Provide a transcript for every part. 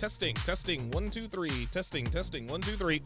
Testing, 1, 2, 3. Testing, 1, 2, 3.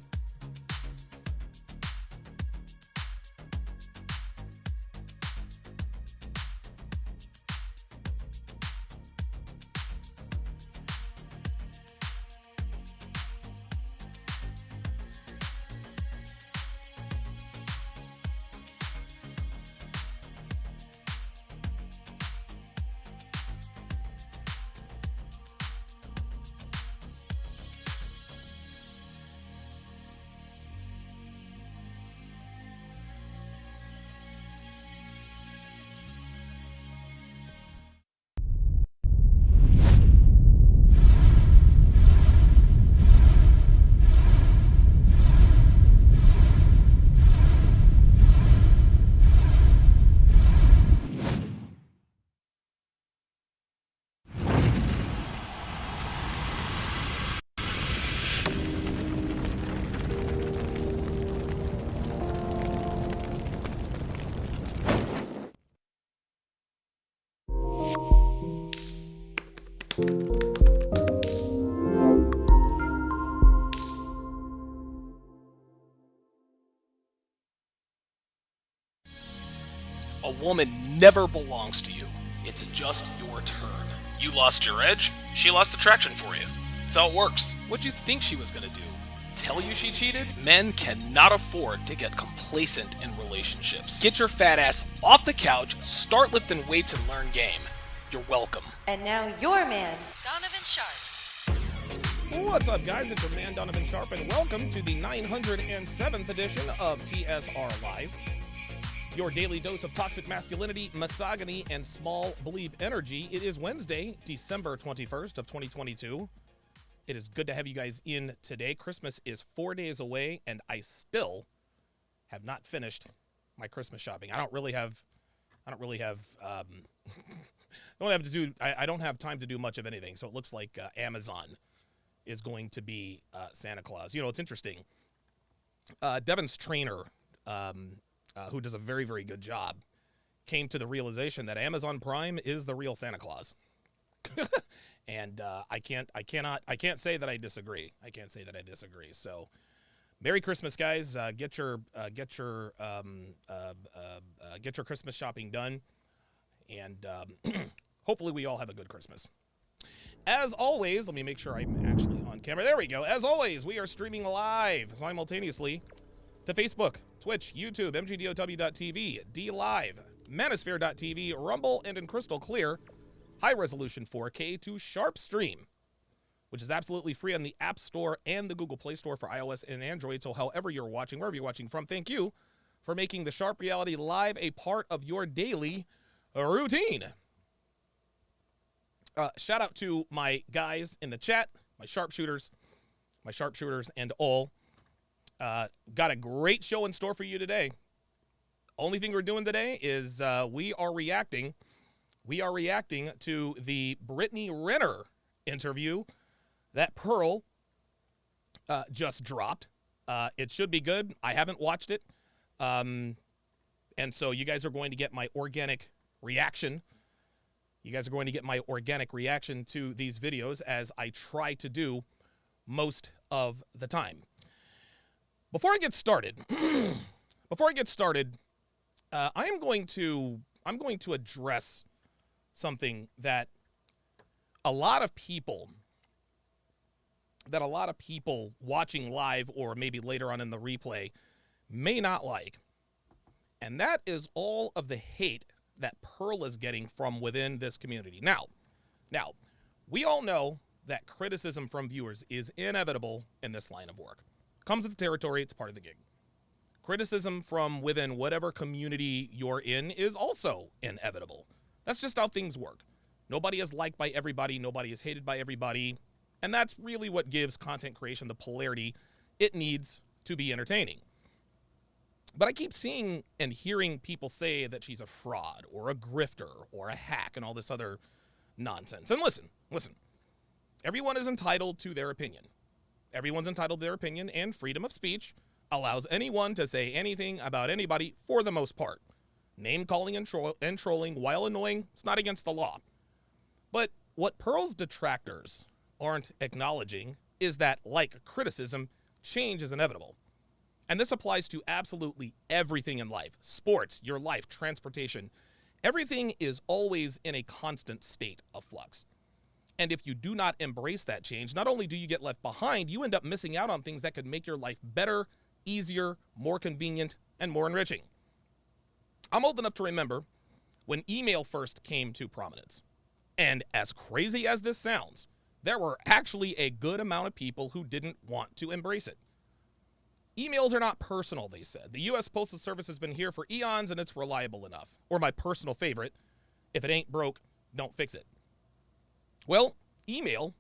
A woman never belongs to you. It's just your turn. You lost your edge, she lost the traction for you. That's how it works. What'd you think she was gonna do? Tell you she cheated? Men cannot afford to get complacent in relationships. Get your fat ass off the couch, start lifting weights, and learn game. You're welcome. And now your man, Donovan Sharp. What's up, guys? It's your man, Donovan Sharp, and welcome to the 907th edition of TSR Live. Your daily dose of toxic masculinity, misogyny, and small bleep energy. It is Wednesday, December 21st of 2022. It is good to have you guys in today. Christmas is 4 days away, and I still have not finished my Christmas shopping. I don't have time to do much of anything. So it looks like Amazon is going to be Santa Claus. You know, it's interesting. Devin's trainer, who does a very, very good job, came to the realization that Amazon Prime is the real Santa Claus. And I can't say that I disagree. So, Merry Christmas, guys. Get your Christmas shopping done, and hopefully we all have a good Christmas. As always, let me make sure I'm actually on camera. There we go. As always, we are streaming live simultaneously to Facebook, Twitch, YouTube, mgdow.tv, DLive, Manosphere.tv, Rumble, and in crystal clear, high-resolution 4K to Sharp Stream, which is absolutely free on the App Store and the Google Play Store for iOS and Android. So however you're watching, wherever you're watching from, thank you for making the Sharp Reality Live a part of your daily routine. Shout out to my guys in the chat, my sharpshooters and all. Got a great show in store for you today. Only thing we're doing today is we are reacting to the Brittany Renner interview that Pearl just dropped. It should be good. I haven't watched it. And so you guys are going to get my organic reaction. You guys are going to get my organic reaction to these videos, as I try to do most of the time. Before I get started, I'm going to address something that a lot of people watching live or maybe later on in the replay may not like. And that is all of the hate that Pearl is getting from within this community. Now, we all know that criticism from viewers is inevitable in this line of work. Comes with the territory, it's part of the gig. Criticism from within whatever community you're in is also inevitable. That's just how things work. Nobody is liked by everybody, nobody is hated by everybody, and that's really what gives content creation the polarity it needs to be entertaining. But I keep seeing and hearing people say that she's a fraud or a grifter or a hack and all this other nonsense. And listen, everyone is entitled to their opinion. Everyone's entitled to their opinion, and freedom of speech allows anyone to say anything about anybody for the most part. Name calling and trolling, while annoying, it's not against the law. But what Pearl's detractors aren't acknowledging is that, like criticism, change is inevitable. And this applies to absolutely everything in life. Sports, your life, transportation. Everything is always in a constant state of flux. And if you do not embrace that change, not only do you get left behind, you end up missing out on things that could make your life better, easier, more convenient, and more enriching. I'm old enough to remember when email first came to prominence. And as crazy as this sounds, there were actually a good amount of people who didn't want to embrace it. Emails are not personal, they said. The U.S. Postal Service has been here for eons and it's reliable enough. Or my personal favorite, if it ain't broke, don't fix it. Well, email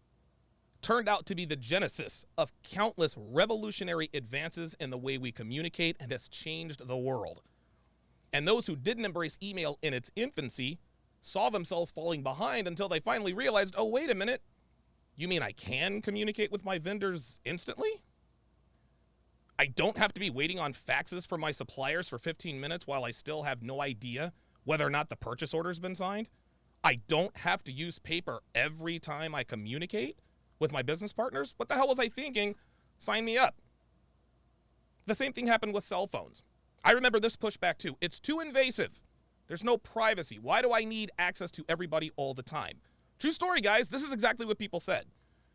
turned out to be the genesis of countless revolutionary advances in the way we communicate and has changed the world. And those who didn't embrace email in its infancy saw themselves falling behind until they finally realized, oh, wait a minute, you mean I can communicate with my vendors instantly? I don't have to be waiting on faxes from my suppliers for 15 minutes while I still have no idea whether or not the purchase order's been signed. I don't have to use paper every time I communicate with my business partners. What the hell was I thinking? Sign me up. The same thing happened with cell phones. I remember this pushback too. It's too invasive. There's no privacy. Why do I need access to everybody all the time? True story, guys. This is exactly what people said.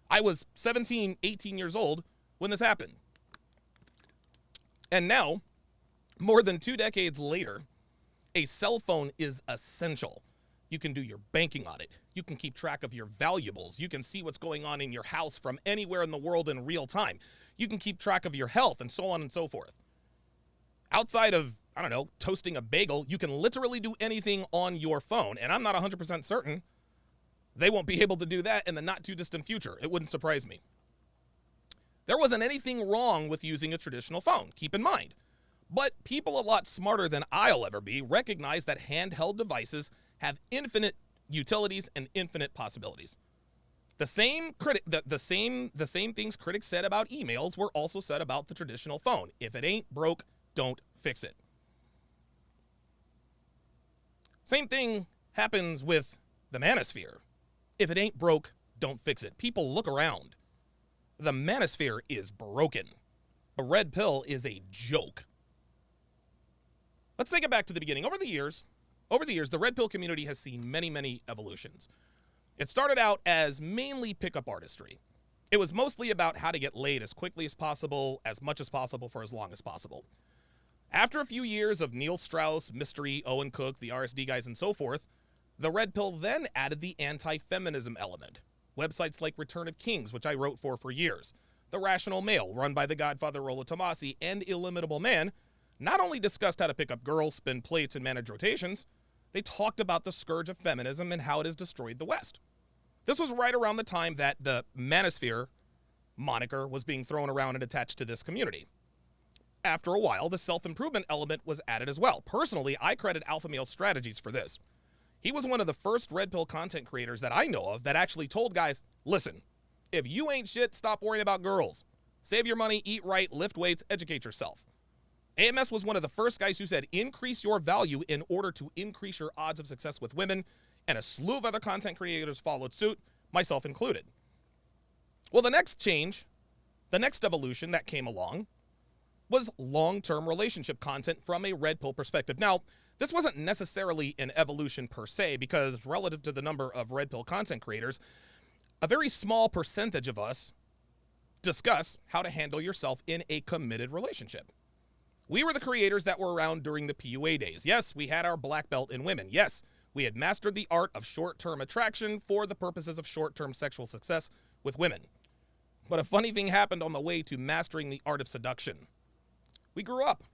I was 17, 18 years old when this happened. And now, more than 2 decades later, a cell phone is essential. You can do your banking on it. You can keep track of your valuables. You can see what's going on in your house from anywhere in the world in real time. You can keep track of your health and so on and so forth. Outside of, I don't know, toasting a bagel, you can literally do anything on your phone. And I'm not 100% certain they won't be able to do that in the not too distant future. It wouldn't surprise me. There wasn't anything wrong with using a traditional phone, keep in mind. But people a lot smarter than I'll ever be recognize that handheld devices have infinite utilities and infinite possibilities. The same things critics said about emails were also said about the traditional phone. If it ain't broke, don't fix it. Same thing happens with the manosphere. If it ain't broke, don't fix it. People look around. The manosphere is broken. A red pill is a joke. Let's take it back to the beginning. Over the years, the red pill community has seen many, many evolutions. It started out as mainly pickup artistry. It was mostly about how to get laid as quickly as possible, as much as possible, for as long as possible. After a few years of Neil Strauss, Mystery, Owen Cook, the RSD guys, and so forth, the red pill then added the anti-feminism element. Websites like Return of Kings, which I wrote for years, The Rational Male, run by the Godfather Rollo Tomasi, and Illimitable Man, not only discussed how to pick up girls, spin plates, and manage rotations, they talked about the scourge of feminism and how it has destroyed the West. This was right around the time that the manosphere moniker was being thrown around and attached to this community. After a while, the self-improvement element was added as well. Personally, I credit Alpha Male Strategies for this. He was one of the first red pill content creators that I know of that actually told guys, listen, if you ain't shit, stop worrying about girls. Save your money, eat right, lift weights, educate yourself. AMS was one of the first guys who said, increase your value in order to increase your odds of success with women, and a slew of other content creators followed suit, myself included. Well, the next change, the next evolution that came along, was long-term relationship content from a red pill perspective. Now, this wasn't necessarily an evolution per se, because relative to the number of red pill content creators, a very small percentage of us discuss how to handle yourself in a committed relationship. We were the creators that were around during the PUA days. Yes, we had our black belt in women. Yes, we had mastered the art of short-term attraction for the purposes of short-term sexual success with women. But a funny thing happened on the way to mastering the art of seduction. We grew up.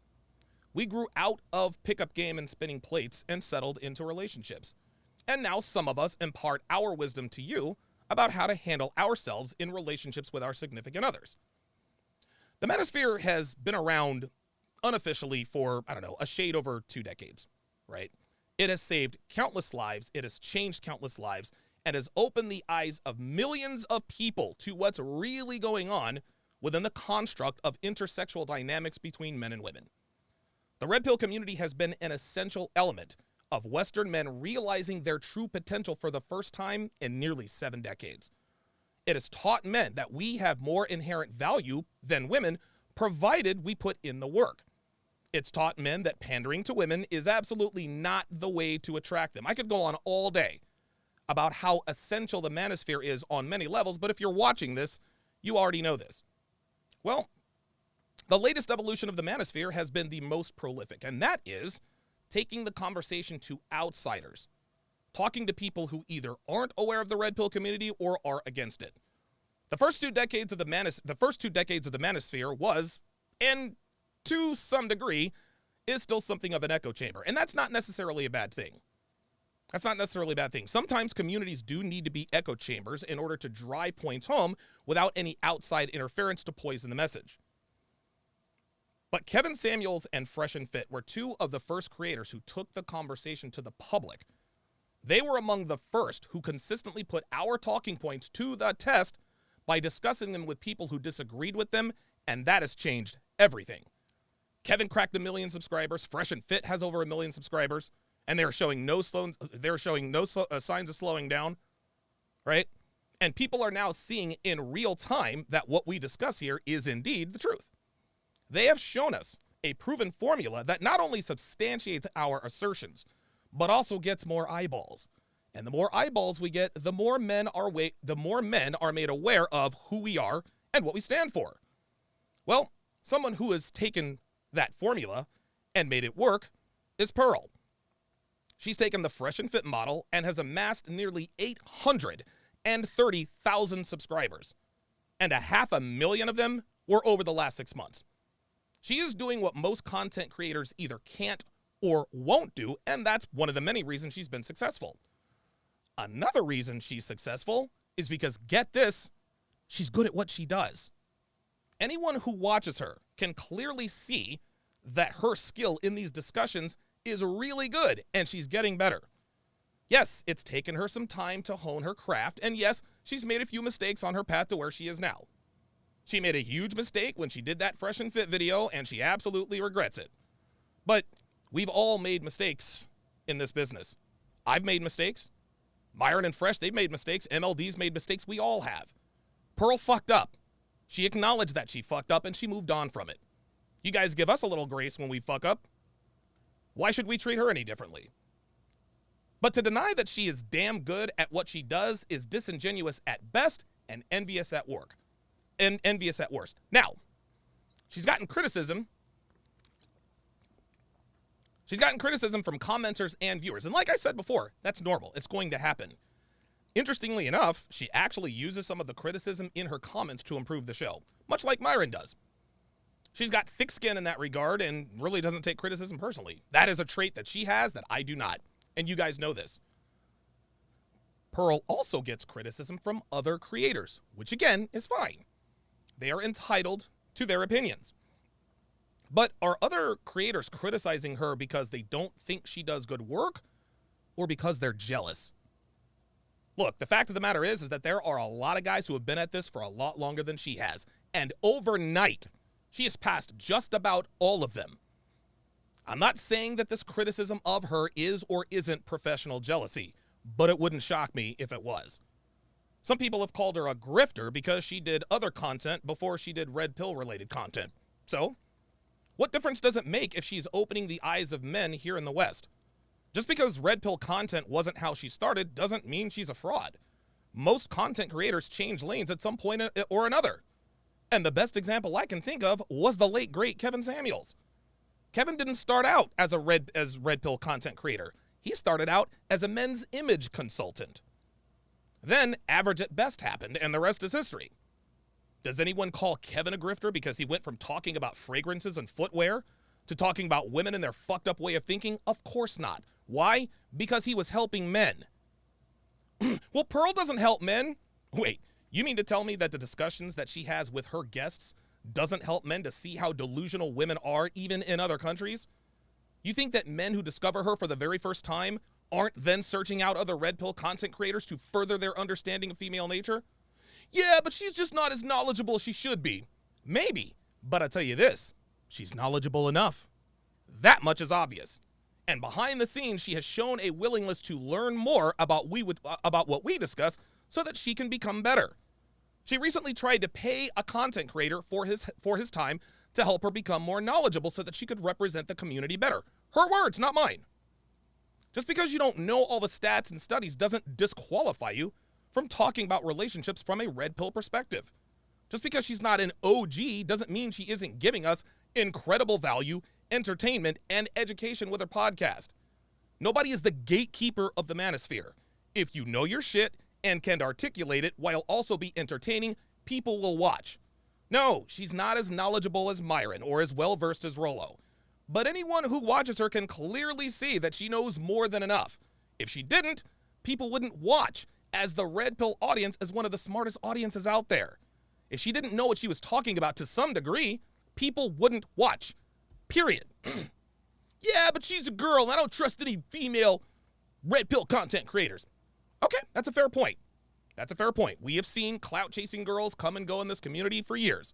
We grew out of pickup game and spinning plates and settled into relationships. And now some of us impart our wisdom to you about how to handle ourselves in relationships with our significant others. The manosphere has been around unofficially for, a shade over 2 decades, right? It has saved countless lives, it has changed countless lives, and has opened the eyes of millions of people to what's really going on within the construct of intersexual dynamics between men and women. The red pill community has been an essential element of Western men realizing their true potential for the first time in nearly 7 decades. It has taught men that we have more inherent value than women, provided we put in the work. It's taught men that pandering to women is absolutely not the way to attract them. I could go on all day about how essential the manosphere is on many levels, but if you're watching this, you already know this. Well, the latest evolution of the manosphere has been the most prolific, and that is taking the conversation to outsiders, talking to people who either aren't aware of the red pill community or are against it. The first two decades of the manosphere was, and to some degree, is still something of an echo chamber, and that's not necessarily a bad thing. Sometimes communities do need to be echo chambers in order to drive points home without any outside interference to poison the message. But Kevin Samuels and Fresh and Fit were two of the first creators who took the conversation to the public. They were among the first who consistently put our talking points to the test by discussing them with people who disagreed with them, and that has changed everything. Kevin cracked 1 million subscribers. Fresh and Fit has over 1 million subscribers, and they're showing no signs of slowing down, right? And people are now seeing in real time that what we discuss here is indeed the truth. They have shown us a proven formula that not only substantiates our assertions, but also gets more eyeballs. And the more eyeballs we get, the more men are made aware of who we are and what we stand for. Well, someone who has taken that formula and made it work is Pearl. She's taken the Fresh and Fit model and has amassed nearly 830,000 subscribers, and 500,000 of them were over the last 6 months. She is doing what most content creators either can't or won't do, and that's one of the many reasons she's been successful. Another reason she's successful is because, get this, she's good at what she does. Anyone who watches her can clearly see that her skill in these discussions is really good, and she's getting better. Yes, it's taken her some time to hone her craft, and yes, she's made a few mistakes on her path to where she is now. She made a huge mistake when she did that Fresh and Fit video, and she absolutely regrets it. But we've all made mistakes in this business. I've made mistakes. Myron and Fresh, they've made mistakes. MLD's made mistakes. We all have. Pearl fucked up. She acknowledged that she fucked up, and she moved on from it. You guys give us a little grace when we fuck up. Why should we treat her any differently? But to deny that she is damn good at what she does is disingenuous at best and envious at worst. Now, she's gotten criticism from commenters and viewers. And like I said before, that's normal. It's going to happen. Interestingly enough, she actually uses some of the criticism in her comments to improve the show, much like Myron does. She's got thick skin in that regard and really doesn't take criticism personally. That is a trait that she has that I do not. And you guys know this. Pearl also gets criticism from other creators, which again is fine. They are entitled to their opinions. But are other creators criticizing her because they don't think she does good work or because they're jealous? Look, the fact of the matter is that there are a lot of guys who have been at this for a lot longer than she has. And overnight, she has passed just about all of them. I'm not saying that this criticism of her is or isn't professional jealousy, but it wouldn't shock me if it was. Some people have called her a grifter because she did other content before she did red pill related content. So, what difference does it make if she's opening the eyes of men here in the West? Just because red pill content wasn't how she started doesn't mean she's a fraud. Most content creators change lanes at some point or another. And the best example I can think of was the late great Kevin Samuels. Kevin didn't start out as red pill content creator. He started out as a men's image consultant. Then Average at Best happened, and the rest is history. Does anyone call Kevin a grifter because he went from talking about fragrances and footwear to talking about women and their fucked up way of thinking? Of course not. Why? Because he was helping men. Well, Pearl doesn't help men. Wait, you mean to tell me that the discussions that she has with her guests doesn't help men to see how delusional women are even in other countries? You think that men who discover her for the very first time aren't then searching out other red pill content creators to further their understanding of female nature? Yeah, but she's just not as knowledgeable as she should be. Maybe, but I tell you this, she's knowledgeable enough. That much is obvious. And behind the scenes, she has shown a willingness to learn more about what we discuss so that she can become better. She recently tried to pay a content creator for his time to help her become more knowledgeable so that she could represent the community better. Her words, not mine. Just because you don't know all the stats and studies doesn't disqualify you from talking about relationships from a red pill perspective. Just because she's not an OG doesn't mean she isn't giving us incredible value, entertainment, and education with her podcast. Nobody is the gatekeeper of the manosphere. If you know your shit and can articulate it while also be entertaining, people will watch. No, she's not as knowledgeable as Myron or as well-versed as Rollo. But anyone who watches her can clearly see that she knows more than enough. If she didn't, people wouldn't watch, as the red pill audience is one of the smartest audiences out there. If she didn't know what she was talking about to some degree, people wouldn't watch. Period. Yeah, but she's a girl and I don't trust any female red pill content creators. Okay, that's a fair point. That's a fair point. We have seen clout-chasing girls come and go in this community for years.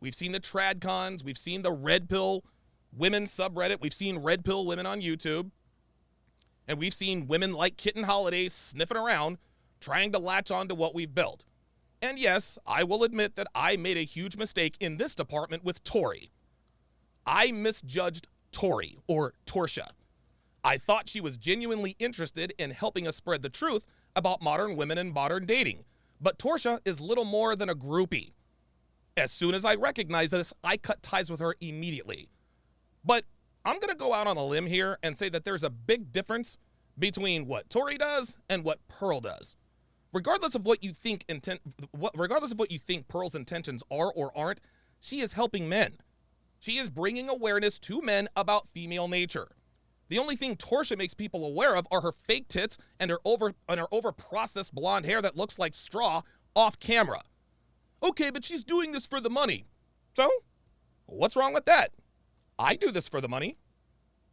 We've seen the tradcons. We've seen the red pill women subreddit. We've seen red pill women on YouTube. And we've seen women like Kitten Holiday sniffing around, trying to latch on to what we've built. And yes, I will admit that I made a huge mistake in this department with Tori. I misjudged Tori, or Torsha. I thought she was genuinely interested in helping us spread the truth about modern women and modern dating. But Torsha is little more than a groupie. As soon as I recognized this, I cut ties with her immediately. But I'm going to go out on a limb here and say that there's a big difference between what Tori does and what Pearl does. Regardless of what you think Pearl's intentions are or aren't, she is helping men. She is bringing awareness to men about female nature. The only thing Torsha makes people aware of are her fake tits and her over-processed blonde hair that looks like straw off camera. Okay, but she's doing this for the money. So, what's wrong with that? I do this for the money.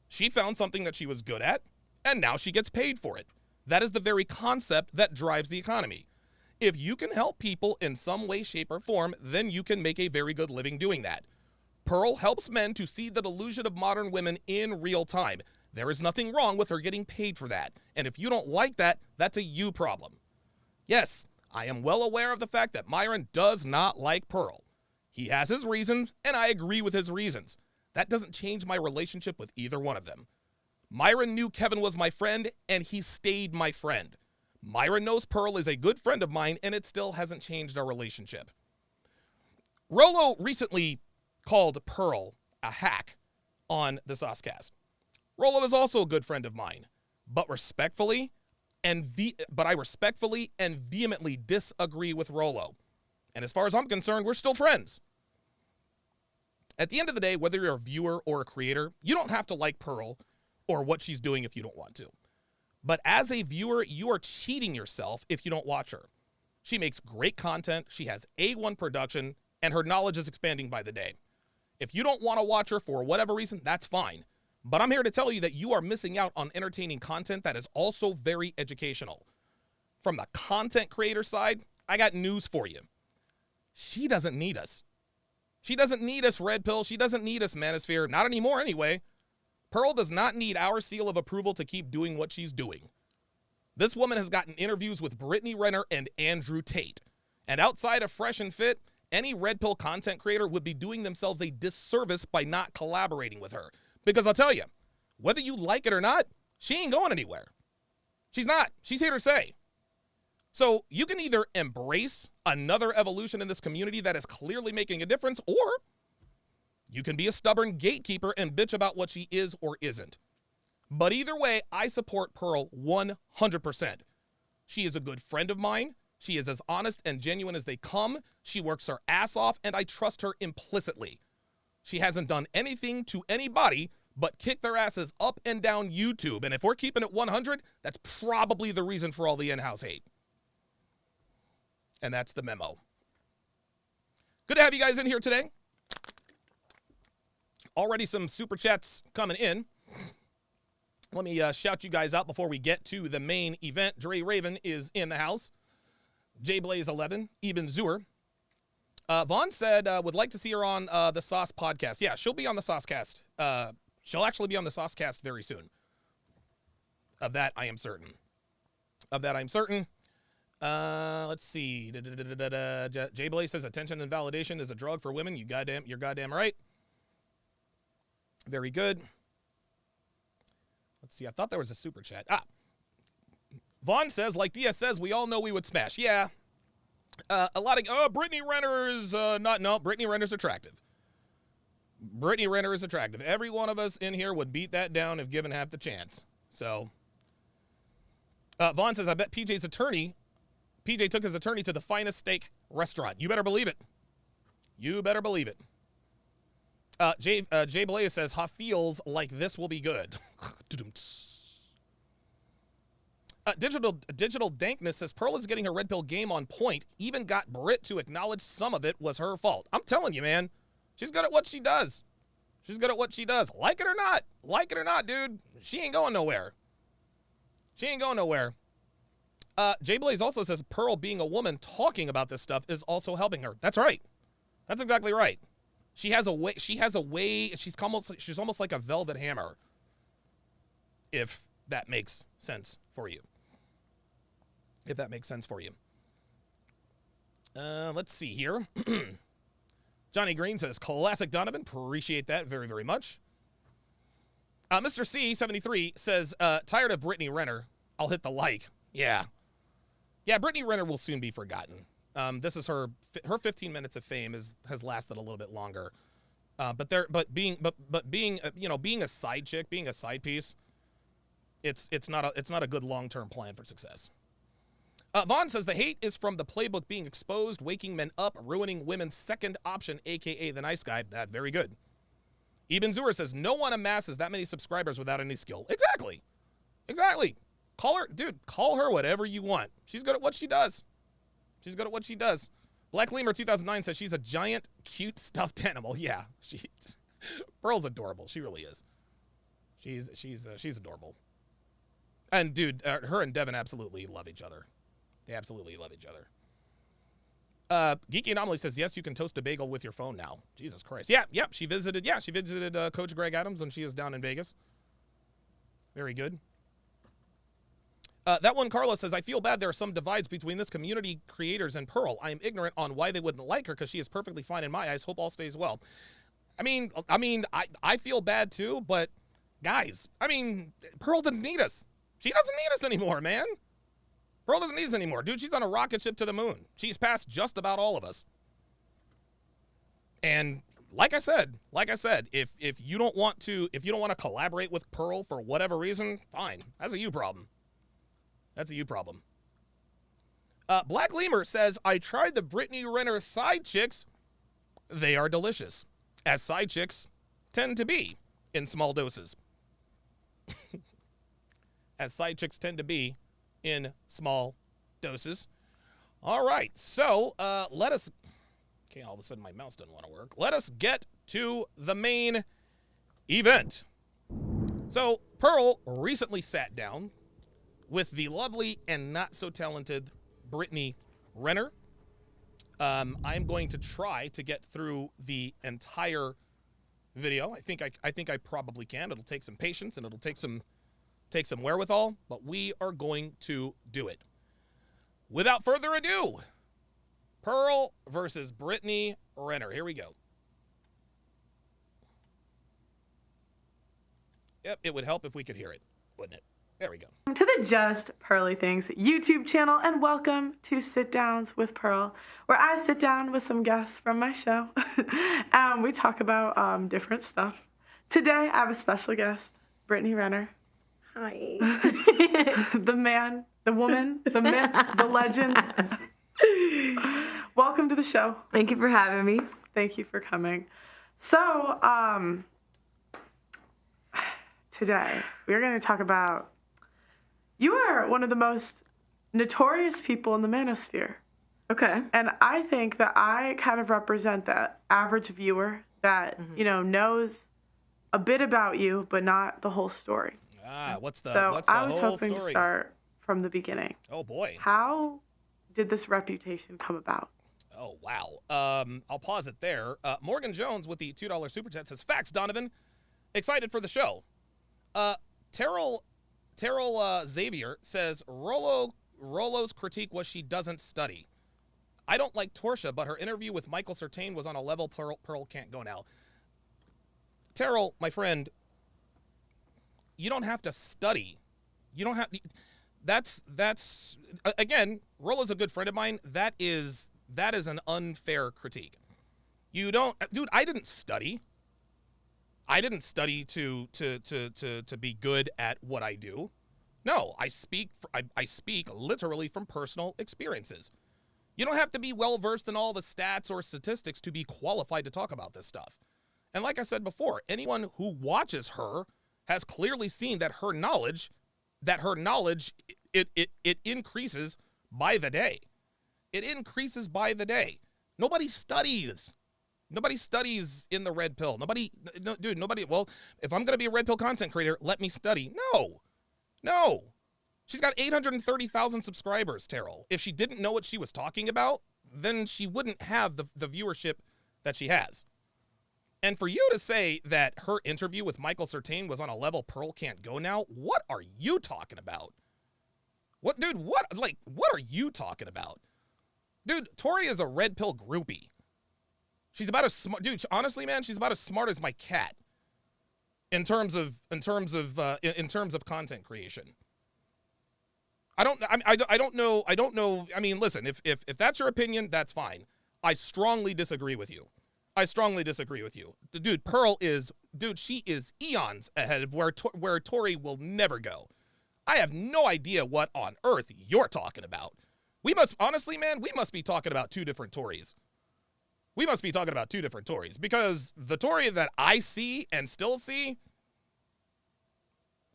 She found something that she was good at, and now she gets paid for it. That is the very concept that drives the economy. If you can help people in some way, shape, or form, then you can make a very good living doing that. Pearl helps men to see the delusion of modern women in real time. There is nothing wrong with her getting paid for that. And if you don't like that, that's a you problem. Yes, I am well aware of the fact that Myron does not like Pearl. He has his reasons, and I agree with his reasons. That doesn't change my relationship with either one of them. Myron knew Kevin was my friend, and he stayed my friend. Myron knows Pearl is a good friend of mine, and it still hasn't changed our relationship. Rollo recently called Pearl a hack on the Saucecast. Rollo is also a good friend of mine, but I respectfully and vehemently disagree with Rollo. And as far as I'm concerned, we're still friends. At the end of the day, whether you're a viewer or a creator, you don't have to like Pearl or what she's doing if you don't want to. But as a viewer, you are cheating yourself if you don't watch her. She makes great content, she has A1 production, and her knowledge is expanding by the day. If you don't want to watch her for whatever reason, that's fine. But I'm here to tell you that you are missing out on entertaining content that is also very educational. From the content creator side, I got news for you. She doesn't need us. She doesn't need us, Red Pill. She doesn't need us, Manosphere. Not anymore, anyway. Pearl does not need our seal of approval to keep doing what she's doing. This woman has gotten interviews with Brittany Renner and Andrew Tate. And outside of Fresh and Fit, any Red Pill content creator would be doing themselves a disservice by not collaborating with her. Because I'll tell you, whether you like it or not, she ain't going anywhere. She's not. She's here to stay. So you can either embrace another evolution in this community that is clearly making a difference, or you can be a stubborn gatekeeper and bitch about what she is or isn't. But either way, I support Pearl 100%. She is a good friend of mine. She is as honest and genuine as they come. She works her ass off, and I trust her implicitly. She hasn't done anything to anybody but kick their asses up and down YouTube. And if we're keeping it 100, that's probably the reason for all the in-house hate. And that's the memo. Good to have you guys in here today. Already some super chats coming in. Let me shout you guys out before we get to the main event. Dre Raven is in the house. JBlaze11, Eben Zur. Vaughn said, would like to see her on the Sauce podcast. Yeah, she'll be on the Saucecast. She'll actually be on the Saucecast very soon. Of that, I am certain. Let's see. Jay Blaze says attention and validation is a drug for women. You're goddamn right. Very good. Let's see. I thought there was a super chat. Vaughn says, like DS says, we all know we would smash. Yeah. A lot of, Brittany Renner is Brittany Renner's attractive. Brittany Renner is attractive. Every one of us in here would beat that down if given half the chance. So, Vaughn says, I bet PJ took his attorney to the finest steak restaurant. You better believe it. You better believe it. Jay Blaze says, feels like this will be good. Digital Dankness says, Pearl is getting her red pill game on point. Even got Britt to acknowledge some of it was her fault. I'm telling you, man. She's good at what she does. She's good at what she does. Like it or not. Like it or not, dude. She ain't going nowhere. She ain't going nowhere. Jay Blaze also says Pearl being a woman talking about this stuff is also helping her. That's right. That's exactly right. She has a way. She's almost like a velvet hammer. If that makes sense for you. If that makes sense for you. Let's see here. Johnny Green says, classic Donovan. Appreciate that very, very much. Mr. C73 says, tired of Brittany Renner. I'll hit the like. Yeah. Yeah, Brittany Renner will soon be forgotten. This is her 15 minutes of fame has lasted a little bit longer. But being a side chick, being a side piece, it's not a good long-term plan for success. Vaughn says the hate is from the playbook being exposed, waking men up, ruining women's second option, aka the nice guy. That very good. Ibn Zur says no one amasses that many subscribers without any skill. Exactly. Call her whatever you want. She's good at what she does. Black Lemur 2009 says she's a giant, cute stuffed animal. Yeah, Pearl's adorable. She really is. She's adorable. And dude, her and Devin absolutely love each other. They absolutely love each other. Geeky Anomaly says, yes, you can toast a bagel with your phone now. Jesus Christ. Yeah, she visited Coach Greg Adams when she was down in Vegas. Very good. That one, Carlos says, I feel bad there are some divides between this community creators and Pearl. I am ignorant on why they wouldn't like her because she is perfectly fine in my eyes. Hope all stays well. I feel bad too, but guys, Pearl didn't need us. She doesn't need us anymore, man. Pearl doesn't need us anymore. Dude, she's on a rocket ship to the moon. She's past just about all of us. And like I said, if you don't want to collaborate with Pearl for whatever reason, fine. That's a you problem. Black Lemur says, I tried the Brittany Renner side chicks. They are delicious, as side chicks tend to be in small doses. As side chicks tend to be in small doses. All right, so let us... Okay, all of a sudden my mouse doesn't want to work. Let us get to the main event. So, Pearl recently sat down with the lovely and not-so-talented Brittany Renner. I'm going to try to get through the entire video. I think I probably can. It'll take some patience and it'll take some wherewithal, but we are going to do it. Without further ado, Pearl versus Brittany Renner. Here we go. Yep, it would help if we could hear it, wouldn't it? There we go. To the Just Pearly Things YouTube channel, and welcome to Sit Downs with Pearl, where I sit down with some guests from my show. We talk about different stuff. Today, I have a special guest, Brittany Renner. Hi. The man, the woman, the myth, the legend. Welcome to the show. Thank you for having me. Thank you for coming. So, today, we're going to talk about, you are one of the most notorious people in the manosphere. Okay. And I think that I kind of represent that average viewer that, knows a bit about you, but not the whole story. What's the so whole story? I was hoping to start from the beginning. Oh, boy. How did this reputation come about? Oh, wow. I'll pause it there. Morgan Jones with the $2 super chat says, facts, Donovan. Excited for the show. Terrell Xavier says, Rolo Rolo's critique was she doesn't study. I don't like Torsia, but her interview with Michael Surtain was on a level Pearl can't go now. Terrell, my friend, you don't have to study. You don't have. That's again. Rolo's a good friend of mine. That is an unfair critique. You don't, dude. I didn't study. I didn't study to be good at what I do. No, I speak literally from personal experiences. You don't have to be well versed in all the stats or statistics to be qualified to talk about this stuff. And like I said before, anyone who watches her has clearly seen that her knowledge it increases by the day. It increases by the day. Nobody studies. Nobody studies in the red pill. Nobody, well, if I'm going to be a red pill content creator, let me study. No. She's got 830,000 subscribers, Terrell. If she didn't know what she was talking about, then she wouldn't have the viewership that she has. And for you to say that her interview with Michael Surtain was on a level Pearl can't go now, what are you talking about? What are you talking about? Dude, Tori is a red pill groupie. She's about as smart, dude, honestly, man, she's about as smart as my cat in terms of content creation. I don't know. I mean, listen, if that's your opinion, that's fine. I strongly disagree with you. Dude, Pearl is, she is eons ahead of where Tori will never go. I have no idea what on earth you're talking about. We must be talking about two different Tories. Because the Tori that I see and still see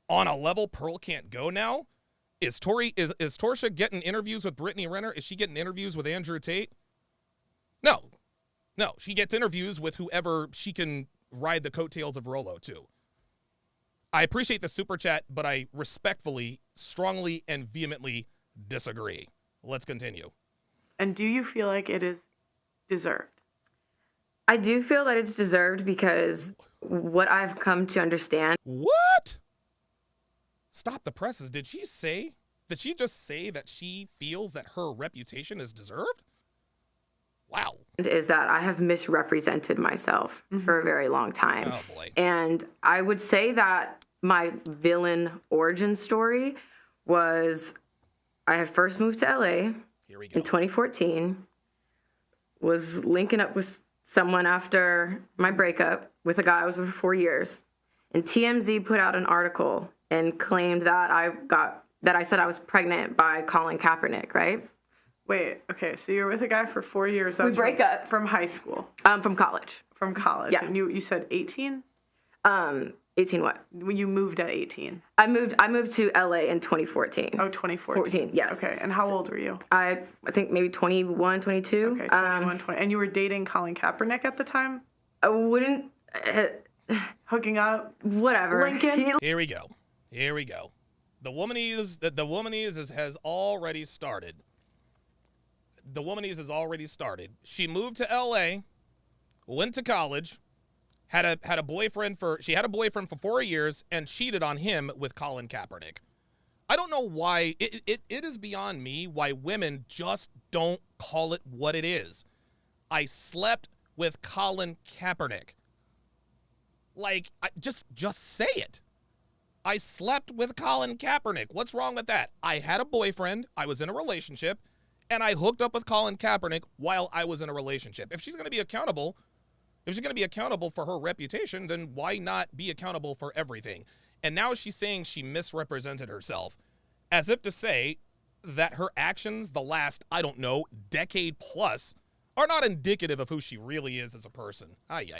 on a level Pearl can't go now, is Torsia getting interviews with Brittany Renner? Is she getting interviews with Andrew Tate? No, she gets interviews with whoever she can ride the coattails of Rolo to. I appreciate the super chat, but I respectfully, strongly, and vehemently disagree. Let's continue. And do you feel like it is deserved? I do feel that it's deserved because what I've come to understand. What? Stop the presses. Did she just say that she feels that her reputation is deserved? Wow. Is that I have misrepresented myself for a very long time. Oh, boy. And I would say that my villain origin story was I had first moved to LA in 2014, was linking up with someone after my breakup with a guy I was with for 4 years. And TMZ put out an article and claimed that I said I was pregnant by Colin Kaepernick, right? Wait, okay, so you were with a guy for 4 years. We break up. From high school? From college. From college. Yeah. And you said 18? 18 what? When you moved at 18? I moved to LA in 2014. Oh, 2014. Yes. Okay, and how old were you? I think maybe 21, 22. Okay, 21, 20. And you were dating Colin Kaepernick at the time? I wouldn't... hooking up? Whatever. Lincoln? Here we go. The womanies has already started. She moved to LA, went to college, had a boyfriend for 4 years and cheated on him with Colin Kaepernick. I don't know why it is beyond me why women just don't call it what it is. I slept with Colin Kaepernick. Like, just say it. I slept with Colin Kaepernick. What's wrong with that? I had a boyfriend, I was in a relationship, and I hooked up with Colin Kaepernick while I was in a relationship. If she's going to be accountable for her reputation, then why not be accountable for everything? And now she's saying she misrepresented herself, as if to say that her actions the last, I don't know, decade plus are not indicative of who she really is as a person. Ay.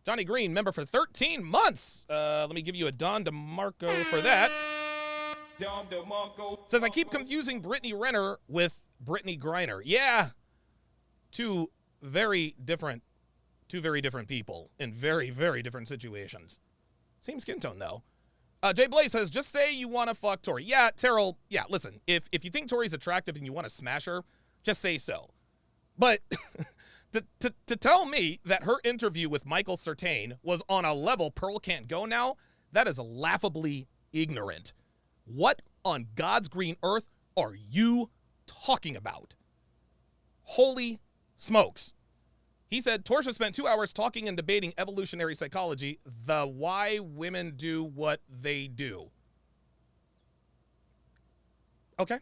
Johnny Green, member for 13 months. Let me give you a Don DeMarco for that. Says, I keep confusing Brittany Renner with Brittany Griner. Yeah. Two very different people in very, very different situations. Same skin tone, though. Jay Blaze says, just say you want to fuck Tori. Yeah, Terrell, yeah, listen, if you think Tori's attractive and you want to smash her, just say so. But to tell me that her interview with Michael Surtain was on a level Pearl can't go now, that is laughably ignorant. What on God's green earth are you talking about? Holy smokes. He said, Torsia spent 2 hours talking and debating evolutionary psychology, the why women do what they do. Okay.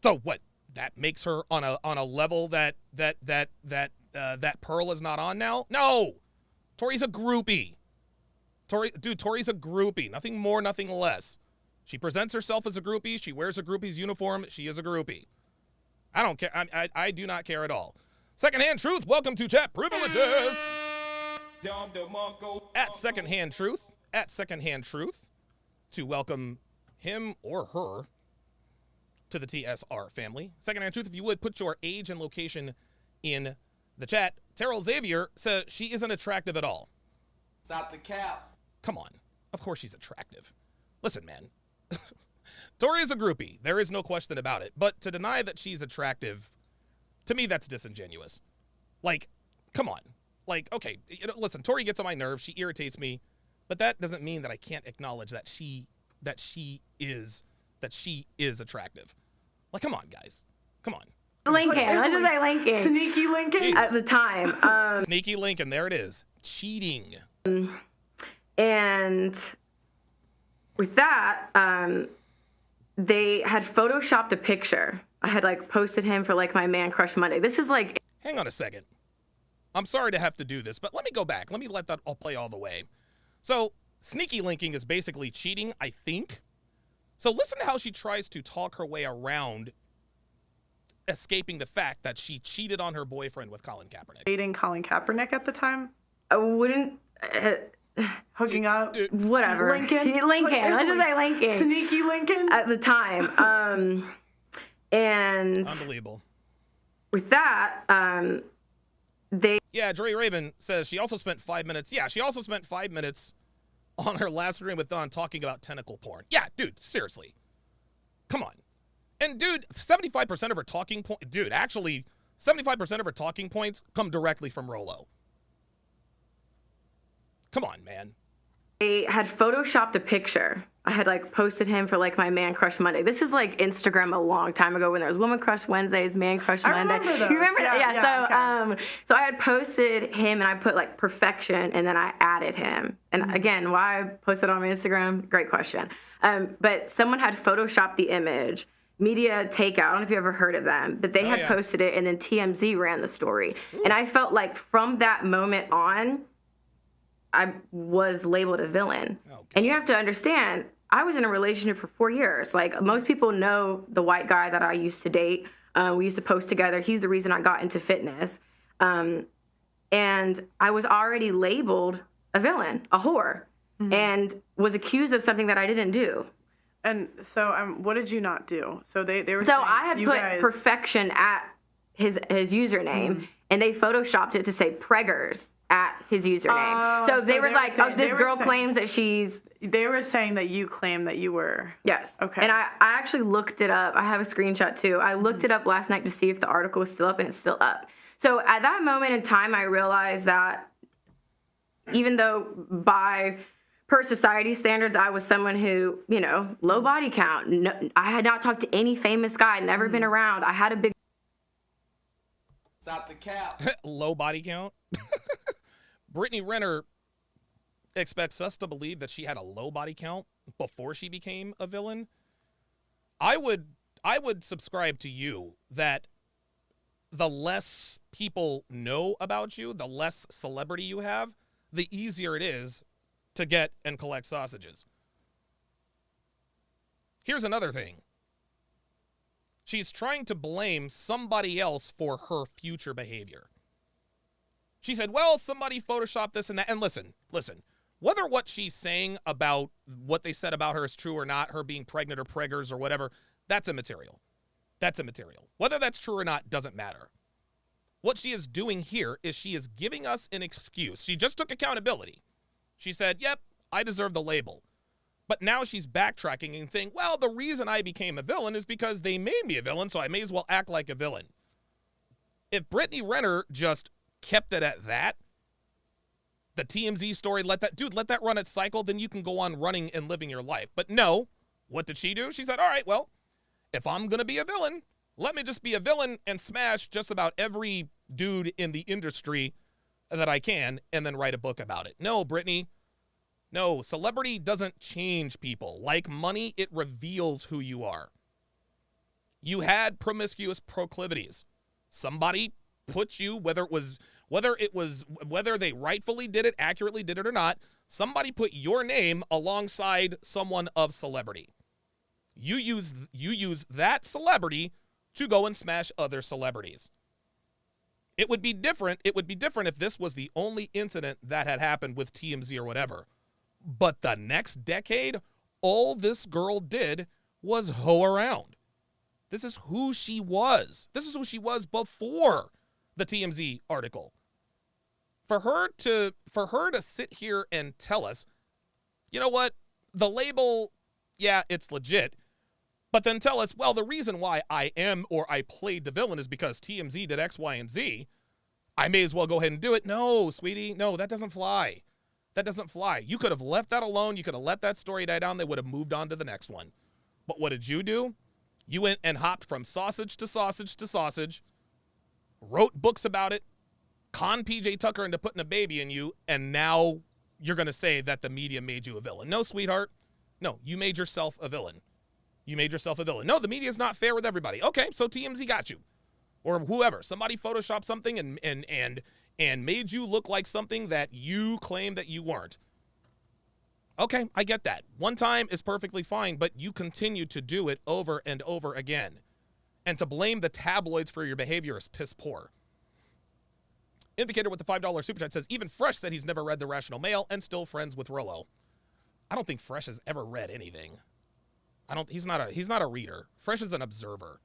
So what? That makes her on a level that Pearl is not on now? No. Tori's a groupie. Tori's a groupie. Nothing more, nothing less. She presents herself as a groupie. She wears a groupie's uniform. She is a groupie. I don't care. I do not care at all. Secondhand Truth, welcome to Chat Privileges. At Secondhand Truth, to welcome him or her to the TSR family. Secondhand Truth, if you would, put your age and location in the chat. Terrell Xavier says she isn't attractive at all. Stop the cap. Come on. Of course she's attractive. Listen, man. Tori is a groupie. There is no question about it. But to deny that she's attractive, to me, that's disingenuous. Like, come on. Like, okay, listen, Tori gets on my nerves. She irritates me. But that doesn't mean that I can't acknowledge that she is attractive. Like, come on, guys. Come on. Lincoln. Let's just say Lincoln. Sneaky Lincoln? Jesus. At the time. Sneaky Lincoln. There it is. Cheating. And with that, they had photoshopped a picture. I had posted him for my Man Crush Monday. This is Hang on a second. I'm sorry to have to do this, but let me go back. Let me let that all play all the way. So sneaky linking is basically cheating, I think. So listen to how she tries to talk her way around escaping the fact that she cheated on her boyfriend with Colin Kaepernick. Dating Colin Kaepernick at the time? I wouldn't. Hooking up? Whatever. Lincoln? Let's just say Lincoln. Sneaky Lincoln? At the time. And unbelievable. With that, Yeah, Dre Raven says she also spent 5 minutes. Yeah, she also spent 5 minutes on her last stream with Don talking about tentacle porn. Yeah, dude, seriously. Come on. And dude, 75% of her talking points, dude, actually, 75% of her talking points come directly from Rolo. Come on, man. They had photoshopped a picture. I had posted him for my Man Crush Monday. This is Instagram a long time ago when there was Woman Crush Wednesdays, Man Crush Monday. Remember those. You remember that? Yeah. Okay. So I had posted him and I put perfection and then I added him. And again, why I posted on my Instagram? Great question. But someone had photoshopped the image. Media Takeout, I don't know if you ever heard of them, but they had posted it and then TMZ ran the story. Ooh. And I felt from that moment on, I was labeled a villain. Okay. And you have to understand, I was in a relationship for 4 years. Most people know the white guy that I used to date. We used to post together. He's the reason I got into fitness. And I was already labeled a villain, a whore, and was accused of something that I didn't do. And so what did you not do? So they were So saying I had put perfection at his username, and they photoshopped it to say preggers at his username. So they were this girl claims that she's... They were saying that you claimed that you were... Yes. Okay. And I actually looked it up. I have a screenshot, too. I looked it up last night to see if the article was still up, and it's still up. So at that moment in time, I realized that even though per society standards, I was someone who, low body count. No, I had not talked to any famous guy, never been around. I had a big... Stop the cap. Low body count. Brittany Renner expects us to believe that she had a low body count before she became a villain. I would subscribe to you that the less people know about you, the less celebrity you have, the easier it is to get and collect sausages. Here's another thing. She's trying to blame somebody else for her future behavior. She said, well, somebody photoshopped this and that. And listen, whether what she's saying about what they said about her is true or not, her being pregnant or preggers or whatever, that's immaterial. Whether that's true or not doesn't matter. What she is doing here is she is giving us an excuse. She just took accountability. She said, yep, I deserve the label. But now she's backtracking and saying, well, the reason I became a villain is because they made me a villain, so I may as well act like a villain. If Brittany Renner just kept it at that, the TMZ story, let that run its cycle, then you can go on running and living your life. But no, what did she do? She said, all right, well, If I'm going to be a villain, let me just be a villain and smash just about every dude in the industry that I can and then write a book about it. No, Brittany. No, celebrity doesn't change people. Like money, it reveals who you are. You had promiscuous proclivities. Somebody put you, whether they rightfully did it, accurately did it or not, somebody put your name alongside someone of celebrity. You use that celebrity to go and smash other celebrities. It would be different if this was the only incident that had happened with TMZ or whatever. But the next decade, all this girl did was hoe around. This is who she was. This is who she was before the TMZ article. For her to sit here and tell us, you know what, the label, yeah, it's legit, but then tell us, well, the reason why I am or I played the villain is because TMZ did X, Y, and Z. I may as well go ahead and do it. No, sweetie, no, that doesn't fly. That doesn't fly. You could have left that alone. You could have let that story die down. They would have moved on to the next one. But what did you do? You went and hopped from sausage to sausage to sausage, wrote books about it, conned PJ Tucker into putting a baby in you, and now you're going to say that the media made you a villain. No, sweetheart. No, you made yourself a villain. You made yourself a villain. No, the media is not fair with everybody. Okay, so TMZ got you. Or whoever. Somebody photoshopped something and made you look like something that you claim that you weren't. Okay, I get that. One time is perfectly fine, but you continue to do it over and over again. And to blame the tabloids for your behavior is piss poor. Indicator with the $5 super chat says, even Fresh said he's never read The Rational Male and still friends with Rollo. I don't think Fresh has ever read anything. He's not a reader. Fresh is an observer.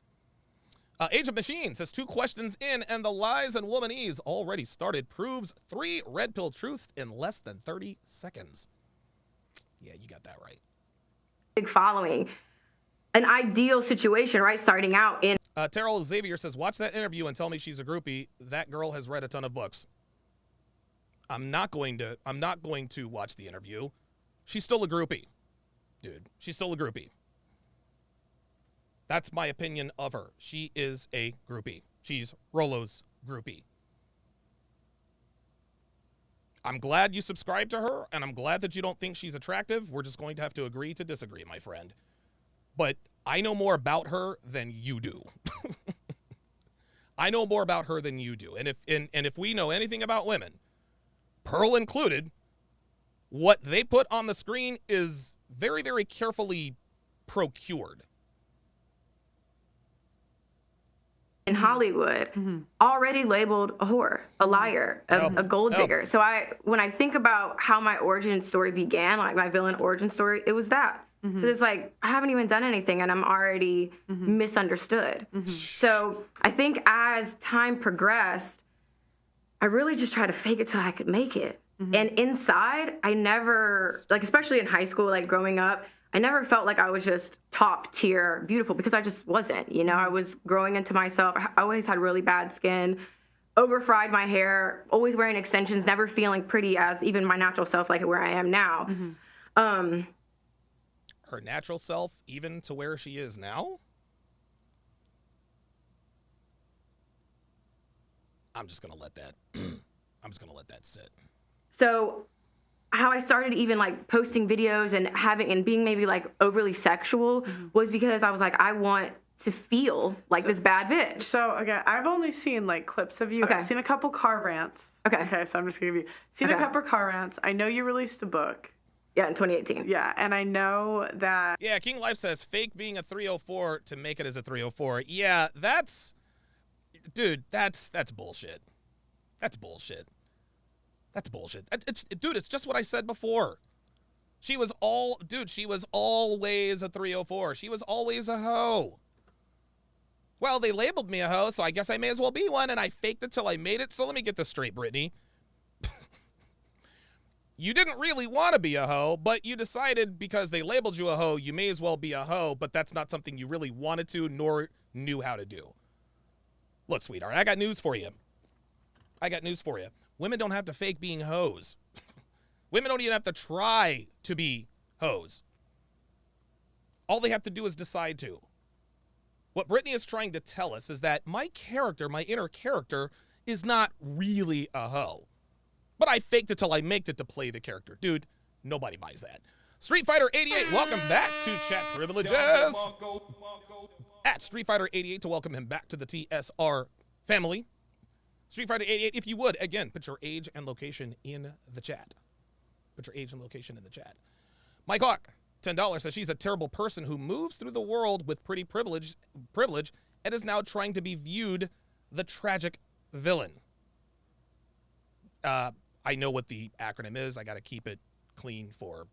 Age of Machine says 2 questions in and the lies and womanese already started. Proves 3 red pill truths in less than 30 seconds. Yeah, you got that right. Big following. An ideal situation, right? Starting out in. Terrell Xavier says, watch that interview and tell me she's a groupie. That girl has read a ton of books. I'm not going to watch the interview. She's still a groupie. Dude, she's still a groupie. That's my opinion of her. She is a groupie. She's Rollo's groupie. I'm glad you subscribe to her, and I'm glad that you don't think she's attractive. We're just going to have to agree to disagree, my friend. But I know more about her than you do. I know more about her than you do. And if we know anything about women, Pearl included, what they put on the screen is very, very carefully procured. In Hollywood, already labeled a whore, a liar, a gold digger. So when I think about how my origin story began, like my villain origin story, it was that. Because it's like, I haven't even done anything and I'm already misunderstood. So I think as time progressed, I really just tried to fake it till I could make it. And inside, I never, like especially in high school, like growing up, I never felt like I was just top tier beautiful because I just wasn't. You know, I was growing into myself. I always had really bad skin, over-fried my hair, always wearing extensions, never feeling pretty as even my natural self like where I am now. Her natural self, even to where she is now? I'm just gonna let that sit. So how I started even like posting videos and being maybe like overly sexual was because I was like, I want to feel like this bad bitch. So again, I've only seen like clips of you. Okay. I've seen a couple car rants. Okay, so I'm just gonna give you a couple car rants. I know you released a book. Yeah, in 2018. Yeah, and I know that. Yeah, King Life says fake being a 304 to make it as a 304. Yeah, that's bullshit. That's bullshit. That's bullshit. It's just what I said before. She was always a 304. She was always a hoe. Well, they labeled me a hoe, so I guess I may as well be one, and I faked it till I made it. So let me get this straight, Brittany. You didn't really want to be a hoe, but you decided because they labeled you a hoe, you may as well be a hoe, but that's not something you really wanted to nor knew how to do. Look, sweetheart, I got news for you. Women don't have to fake being hoes. Women don't even have to try to be hoes. All they have to do is decide to. What Brittany is trying to tell us is that my inner character, is not really a hoe. But I faked it till I maked it to play the character. Dude, nobody buys that. Street Fighter 88, welcome back to Chat Privileges. At Street Fighter 88 to welcome him back to the TSR family. Street Fighter 88, if you would, again, put your age and location in the chat. Put your age and location in the chat. Mike Hawk, $10, says she's a terrible person who moves through the world with pretty privilege and is now trying to be viewed the tragic villain. I know what the acronym is. I got to keep it clean for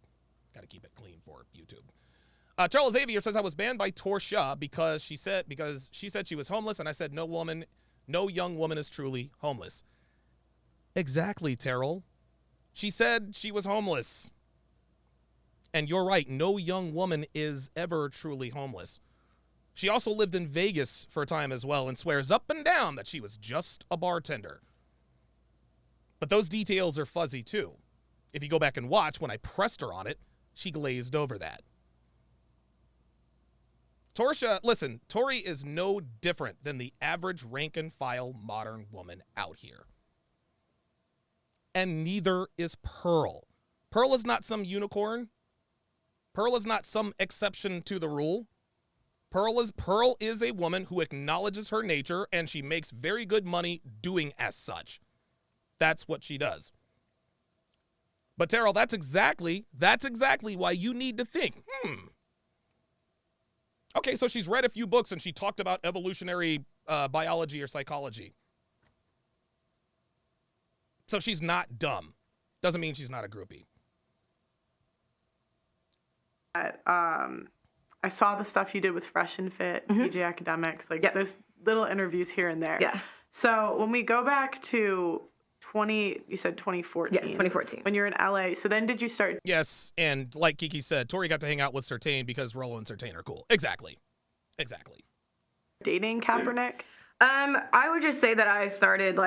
YouTube. Charles Xavier says I was banned by Torsha because she said she was homeless, and I said no young woman is truly homeless. Exactly, Terrell. She said she was homeless. And you're right, no young woman is ever truly homeless. She also lived in Vegas for a time as well and swears up and down that she was just a bartender. But those details are fuzzy too. If you go back and watch, when I pressed her on it, she glazed over that. Torsha, listen, Tori is no different than the average rank-and-file modern woman out here. And neither is Pearl. Pearl is not some unicorn. Pearl is not some exception to the rule. Pearl is a woman who acknowledges her nature, and she makes very good money doing as such. That's what she does. But Terrell, that's exactly why you need to think, okay, so she's read a few books and she talked about evolutionary biology or psychology. So she's not dumb. Doesn't mean she's not a groupie. I saw the stuff you did with Fresh and Fit, PJ Academics, there's little interviews here and there. Yeah. So when we go back to you said 2014. Yes, 2014. When you're in LA. So then did you start? Yes, and like Kiki said, Tori got to hang out with Certain because Rolo and Certain are cool. Exactly. Dating Kaepernick? I would just say that I started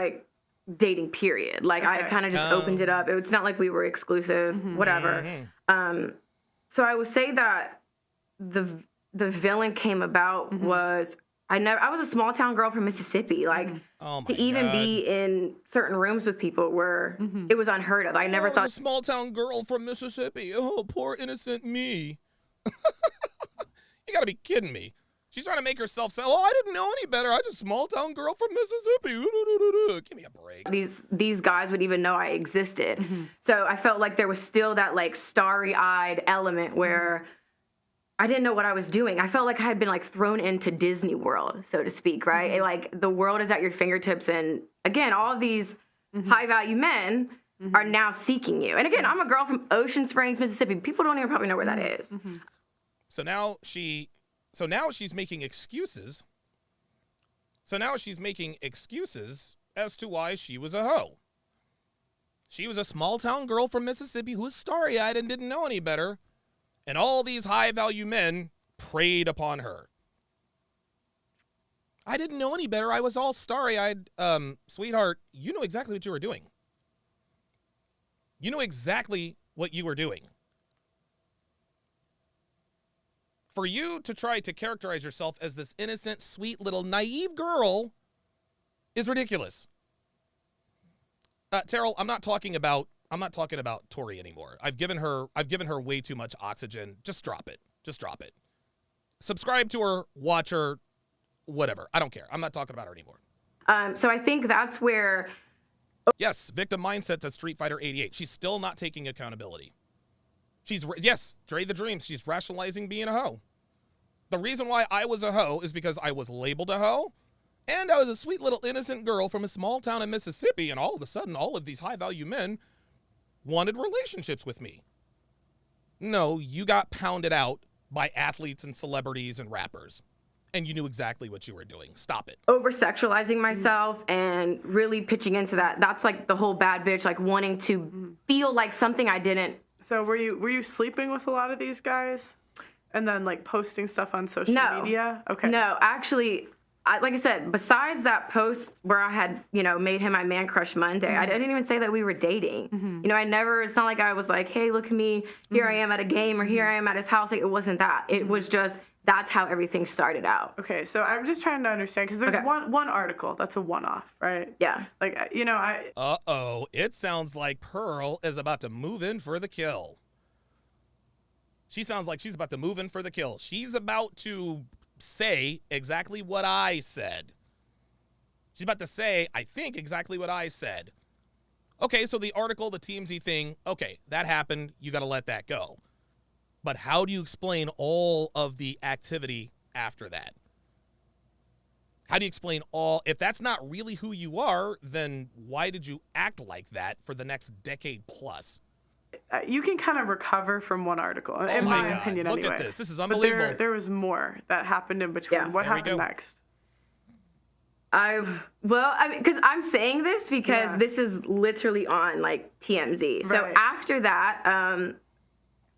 dating, period. I kind of just opened it up. It's not like we were exclusive, whatever. So I would say that the villain came about was I was a small town girl from Mississippi. To even be in certain rooms with people where it was unheard of. I never thought. I was a small town girl from Mississippi. Oh, poor innocent me. You got to be kidding me. She's trying to make herself say, "Oh, I didn't know any better. I was a small town girl from Mississippi." Give me a break. These guys would even know I existed. So I felt like there was still that starry-eyed element where I didn't know what I was doing. I felt like I had been thrown into Disney World, so to speak, right? The world is at your fingertips, and again, all of these high-value men are now seeking you. And again, I'm a girl from Ocean Springs, Mississippi. People don't even probably know where that is. So now she's making excuses. So now she's making excuses as to why she was a hoe. She was a small town girl from Mississippi who was starry-eyed and didn't know any better. And all these high-value men preyed upon her. I didn't know any better. I was all starry-eyed. Sweetheart, you know exactly what you were doing. You know exactly what you were doing. For you to try to characterize yourself as this innocent, sweet, little, naive girl is ridiculous. Terrell, I'm not talking about Tori anymore. I've given her way too much oxygen. Just drop it. Subscribe to her, watch her, whatever. I don't care. I'm not talking about her anymore. So I think that's where. Yes, victim mindset to Street Fighter 88. She's still not taking accountability. Dre the Dream. She's rationalizing being a hoe. The reason why I was a hoe is because I was labeled a hoe, and I was a sweet little innocent girl from a small town in Mississippi, and all of a sudden, all of these high-value men wanted relationships with me. No, you got pounded out by athletes and celebrities and rappers, and you knew exactly what you were doing. Stop it. Over-sexualizing myself and really pitching into that. That's the whole bad bitch, wanting to feel like something I didn't. So were you sleeping with a lot of these guys? And then posting stuff on social media? Okay. No, actually, like I said, besides that post where I had, made him my man crush Monday, I didn't even say that we were dating. It's not like I was like, hey, look at me, here I am at a game or here I am at his house. It wasn't that. It was just that's how everything started out. Okay, so I'm just trying to understand, because there's one article that's a one-off, right? Yeah. Like, Uh-oh, it sounds like Pearl is about to move in for the kill. She sounds like she's about to move in for the kill. She's about to say exactly what I said. She's about to say, I think, exactly what I said. Okay, so the article, the TMZ thing, okay, that happened. You got to let that go. But how do you explain all of the activity after that? How do you explain if that's not really who you are, then why did you act like that for the next decade plus? You can kind of recover from one artiable, in my opinion, Look anyway. At this. This is unbelievable. But there was more that happened in between. Yeah. What happened next? Because I'm saying this because this is literally on, like, TMZ. So after that,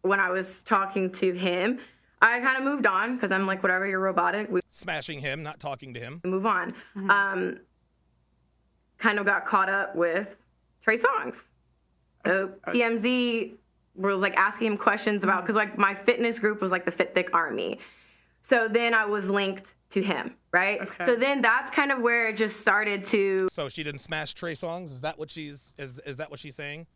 when I was talking to him, I kind of moved on because I'm like, whatever, you're robotic. Smashing him, not talking to him. Move on. Kind of got caught up with Trey Songz. So TMZ was like asking him questions about, because like my fitness group was like the Fit Thick Army. So then I was linked to him, right? Okay. So then that's kind of where it just started to. So she didn't smash Trey Songz? Is that what she's saying?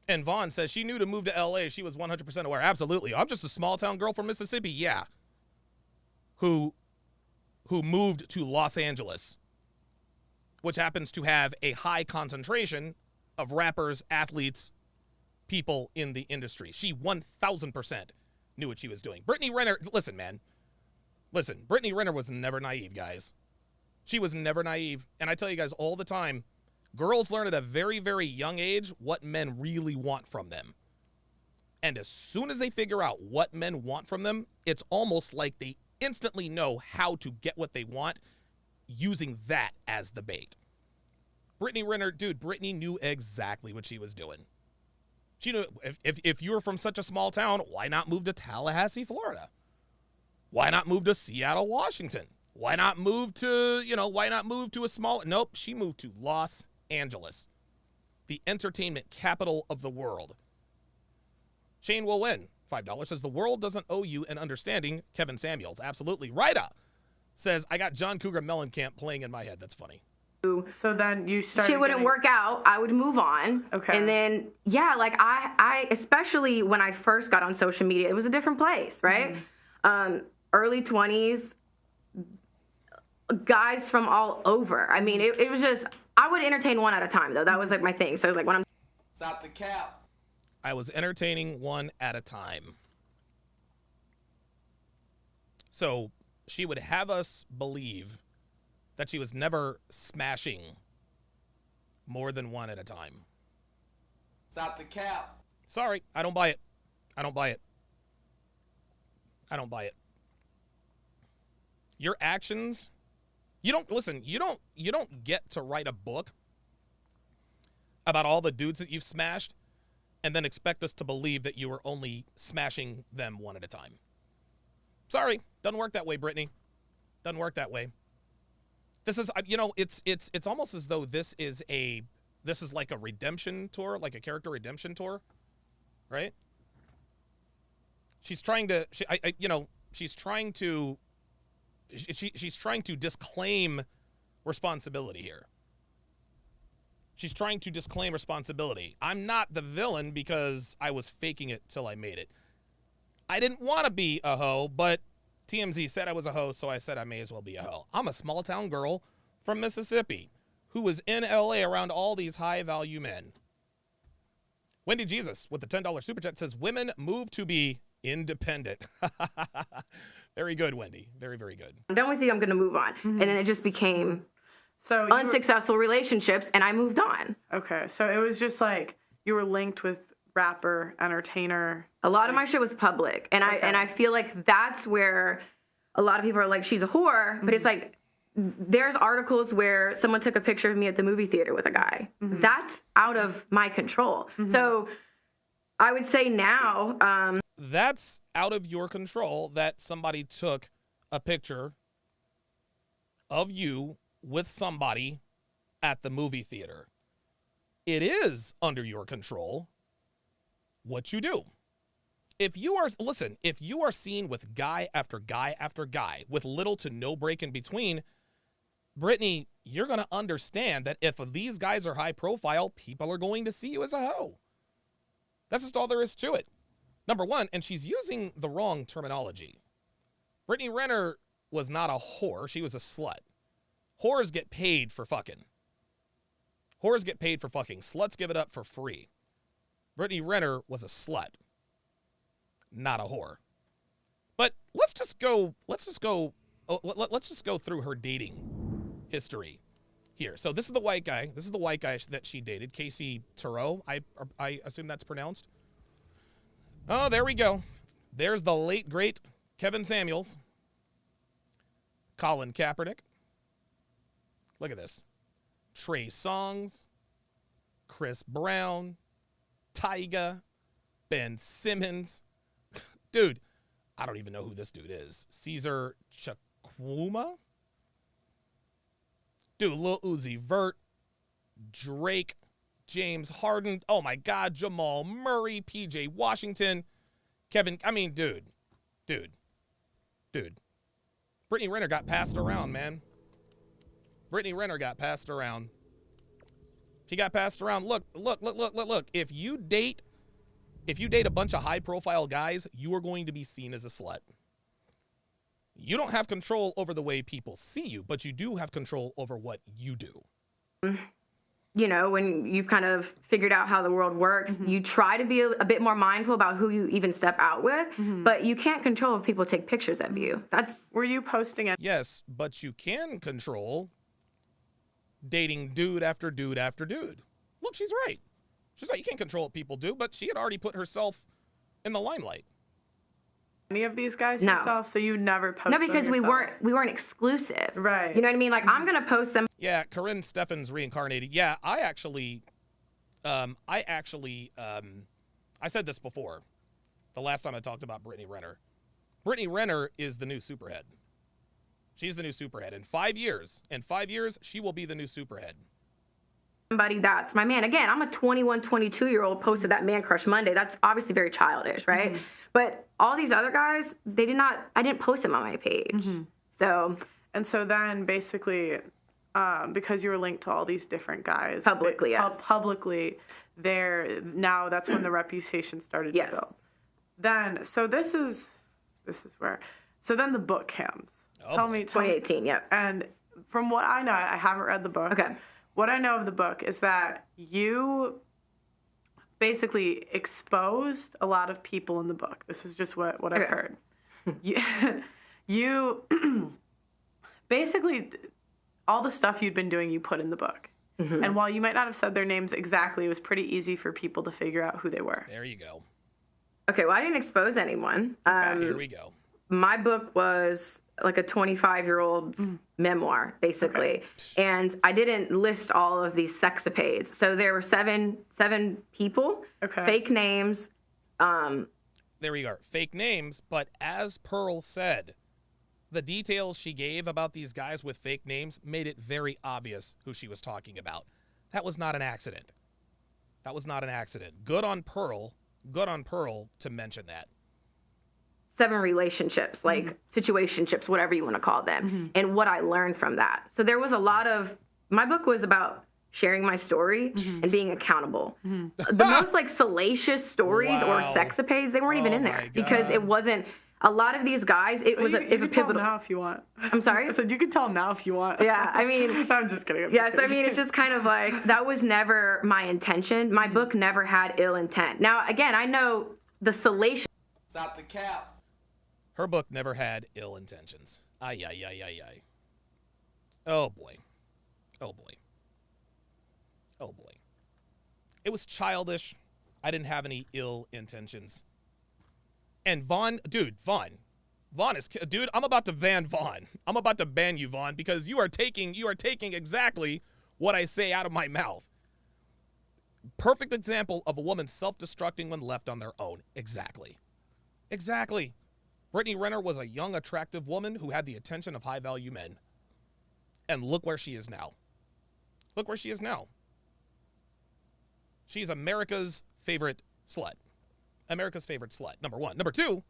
And Vaughn says she knew to move to LA. She was 100% aware. Absolutely. I'm just a small town girl from Mississippi. Yeah. Who moved to Los Angeles, which happens to have a high concentration of rappers, athletes, people in the industry. She 1,000% knew what she was doing. Brittany Renner, listen, man. Listen, Brittany Renner was never naive, guys. She was never naive. And I tell you guys all the time, girls learn at a very, very young age what men really want from them. And as soon as they figure out what men want from them, it's almost like they instantly know how to get what they want using that as the bait. Brittany Renner, dude, Brittany knew exactly what she was doing. She knew if you were from such a small town, why not move to Tallahassee, Florida? Why not move to Seattle, Washington? Why not move to a small, nope, she moved to Los Angeles, the entertainment capital of the world. Shane will win. $5 says the world doesn't owe you an understanding. Kevin Samuels, absolutely. Rida says, I got John Cougar Mellencamp playing in my head. That's funny. So then you started. Shit wouldn't work out. I would move on. Okay. And then, yeah, like I especially when I first got on social media, it was a different place, right? Early 20s, guys from all over. I mean, it was just, I would entertain one at a time, though. That was like my thing. So it was like when I'm. Stop the cap. I was entertaining one at a time. So she would have us believe that she was never smashing more than one at a time. Stop the cap. Sorry, I don't buy it. I don't buy it. I don't buy it. Your actions, you don't get to write a book about all the dudes that you've smashed and then expect us to believe that you were only smashing them one at a time. Sorry, doesn't work that way, Brittany. Doesn't work that way. This is, it's almost as though this is like a redemption tour, like a character redemption tour, right? She's trying to, she's trying to disclaim responsibility here. She's trying to disclaim responsibility. I'm not the villain because I was faking it till I made it. I didn't want to be a hoe, but TMZ said I was a hoe, so I said I may as well be a hoe. I'm a small town girl from Mississippi who was in LA around all these high value men. Wendy Jesus with the $10 super chat says women move to be independent. Very good, Wendy. Very, very good. I'm done with you. I'm going to move on. And then it just became unsuccessful relationships, and I moved on. Okay, so it was just like you were linked with rapper, entertainer. A lot of my shit was public, and I feel like that's where a lot of people are like, she's a whore, but it's like there's articles where someone took a picture of me at the movie theater with a guy. That's out of my control. So I would say now... that's out of your control that somebody took a picture of you with somebody at the movie theater. It is under your control what you do. if you are seen with guy after guy after guy with little to no break in between, Brittany, you're going to understand that if these guys are high profile, people are going to see you as a hoe. That's just all there is to it. Number one, and she's using the wrong terminology. Brittany Renner was not a whore. She was a slut. Whores get paid for fucking. Whores get paid for fucking. Sluts give it up for free. Brittany Renner was a slut, not a whore. But let's just go through her dating history here. So this is the white guy. This is the white guy that she dated, Casey Turow. I assume that's pronounced. Oh, there we go. There's the late, great Kevin Samuels. Colin Kaepernick. Look at this. Trey Songz. Chris Brown. Tyga. Ben Simmons. Dude, I don't even know who this dude is. Caesar Chukwuma? Dude, Lil Uzi Vert. Drake. James Harden. Oh my God. Jamal Murray. PJ Washington. Dude. Brittany Renner got passed around, man. Brittany Renner got passed around. She got passed around. Look. If you date a bunch of high-profile guys, you are going to be seen as a slut. You don't have control over the way people see you, but you do have control over what you do. You know, when you've kind of figured out how the world works, you try to be a bit more mindful about who you even step out with, but you can't control if people take pictures of you. Were you posting it? Yes, but you can control dating dude after dude after dude. Look, she's right. She's right. You can't control what people do, but she had already put herself in the limelight. Any of these guys No. yourself, so you never posted. No, because them we yourself. weren't exclusive. Right. You know what I mean? Like I'm gonna post some. Yeah, Corinne Steffens reincarnated. Yeah, I said this before. The last time I talked about Brittany Renner. Brittany Renner is the new superhead. She's the new superhead. In 5 years, she will be the new superhead. Somebody that's my man. Again, I'm a 21, 22-year-old posted that Man Crush Monday. That's obviously very childish, right? But all these other guys, I didn't post them on my page. So then basically, because you were linked to all these different guys. Publicly, yes. Publicly, that's when the reputation started to build. Then, so this is where, so then the book comes. Oh, Tell me. 2018, yep. And from what I know, I haven't read the book. Okay. What I know of the book is that you basically exposed a lot of people in the book. This is just what I've heard. You basically, all the stuff you'd been doing, you put in the book. And while you might not have said their names exactly, it was pretty easy for people to figure out who they were. There you go. Okay, well, I didn't expose anyone. Here we go. My book was like a 25-year-old memoir, basically. Okay. And I didn't list all of these sexapades. So there were seven people, fake names. There we are. Fake names, but as Pearl said, the details she gave about these guys with fake names made it very obvious who she was talking about. That was not an accident. Good on Pearl to mention that. 7 relationships, like situationships, whatever you want to call them, and what I learned from that. So there was a lot of, my book was about sharing my story and being accountable. The most like salacious stories or sexapades, they weren't even in there because it wasn't, a lot of these guys, it was you a can tell pivotal. now if you want. I'm sorry? I said you can tell now if you want. Yeah, I mean. I'm just kidding. I mean, it's just kind of like, that was never my intention. My book never had ill intent. Now, again, I know the salacious. Stop the cap. Her book never had ill intentions. Ay. Oh boy. It was childish. I didn't have any ill intentions. And Vaughn is, dude, I'm about to ban Vaughn. I'm about to ban you, Vaughn, because you are taking exactly what I say out of my mouth. Perfect example of a woman self-destructing when left on their own. Exactly. Brittany Renner was a young, attractive woman who had the attention of high-value men. And look where she is now. She's America's favorite slut. America's favorite slut, number one. Number two,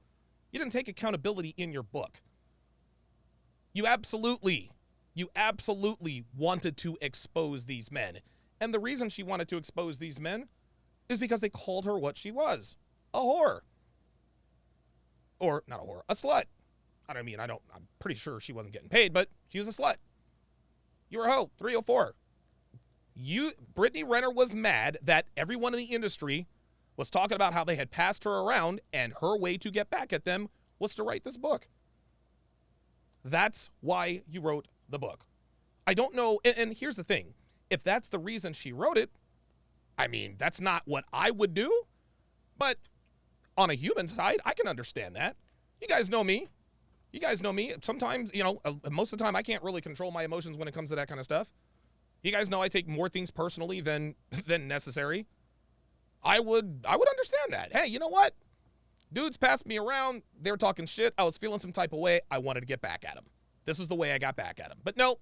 you didn't take accountability in your book. You absolutely wanted to expose these men. And the reason she wanted to expose these men is because they called her what she was, a whore. Or, not a whore, a slut. I'm pretty sure she wasn't getting paid, but she was a slut. You were a hoe, 304. Brittany Renner was mad that everyone in the industry was talking about how they had passed her around, and her way to get back at them was to write this book. That's why you wrote the book. I don't know, and here's the thing. If that's the reason she wrote it, I mean, that's not what I would do, but on a human side, I can understand that. You guys know me. Sometimes, most of the time I can't really control my emotions when it comes to that kind of stuff. You guys know I take more things personally than necessary. I would understand that. Hey, you know what? Dudes passed me around. They were talking shit. I was feeling some type of way. I wanted to get back at them. This is the way I got back at them. But no,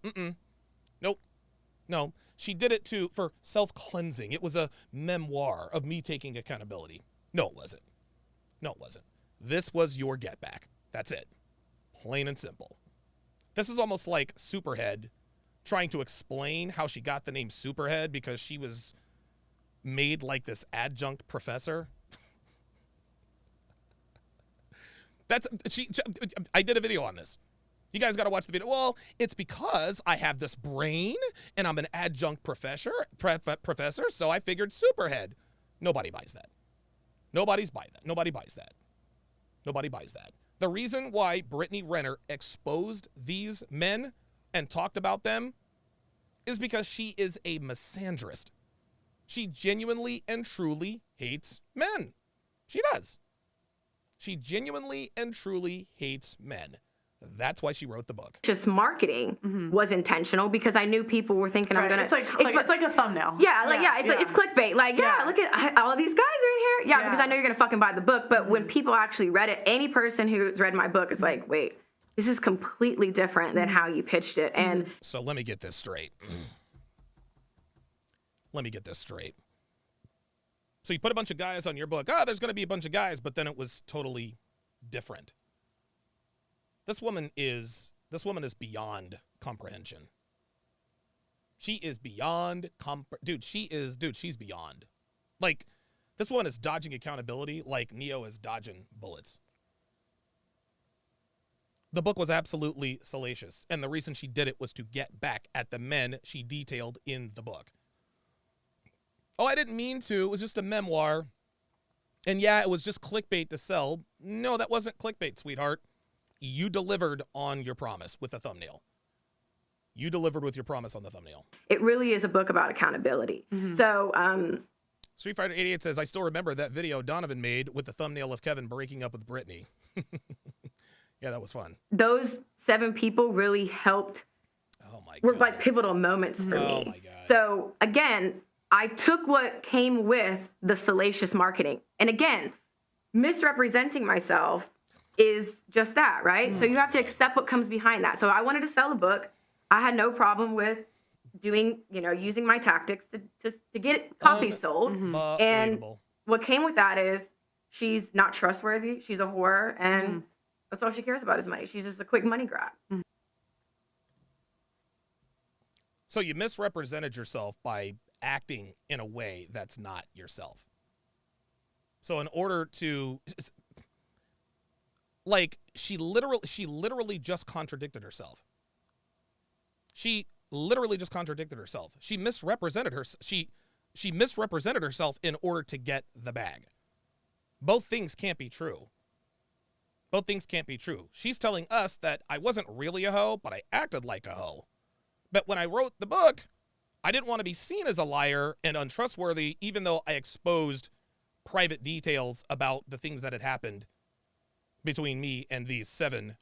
no. She did it for self-cleansing. It was a memoir of me taking accountability. No, it wasn't. This was your get back. That's it. Plain and simple. This is almost like Superhead trying to explain how she got the name Superhead because she was made like this adjunct professor. I did a video on this. You guys got to watch the video. Well, it's because I have this brain and I'm an adjunct professor, so I figured Superhead. Nobody buys that. Nobody buys that. The reason why Brittany Renner exposed these men and talked about them is because she is a misandrist. She genuinely and truly hates men. She does. She genuinely and truly hates men. That's why she wrote the book. Just marketing was intentional because I knew people were thinking I'm gonna. It's like a thumbnail. It's clickbait. Look at all these guys are in here. Because I know you're gonna fucking buy the book. But when people actually read it, any person who's read my book is like, wait, this is completely different than how you pitched it. And so let me get this straight. So you put a bunch of guys on your book. There's gonna be a bunch of guys, but then it was totally different. This woman is beyond comprehension. She is beyond she's beyond. Like, this woman is dodging accountability like Neo is dodging bullets. The book was absolutely salacious, and the reason she did it was to get back at the men she detailed in the book. Oh, I didn't mean to. It was just a memoir. And yeah, it was just clickbait to sell. No, that wasn't clickbait, sweetheart. You delivered on your promise with the thumbnail. You delivered with your promise on the thumbnail. It really is a book about accountability. So, Street Fighter 88 says, I still remember that video Donovan made with the thumbnail of Kevin breaking up with Brittany. Yeah, that was fun. Those 7 people really helped. Oh my God. Were like pivotal moments for me. Oh my God. So again, I took what came with the salacious marketing. And again, misrepresenting myself is just that, right? So you have to accept what comes behind that. So I wanted to sell a book. I had no problem with doing, using my tactics to get copies sold. And what came with that is she's not trustworthy. She's a whore, and that's all she cares about is money. She's just a quick money grab. So you misrepresented yourself by acting in a way that's not yourself. So in order to... she literally just contradicted herself. She misrepresented her. She misrepresented herself in order to get the bag. Both things can't be true. She's telling us that I wasn't really a hoe, but I acted like a hoe. But when I wrote the book, I didn't want to be seen as a liar and untrustworthy, even though I exposed private details about the things that had happened between me and these 7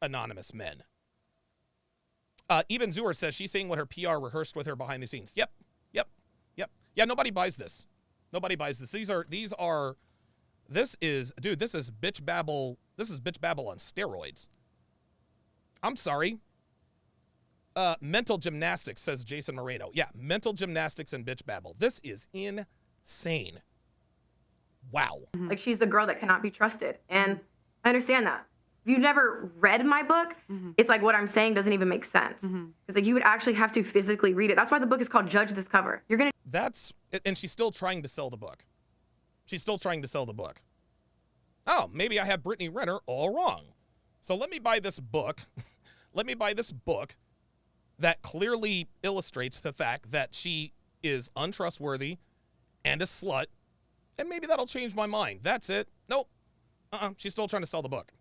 anonymous men. Even Zuer says she's saying what her PR rehearsed with her behind the scenes. Yep. Yeah, nobody buys this. This is bitch babble. This is bitch babble on steroids. I'm sorry. Mental gymnastics, says Jason Moreno. Yeah, mental gymnastics and bitch babble. This is insane. Wow. Like, she's the girl that cannot be trusted. And I understand that. If you've never read my book, it's like what I'm saying doesn't even make sense. It's like you would actually have to physically read it. That's why the book is called Judge This Cover. You're going to... And she's still trying to sell the book. She's still trying to sell the book. Oh, maybe I have Brittany Renner all wrong. So let me buy this book. Let me buy this book that clearly illustrates the fact that she is untrustworthy and a slut, and maybe that'll change my mind. That's it. Nope. She's still trying to sell the book.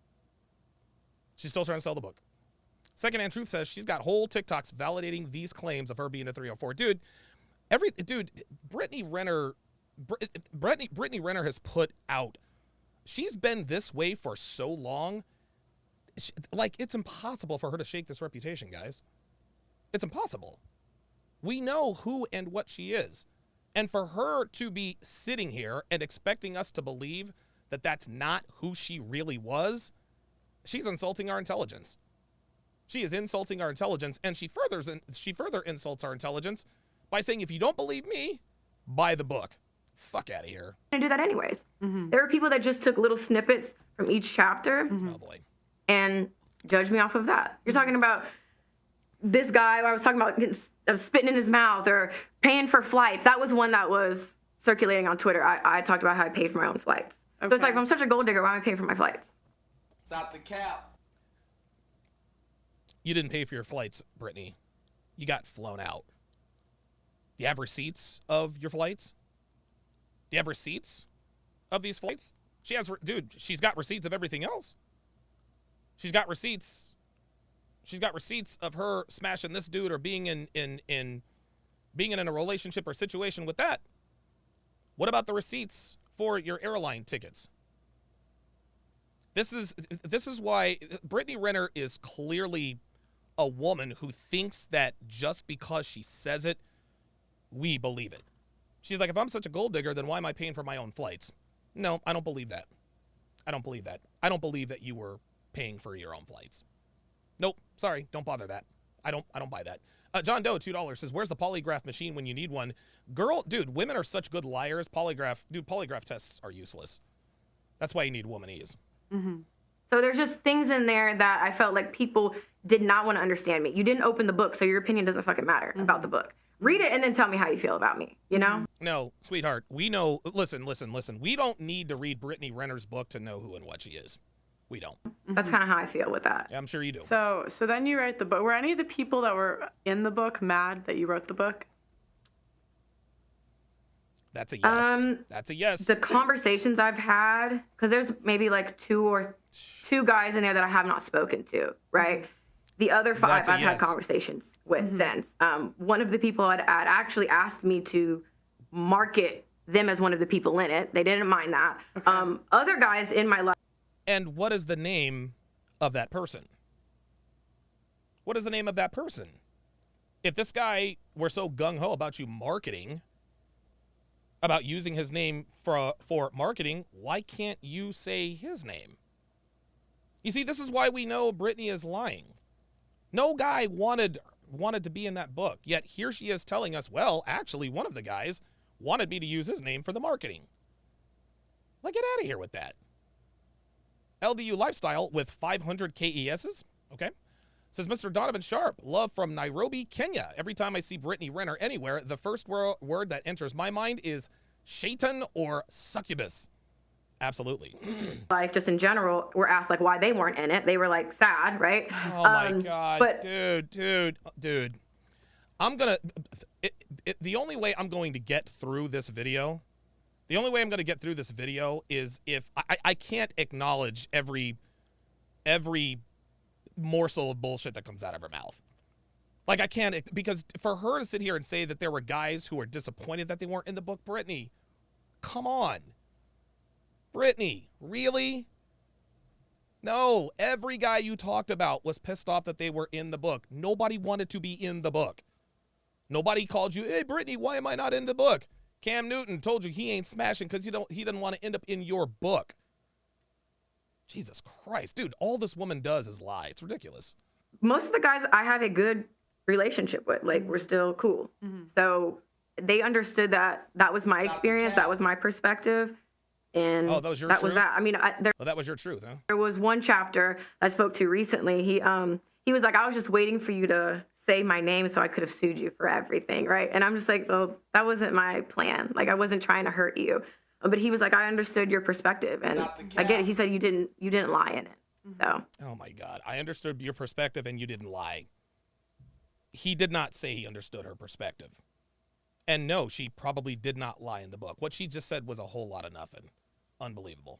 She's still trying to sell the book. Secondhand Truth says she's got whole TikToks validating these claims of her being a 304. Brittany Renner has put out, she's been this way for so long. It's impossible for her to shake this reputation, guys. It's impossible. We know who and what she is. And for her to be sitting here and expecting us to believe that that's not who she really was, she's insulting our intelligence. She is insulting our intelligence, and she further insults our intelligence by saying, if you don't believe me, buy the book. Fuck out of here. I do that anyways. There are people that just took little snippets from each chapter Oh, boy. and judge me off of that. You're talking about this guy, I was talking about spitting in his mouth or paying for flights. That was one that was circulating on Twitter. I talked about how I paid for my own flights. Okay. So it's like, if I'm such a gold digger, why am I paying for my flights? Stop the cap. You didn't pay for your flights, Brittany. You got flown out. Do you have receipts of your flights? Do you have receipts of these flights? She's got receipts of everything else. She's got receipts. She's got receipts of her smashing this dude or being in a relationship or situation with that. What about the receipts for your airline tickets? This is why Brittany Renner is clearly a woman who thinks that just because she says it, we believe it. She's like, if I'm such a gold digger, then why am I paying for my own flights? No, I don't believe that. I don't believe that. I don't believe that you were paying for your own flights. Nope, sorry, don't bother that. I don't buy that. John Doe, $2 says, where's the polygraph machine when you need one? Girl, dude, women are such good liars. Polygraph tests are useless. That's why you need womanese. So there's just things in there that I felt like people did not want to understand me. You didn't open the book, so your opinion doesn't fucking matter about the book. Read it and then tell me how you feel about me, you know? No, sweetheart, we know, listen. We don't need to read Brittany Renner's book to know who and what she is. We don't. That's kind of how I feel with that. Yeah, I'm sure you do. So then you write the book. Were any of the people that were in the book mad that you wrote the book? That's a yes. That's a yes. The conversations I've had, because there's maybe like two guys in there that I have not spoken to, right? The other 5 I've had conversations with since. One of the people had actually asked me to market them as one of the people in it. They didn't mind that. Okay. Other guys in my life. And what is the name of that person? What is the name of that person? If this guy were so gung-ho about you marketing, about using his name for marketing, why can't you say his name? You see, this is why we know Brittany is lying. No guy wanted to be in that book, yet here she is telling us, well, actually, one of the guys wanted me to use his name for the marketing. Like, get out of here with that. LDU Lifestyle with 500 KESs, okay, says, Mr. Donovan Sharp, love from Nairobi, Kenya. Every time I see Brittany Renner anywhere, the first word that enters my mind is shaitan or succubus. Absolutely. Life, just in general, were asked, like, why they weren't in it. They were, like, sad, right? Oh, my God. But, dude. I'm going to... the only way I'm going to get through this video... The only way I'm going to get through this video is if I can't acknowledge every morsel of bullshit that comes out of her mouth. Like, I can't, because for her to sit here and say that there were guys who were disappointed that they weren't in the book, Brittany, come on. Brittany, really? No, every guy you talked about was pissed off that they were in the book. Nobody wanted to be in the book. Nobody called you, hey, Brittany, why am I not in the book? Cam Newton told you he ain't smashing because he didn't want to end up in your book. Jesus Christ, dude, all this woman does is lie. It's ridiculous. Most of the guys I have a good relationship with, like, we're still cool. So they understood that was my experience, that was my perspective. And Oh, that was your that truth? was that. I mean, Well, that was your truth, huh? there was one chapter I spoke to recently. He was like, I was just waiting for you to say my name so I could have sued you for everything, right? And I'm just like, well, that wasn't my plan. Like, I wasn't trying to hurt you. But he was like, I understood your perspective, and I get it. He said you didn't lie in it. So. Oh my God, I understood your perspective, and you didn't lie. He did not say he understood her perspective, and no, she probably did not lie in the book. What she just said was a whole lot of nothing. Unbelievable.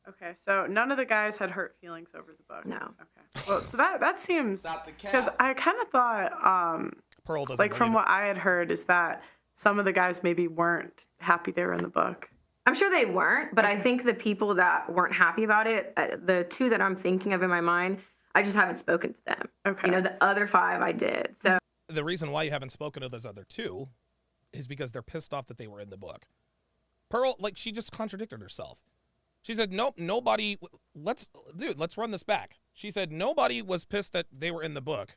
Okay, so none of the guys had hurt feelings over the book. No. Okay. Well, so that seems, because I kind of thought, Pearl doesn't like from believe what I had heard, is that some of the guys maybe weren't happy they were in the book. I'm sure they weren't, but I think the people that weren't happy about it, the two that I'm thinking of in my mind, I just haven't spoken to them. Okay. You know, the other 5 I did. So the reason why you haven't spoken to those other 2 is because they're pissed off that they were in the book. Pearl, like, she just contradicted herself. She said, nope, nobody, let's run this back. She said nobody was pissed that they were in the book.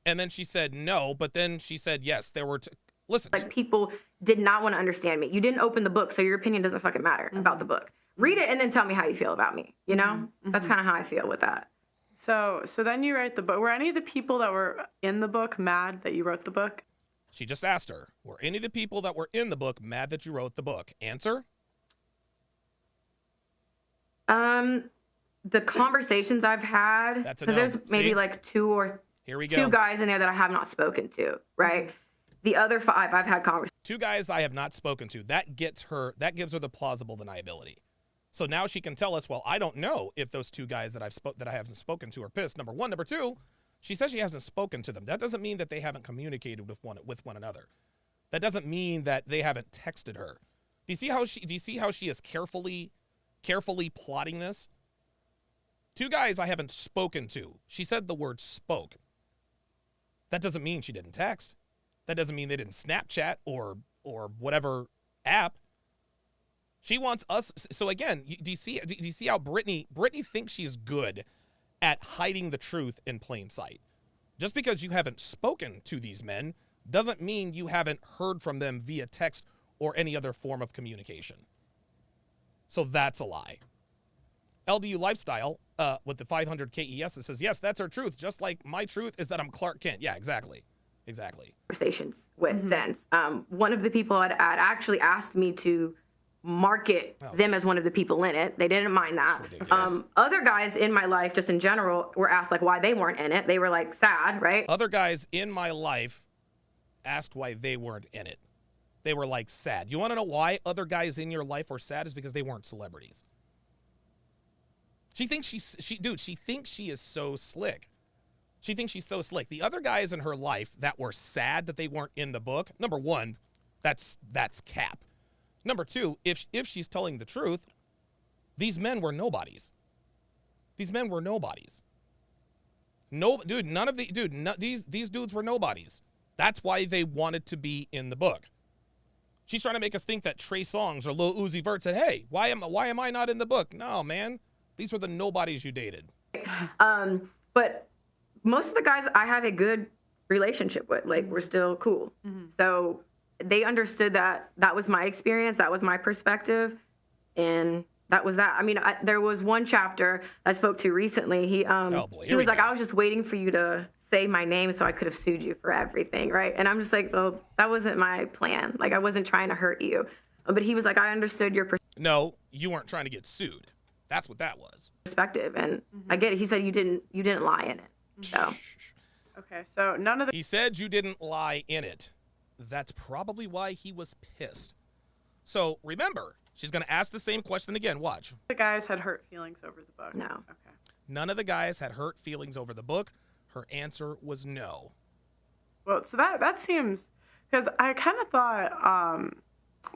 And then she said no, but then she said yes, there were, listen. like, people did not want to understand me. You didn't open the book, so your opinion doesn't fucking matter about the book. Read it and then tell me how you feel about me. You know? That's kind of how I feel with that. So then you write the book. Were any of the people that were in the book mad that you wrote the book? She just asked her, were any of the people that were in the book mad that you wrote the book? Answer? The conversations I've had, That's a because no. there's maybe See? like 2 guys in there that I have not spoken to, right? The other 5 I've had conversations. 2 guys I have not spoken to. That gives her the plausible deniability. So now she can tell us, well, I don't know if those 2 guys that I haven't spoken to are pissed. Number 1, number 2, she says she hasn't spoken to them. That doesn't mean that they haven't communicated with one another. That doesn't mean that they haven't texted her. Do you see how she is carefully plotting this? 2 guys I haven't spoken to. She said the word spoke. That doesn't mean she didn't text. That doesn't mean they didn't Snapchat or whatever app. She wants us. So again, do you see how Brittany thinks she's good at hiding the truth in plain sight? Just because you haven't spoken to these men doesn't mean you haven't heard from them via text or any other form of communication. So that's a lie. LDU Lifestyle with the 500 KES, it says, yes, that's her truth. Just like my truth is that I'm Clark Kent. Yeah, exactly. Conversations with since. One of the people had actually asked me to market them as one of the people in it. They didn't mind that. Other guys in my life, just in general, were asked like why they weren't in it. They were like sad, right? Other guys in my life asked why they weren't in it. They were like sad. You want to know why other guys in your life were sad? Is because they weren't celebrities. She thinks she thinks she is so slick. She thinks she's so slick. The other guys in her life that were sad that they weren't in the book, number 1, that's cap. Number 2, if she's telling the truth, these men were nobodies. These men were nobodies. These dudes were nobodies. That's why they wanted to be in the book. She's trying to make us think that Trey Songz or Lil Uzi Vert said, hey, why am I not in the book? No, man. These were the nobodies you dated. But most of the guys I have a good relationship with. Like, we're still cool. So they understood that was my experience. That was my perspective. And that was that. I mean, there was one chapter I spoke to recently. He was like, I was just waiting for you to say my name so I could have sued you for everything, right? And I'm just like, well, that wasn't my plan. Like, I wasn't trying to hurt you. But he was like, I understood your No, you weren't trying to get sued. That's what that was. Perspective, and I get it. He said you didn't lie in it. So. Okay, so none of the... He said you didn't lie in it. That's probably why he was pissed. So remember, she's going to ask the same question again. Watch. The guys had hurt feelings over the book. No. Okay. None of the guys had hurt feelings over the book. Her answer was no. Well, so that seems... Because I kind of thought,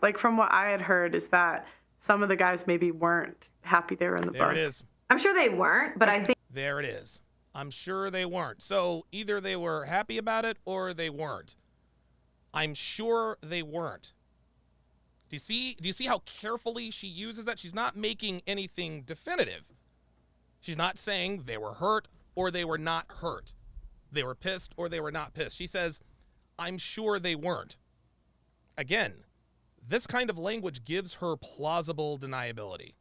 like from what I had heard, is that some of the guys maybe weren't happy they were in the book. There it is. I'm sure they weren't, but I think... There it is. I'm sure they weren't. So either they were happy about it or they weren't. I'm sure they weren't. Do you see how carefully she uses that? She's not making anything definitive. She's not saying they were hurt or they were not hurt. They were pissed or they were not pissed. She says, I'm sure they weren't. Again, This kind of language gives her plausible deniability.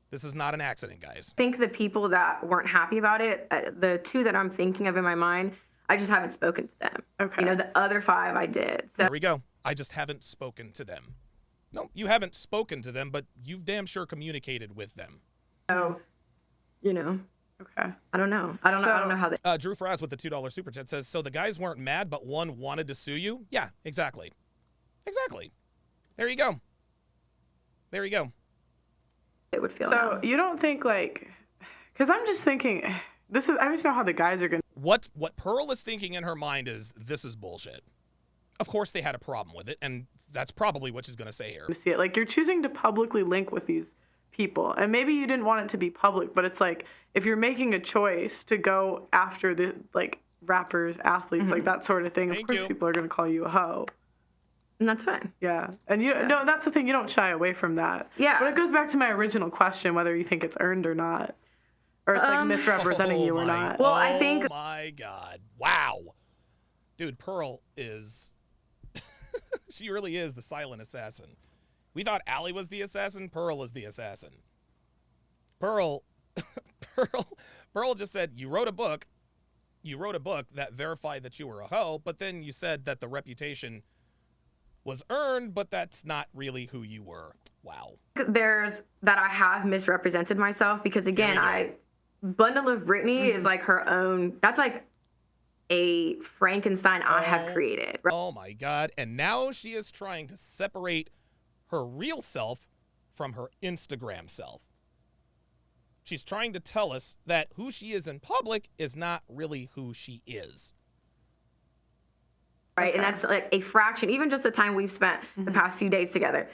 This is not an accident, guys. I think the people that weren't happy about it, the 2 that I'm thinking of in my mind, I just haven't spoken to them. Okay. You know, the other 5 I did. So There we go. I just haven't spoken to them. No, you haven't spoken to them, but you've damn sure communicated with them. you know, Okay. I don't know. I don't know how they. Drew Fraz with the $2 super chat says, so the guys weren't mad, but one wanted to sue you? Yeah, exactly. Exactly. There you go. There you go. It would feel. So now. you don't think like, because I'm just thinking, I just know how the guys are gonna. What Pearl is thinking in her mind is, this is bullshit. Of course they had a problem with it, and that's probably what she's going to say here. See it. Like, you're choosing to publicly link with these people, and maybe you didn't want it to be public, but it's like, if you're making a choice to go after the, like, rappers, athletes, like that sort of thing, of course people are going to call you a hoe. And that's fine. Yeah. And no, that's the thing, you don't shy away from that. Yeah. But it goes back to my original question, whether you think it's earned or not, or it's like misrepresenting you or not. Well, I think. Oh my God. Wow. Dude, Pearl is, she really is the silent assassin. We thought Allie was the assassin. Pearl is the assassin. Pearl just said, you wrote a book that verified that you were a hoe, but then you said that the reputation was earned, but that's not really who you were. Wow. There's that I have misrepresented myself because, again, Bundle of Brittany is like her own. That's like a Frankenstein I have created. Oh my God. And now she is trying to separate her real self from her Instagram self. She's trying to tell us that who she is in public is not really who she is. Right, and that's like a fraction, even just the time we've spent the past few days together.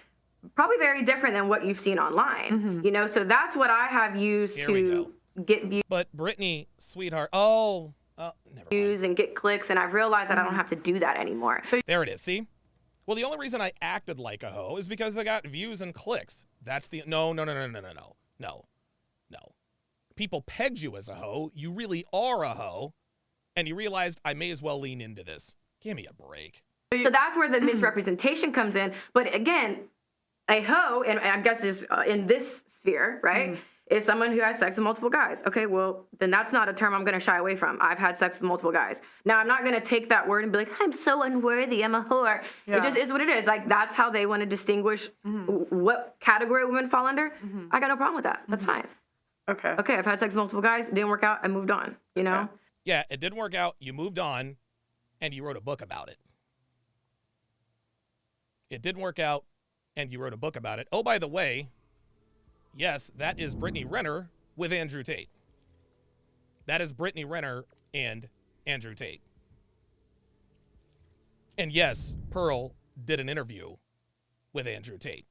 Probably very different than what you've seen online, you know? So that's what I have used to get views. But Brittany, sweetheart, never mind. And get clicks, and I've realized that I don't have to do that anymore. There it is, see? Well, the only reason I acted like a hoe is because I got views and clicks. That's the, no. People pegged you as a hoe. You really are a hoe. And you realized I may as well lean into this. Give me a break. So that's where the misrepresentation comes in. But again, a hoe, and I guess is in this sphere, right, is someone who has sex with multiple guys. Okay, well, then that's not a term I'm going to shy away from. I've had sex with multiple guys. Now, I'm not going to take that word and be like, I'm so unworthy, I'm a whore. Yeah. It just is what it is. Like, that's how they want to distinguish what category women fall under. I got no problem with that. That's fine. Okay, I've had sex with multiple guys. It didn't work out. I moved on, you know? Yeah, it didn't work out. You moved on, and you wrote a book about it. It didn't work out, and you wrote a book about it. Oh, by the way, yes, that is Brittany Renner with Andrew Tate. That is Brittany Renner and Andrew Tate. And yes, Pearl did an interview with Andrew Tate.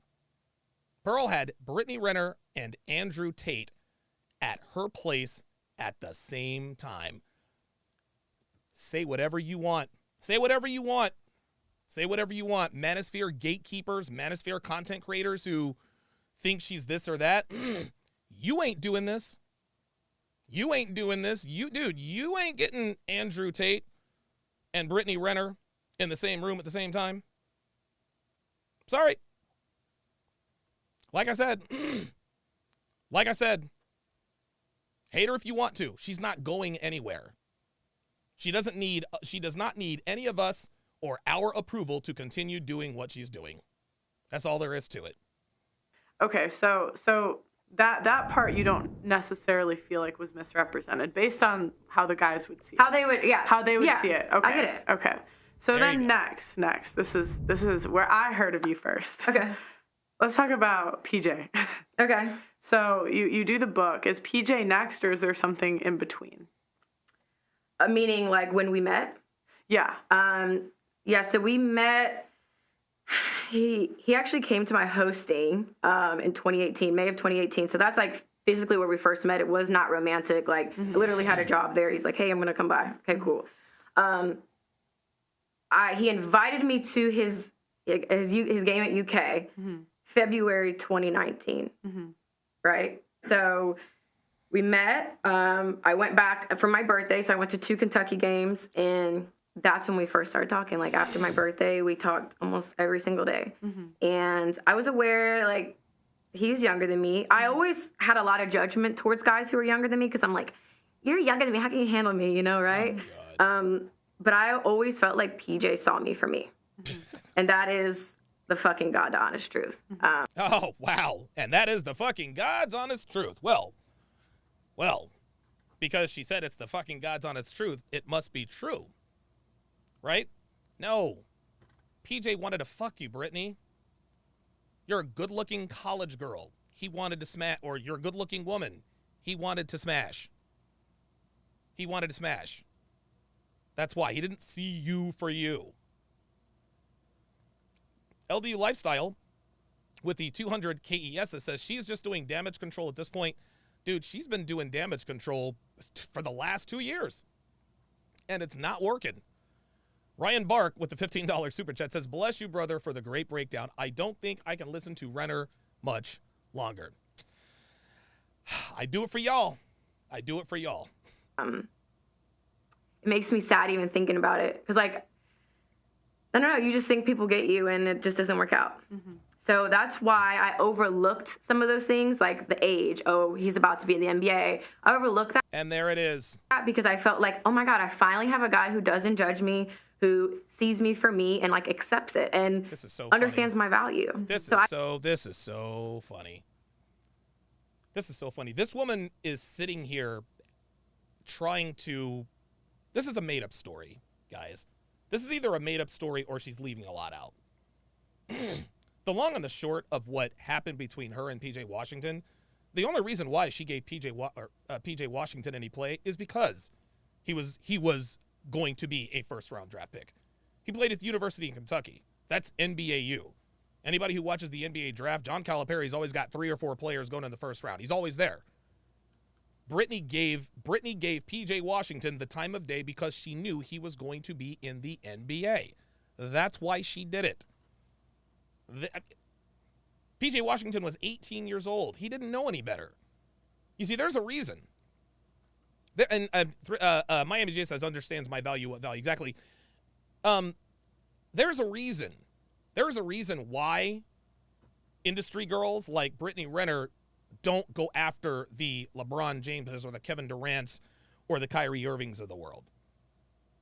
Pearl had Brittany Renner and Andrew Tate at her place at the same time. Say whatever you want. Say whatever you want. Say whatever you want. Manosphere gatekeepers, Manosphere content creators who think she's this or that. You ain't doing this. You ain't doing this. Dude, you ain't getting Andrew Tate and Brittany Renner in the same room at the same time. Sorry. Like I said, hate her if you want to. She's not going anywhere. She does not need any of us or our approval to continue doing what she's doing. That's all there is to it. Okay, so that part you don't necessarily feel like was misrepresented based on how the guys would see it. How they would see it. Okay. I get it. Okay. So there then next, this is where I heard of you first. Okay. Let's talk about PJ. Okay. So you do the book. Is PJ next, or is there something in between? Meaning like when we met? Yeah. Yeah, so we met, he actually came to my hosting in 2018, May of 2018. So that's like physically where we first met. It was not romantic. Like I literally had a job there. He's like, hey, I'm going to come by. Okay, cool. He invited me to his game at UK, February 2019, right? So we met. I went back for my birthday, so I went to 2 Kentucky games in that's when we first started talking. Like, after my birthday, we talked almost every single day. And I was aware, like, he was younger than me. I always had a lot of judgment towards guys who were younger than me because I'm like, you're younger than me. How can you handle me, you know, right? But I always felt like PJ saw me for me. And that is the fucking God honest truth. Oh, wow. And that is the fucking God's honest truth. Well, because she said it's the fucking God's honest truth, it must be true. Right? No. PJ wanted to fuck you, Brittany. You're a good-looking college girl. He wanted to smash, or you're a good-looking woman. He wanted to smash. He wanted to smash. That's why. He didn't see you for you. LDU Lifestyle with the 200 KES that says she's just doing damage control at this point. Dude, she's been doing damage control for the last 2 years. And it's not working. Ryan Bark with the $15 super chat says, bless you, brother, for the great breakdown. I don't think I can listen to Renner much longer. I do it for y'all. I do it for y'all. It makes me sad even thinking about it. Because, like, I don't know, you just think people get you and it just doesn't work out. So that's why I overlooked some of those things, like the age. Oh, he's about to be in the NBA. I overlooked that. And there it is. Because I felt like, oh my God, I finally have a guy who doesn't judge me, who sees me for me and, like, accepts it and this is so understands funny. my value. This is so funny. This is so funny. This woman is sitting here trying to, this is a made-up story, guys. This is either a made-up story or she's leaving a lot out. The long and the short of what happened between her and PJ Washington, the only reason why she gave PJ Washington any play is because he was going to be a first-round draft pick. He played at the University of Kentucky. That's NBAU. Anybody who watches the NBA draft, John Calipari's always got 3 or 4 players going in the first round. He's always there. Brittany gave PJ Washington the time of day because she knew he was going to be in the NBA. That's why she did it. PJ Washington was 18 years old. He didn't know any better. You see, there's a reason. And Miami J says, understands my value. What value? Exactly. There's a reason. There's a reason why industry girls like Brittany Renner don't go after the LeBron Jameses or the Kevin Durants or the Kyrie Irvings of the world.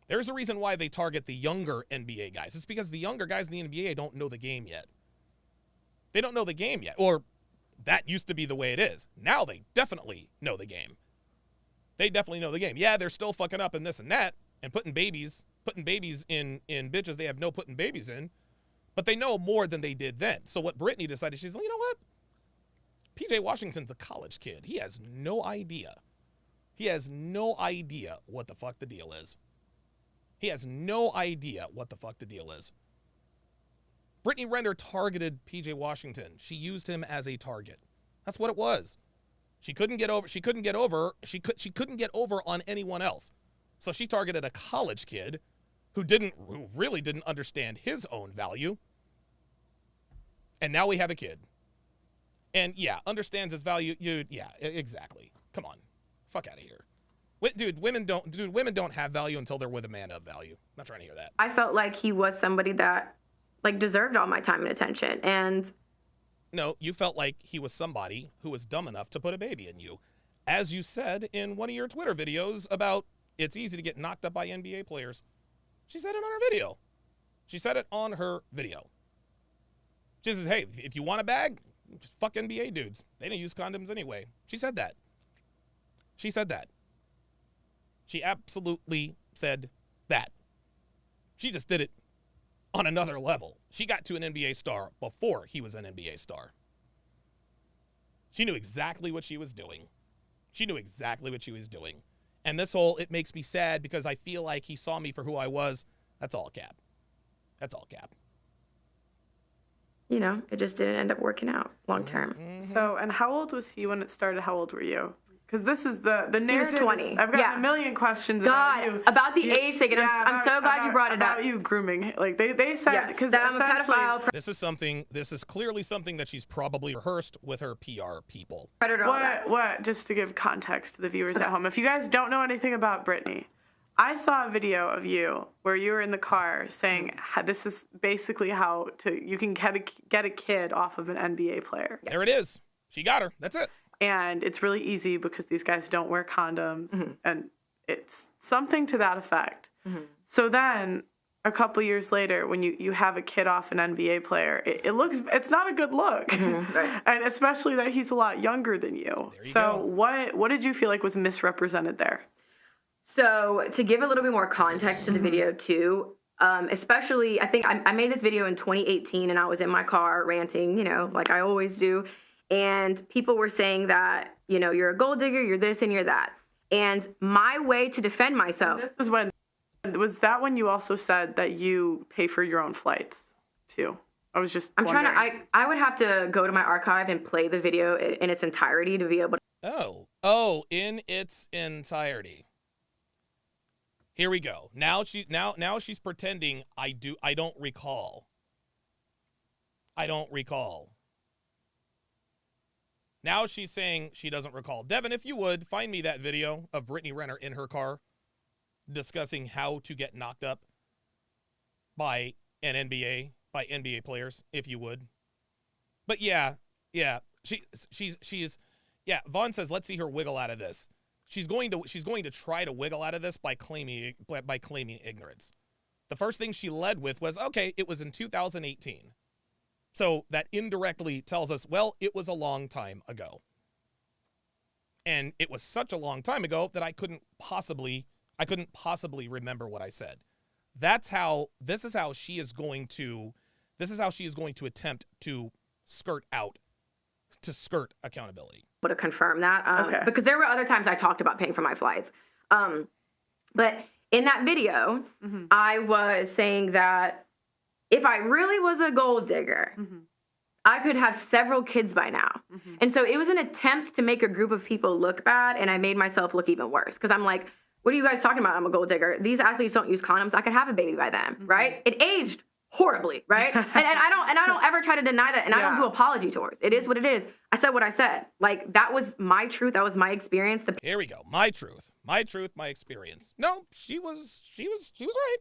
There's a reason why they target the younger NBA guys. It's because the younger guys in the NBA don't know the game yet. They don't know the game yet. Or that used to be the way it is. Now they definitely know the game. They definitely know the game. Yeah, they're still fucking up in this and that and putting babies in bitches they have no putting babies in. But they know more than they did then. So what Brittany decided, she's like, you know what? PJ Washington's a college kid. He has no idea. He has no idea what the fuck the deal is. He has no idea what the fuck the deal is. Brittany Renner targeted PJ Washington. She used him as a target. That's what it was. She couldn't get over on anyone else. So she targeted a college kid who really didn't understand his own value. And now we have a kid. And yeah, understands his value. Yeah, exactly. Come on. Fuck out of here. Women don't have value until they're with a man of value. I'm not trying to hear that. I felt like he was somebody that, like, deserved all my time and attention. And no, you felt like he was somebody who was dumb enough to put a baby in you. As you said in one of your Twitter videos about it's easy to get knocked up by NBA players. She said it on her video. She said it on her video. She says, hey, if you want a bag, just fuck NBA dudes. They don't use condoms anyway. She said that. She said that. She absolutely said that. She just did it on another level. She got to an NBA star before he was an NBA star. She knew exactly what she was doing. She knew exactly what she was doing. And this whole, it makes me sad because I feel like he saw me for who I was. That's all cap. That's all cap. You know, it just didn't end up working out long term. Mm-hmm. So, and how old was he when it started? How old were you? Because this is the narrative. He was 20. I've got a million questions about you. About the age thing, and I'm so glad you brought it up. About you grooming. Like, they said, because that I'm a pedophile. This is clearly something that she's probably rehearsed with her PR people. What, just to give context to the viewers at home, if you guys don't know anything about Brittany, I saw a video of you where you were in the car saying this is basically how you can get a kid off of an NBA player. There it is. She got her. That's it. And it's really easy because these guys don't wear condoms, and it's something to that effect. So then a couple years later, when you have a kid off an NBA player, it's not a good look. Right. And especially that he's a lot younger than you. So what did you feel like was misrepresented there? So to give a little bit more context to the video too, especially I think I made this video in 2018 and I was in my car ranting, you know, like I always do. And people were saying that, you know, you're a gold digger, you're this and you're that. And my way to defend myself. This was when you also said that you pay for your own flights too? I was just wondering. I would have to go to my archive and play the video in its entirety to be able to. Oh, in its entirety. Here we go. Now she's pretending I don't recall. I don't recall. Now she's saying she doesn't recall. Devin, if you would, find me that video of Brittany Renner in her car discussing how to get knocked up by NBA players, if you would. But yeah. She's Vaughn says, let's see her wiggle out of this. She's going to try to wiggle out of this by claiming ignorance. The first thing she led with was, okay, it was in 2018. So that indirectly tells us, well, it was a long time ago. And it was such a long time ago that I couldn't possibly remember what I said. This is how she is going to attempt to skirt accountability. To confirm that, because there were other times I talked about paying for my flights. But in that video, I was saying that if I really was a gold digger, I could have several kids by now. And so it was an attempt to make a group of people look bad, and I made myself look even worse. Because I'm like, what are you guys talking about? I'm a gold digger. These athletes don't use condoms. I could have a baby by then, right? It aged horribly, right? and I don't ever try to deny that, and I don't do apology tours. It is what it is. I said what I said. Like, that was my truth. That was my experience. Here we go. My truth, my experience. No, she was right.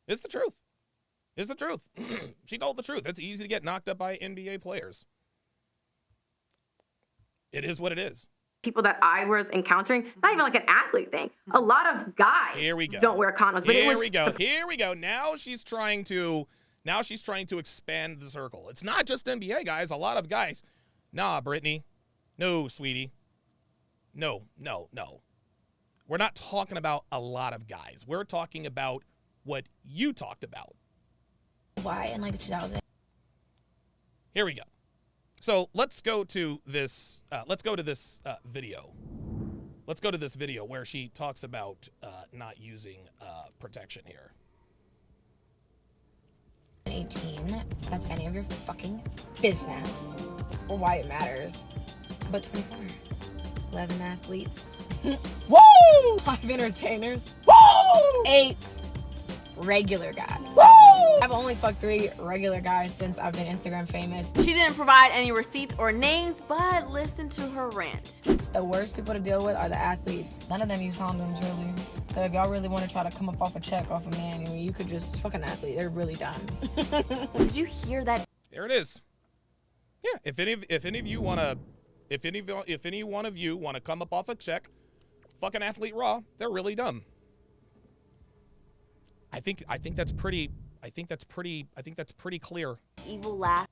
It's the truth. It's the truth. She told the truth. It's easy to get knocked up by NBA players. It is what it is. People that I was encountering, it's not even like an athlete thing. A lot of guys don't wear condoms. But Here we go. Now she's trying to expand the circle. It's not just NBA guys. A lot of guys. Nah, Brittany. No, sweetie. No. We're not talking about a lot of guys. We're talking about what you talked about. Why in like 2000? Here we go. So let's go to this. Video. Let's go to this video where she talks about not using protection here. 18. That's any of your fucking business or why it matters. But 24. 11 athletes. Woo! 5 entertainers. Woo! 8 regular guys. Woo! I've only fucked 3 regular guys since I've been Instagram famous. She didn't provide any receipts or names, but listen to her rant. The worst people to deal with are the athletes. None of them use condoms, really. So if y'all really want to try to come up off a check off a man, I mean, you could just fuck an athlete. They're really dumb. Did you hear that? There it is. Yeah, if any one of you want to come up off a check, fuck an athlete raw, they're really dumb. I think that's pretty clear. Evil laugh.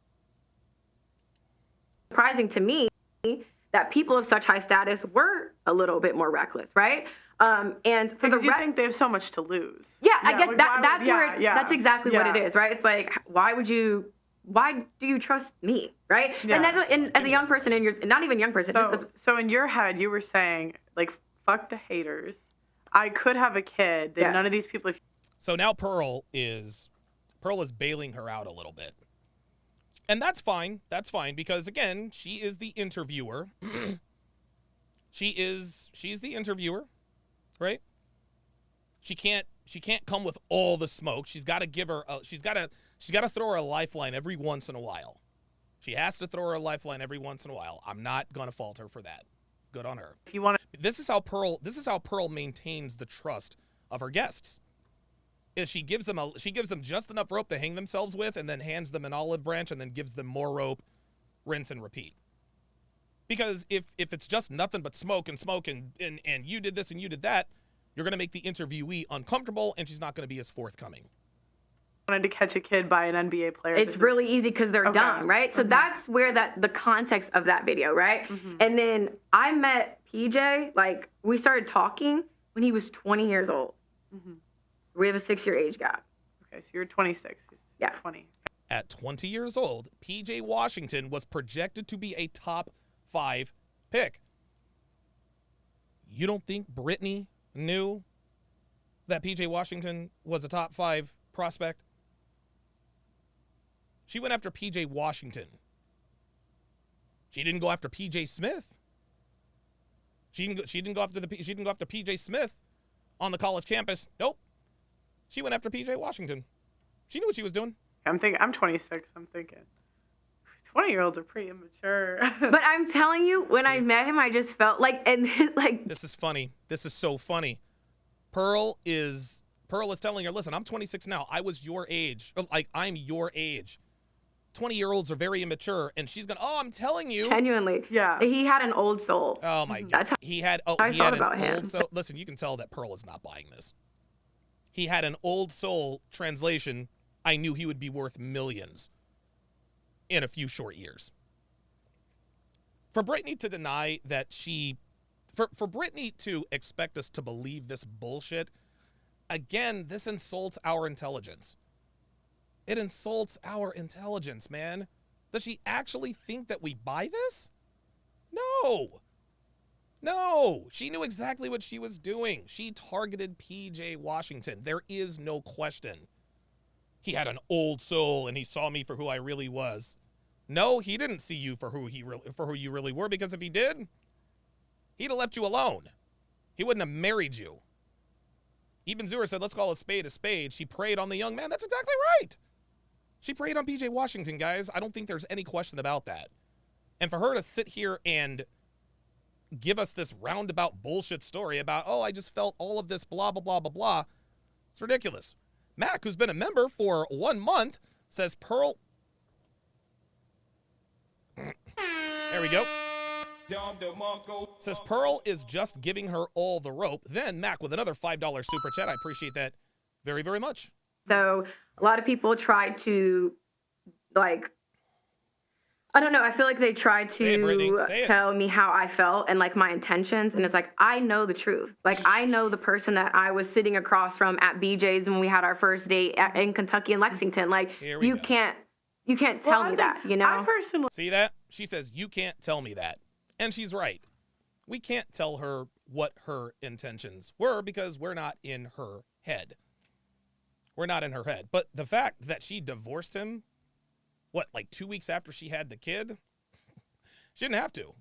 Surprising to me that people of such high status were a little bit more reckless, right? And for because you think they have so much to lose. Yeah, I guess that's exactly what it is, right? It's like, why do you trust me, right? Yeah. And as a young person, and you're not even a young person. So in your head, you were saying, like, fuck the haters. I could have a kid. That none of these people. So now Pearl is bailing her out a little bit. And that's fine. That's fine because, again, she is the interviewer. She's the interviewer, right? She can't come with all the smoke. She's got to give her she's got to throw her a lifeline every once in a while. She has to throw her a lifeline every once in a while. I'm not going to fault her for that. Good on her. If you want This is how Pearl maintains the trust of her guests. Is she gives them just enough rope to hang themselves with, and then hands them an olive branch, and then gives them more rope, rinse and repeat. Because if it's just nothing but smoke and you did this and you did that, you're going to make the interviewee uncomfortable, and she's not going to be as forthcoming. Wanted to catch a kid by an NBA player. It's really easy because they're dumb, right? So that's where the context of that video, right? And then I met PJ, like, we started talking when he was 20 years old. We have a 6-year age gap. Okay, so you're 26. Yeah. 20. At 20 years old, PJ Washington was projected to be a top 5 pick. You don't think Brittany knew that PJ Washington was a top 5 prospect? She went after PJ Washington. She didn't go after PJ Smith. She didn't go after PJ Smith on the college campus. Nope. She went after PJ Washington. She knew what she was doing. I'm 26. I'm thinking 20-year-olds are pretty immature. But I'm telling you, when I met him, I just felt like, and like, this is funny. This is so funny. Pearl is telling her, listen, I'm 26 now. I was your age. Like, I'm your age. 20-year-olds are very immature, and she's going, I'm telling you. Genuinely. Yeah. He had an old soul. Oh, my God. That's how he had I he thought had about an him. old soul. Listen, you can tell that Pearl is not buying this. He had an old soul. Translation, I knew he would be worth millions in a few short years. For Brittany to deny that for Brittany to expect us to believe this bullshit, again, this insults our intelligence. It insults our intelligence, man. Does she actually think that we buy this? No. No. She knew exactly what she was doing. She targeted PJ Washington. There is no question. He had an old soul and he saw me for who I really was. No, he didn't see you for who you really were, because if he did, he'd have left you alone. He wouldn't have married you. Ibn Zur said, let's call a spade a spade. She preyed on the young man. That's exactly right. She preyed on PJ Washington, guys. I don't think there's any question about that. And for her to sit here and give us this roundabout bullshit story about, I just felt all of this blah, blah, blah, blah, blah, it's ridiculous. Mac, who's been a member for 1 month, says Pearl. There we go. Says Pearl is just giving her all the rope. Then Mac with another $5 super chat. I appreciate that very, very much. So a lot of people try to, like, I don't know. I feel like they try to tell me how I felt and, like, my intentions. And it's like, I know the truth. Like, I know the person that I was sitting across from at BJ's when we had our first date in Kentucky and Lexington. Like, you can't tell me that, you know? I personally see that? She says, you can't tell me that. And she's right. We can't tell her what her intentions were because we're not in her head. We're not in her head. But the fact that she divorced him, like 2 weeks after she had the kid? She didn't have to.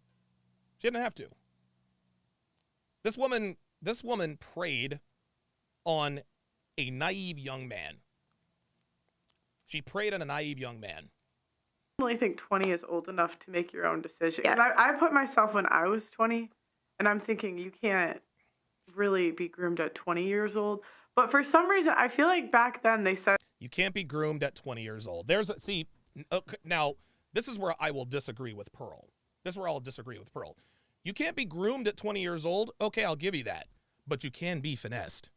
She didn't have to. This woman preyed on a naive young man. She preyed on a naive young man. I really think 20 is old enough to make your own decision. Yes. I put myself when I was 20, and I'm thinking you can't really be groomed at 20 years old. But for some reason, I feel like back then they said you can't be groomed at 20 years old. Now, this is where I will disagree with Pearl. You can't be groomed at 20 years old. Okay, I'll give you that. But you can be finessed.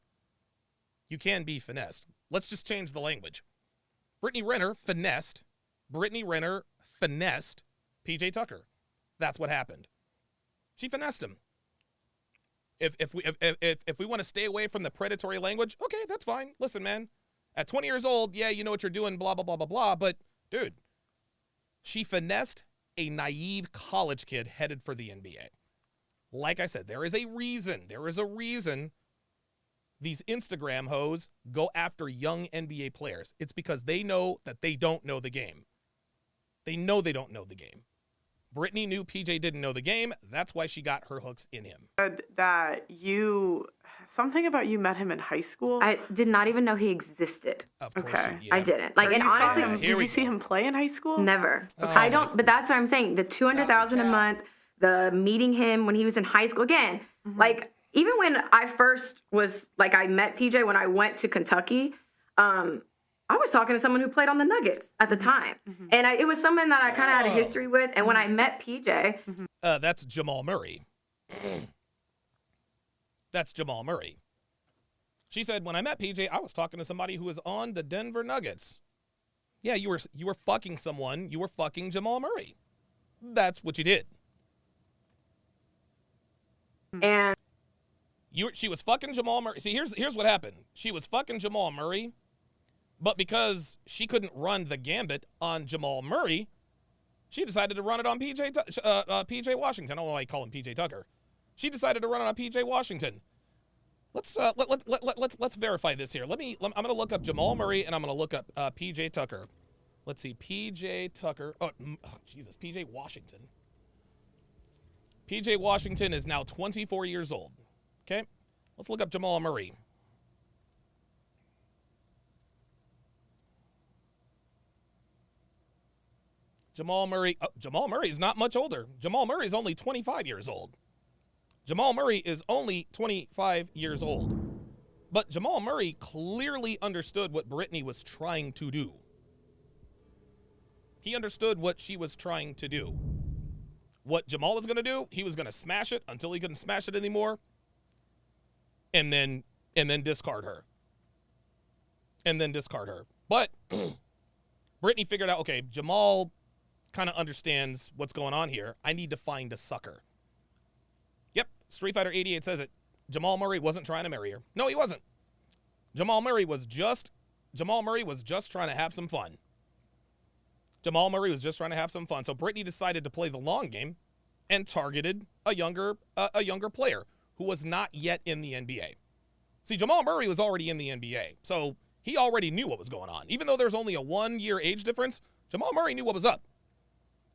Let's just change the language. Brittany Renner finessed PJ Tucker. That's what happened. She finessed him. If we want to stay away from the predatory language, okay, that's fine. Listen, man, at 20 years old, yeah, you know what you're doing, blah, blah, blah, blah, blah. But, dude, she finessed a naive college kid headed for the NBA. Like I said, there is a reason these Instagram hoes go after young NBA players. It's because they know that they don't know the game. They know they don't know the game. Brittany knew PJ didn't know the game. That's why she got her hooks in him. that something about you met him in high school. I did not even know he existed. Of course. Okay. Yeah. I didn't. Like, and honestly, did you see him play in high school? never. Oh, I don't. But that's what I'm saying. The $200,000 a month, the meeting him when he was in high school. Again, like, even when I first was, like, I met PJ when I went to Kentucky, I was talking to someone who played on the Nuggets at the time. And it was someone that I kind of had a history with. And when I met PJ... That's Jamal Murray. That's Jamal Murray. She said, when I met PJ, I was talking to somebody who was on the Denver Nuggets. Yeah, you were fucking someone. You were fucking Jamal Murray. That's what you did. And she was fucking Jamal Murray. See, here's what happened. She was fucking Jamal Murray, but because she couldn't run the gambit on Jamal Murray, she decided to run it on PJ Washington. I don't know why I call him PJ Tucker. She decided to run it on PJ Washington. Let's verify this here. I'm gonna look up Jamal Murray and I'm gonna look up PJ Tucker. Let's see, PJ Tucker. Oh, Jesus, PJ Washington. PJ Washington is now 24 years old. Okay, let's look up Jamal Murray. Jamal Murray is not much older. Jamal Murray is only 25 years old. Jamal Murray is only 25 years old. But Jamal Murray clearly understood what Brittany was trying to do. He understood what she was trying to do. What Jamal was going to do, he was going to smash it until he couldn't smash it anymore. And then discard her. But Brittany figured out, okay, Jamal kind of understands what's going on here. I need to find a sucker. Yep, Street Fighter 88 says it. Jamal Murray wasn't trying to marry her. No, he wasn't. Jamal Murray was just trying to have some fun. So Brittany decided to play the long game and targeted a younger player who was not yet in the NBA. See, Jamal Murray was already in the NBA, so he already knew what was going on. Even though there's only a 1-year age difference, Jamal Murray knew what was up.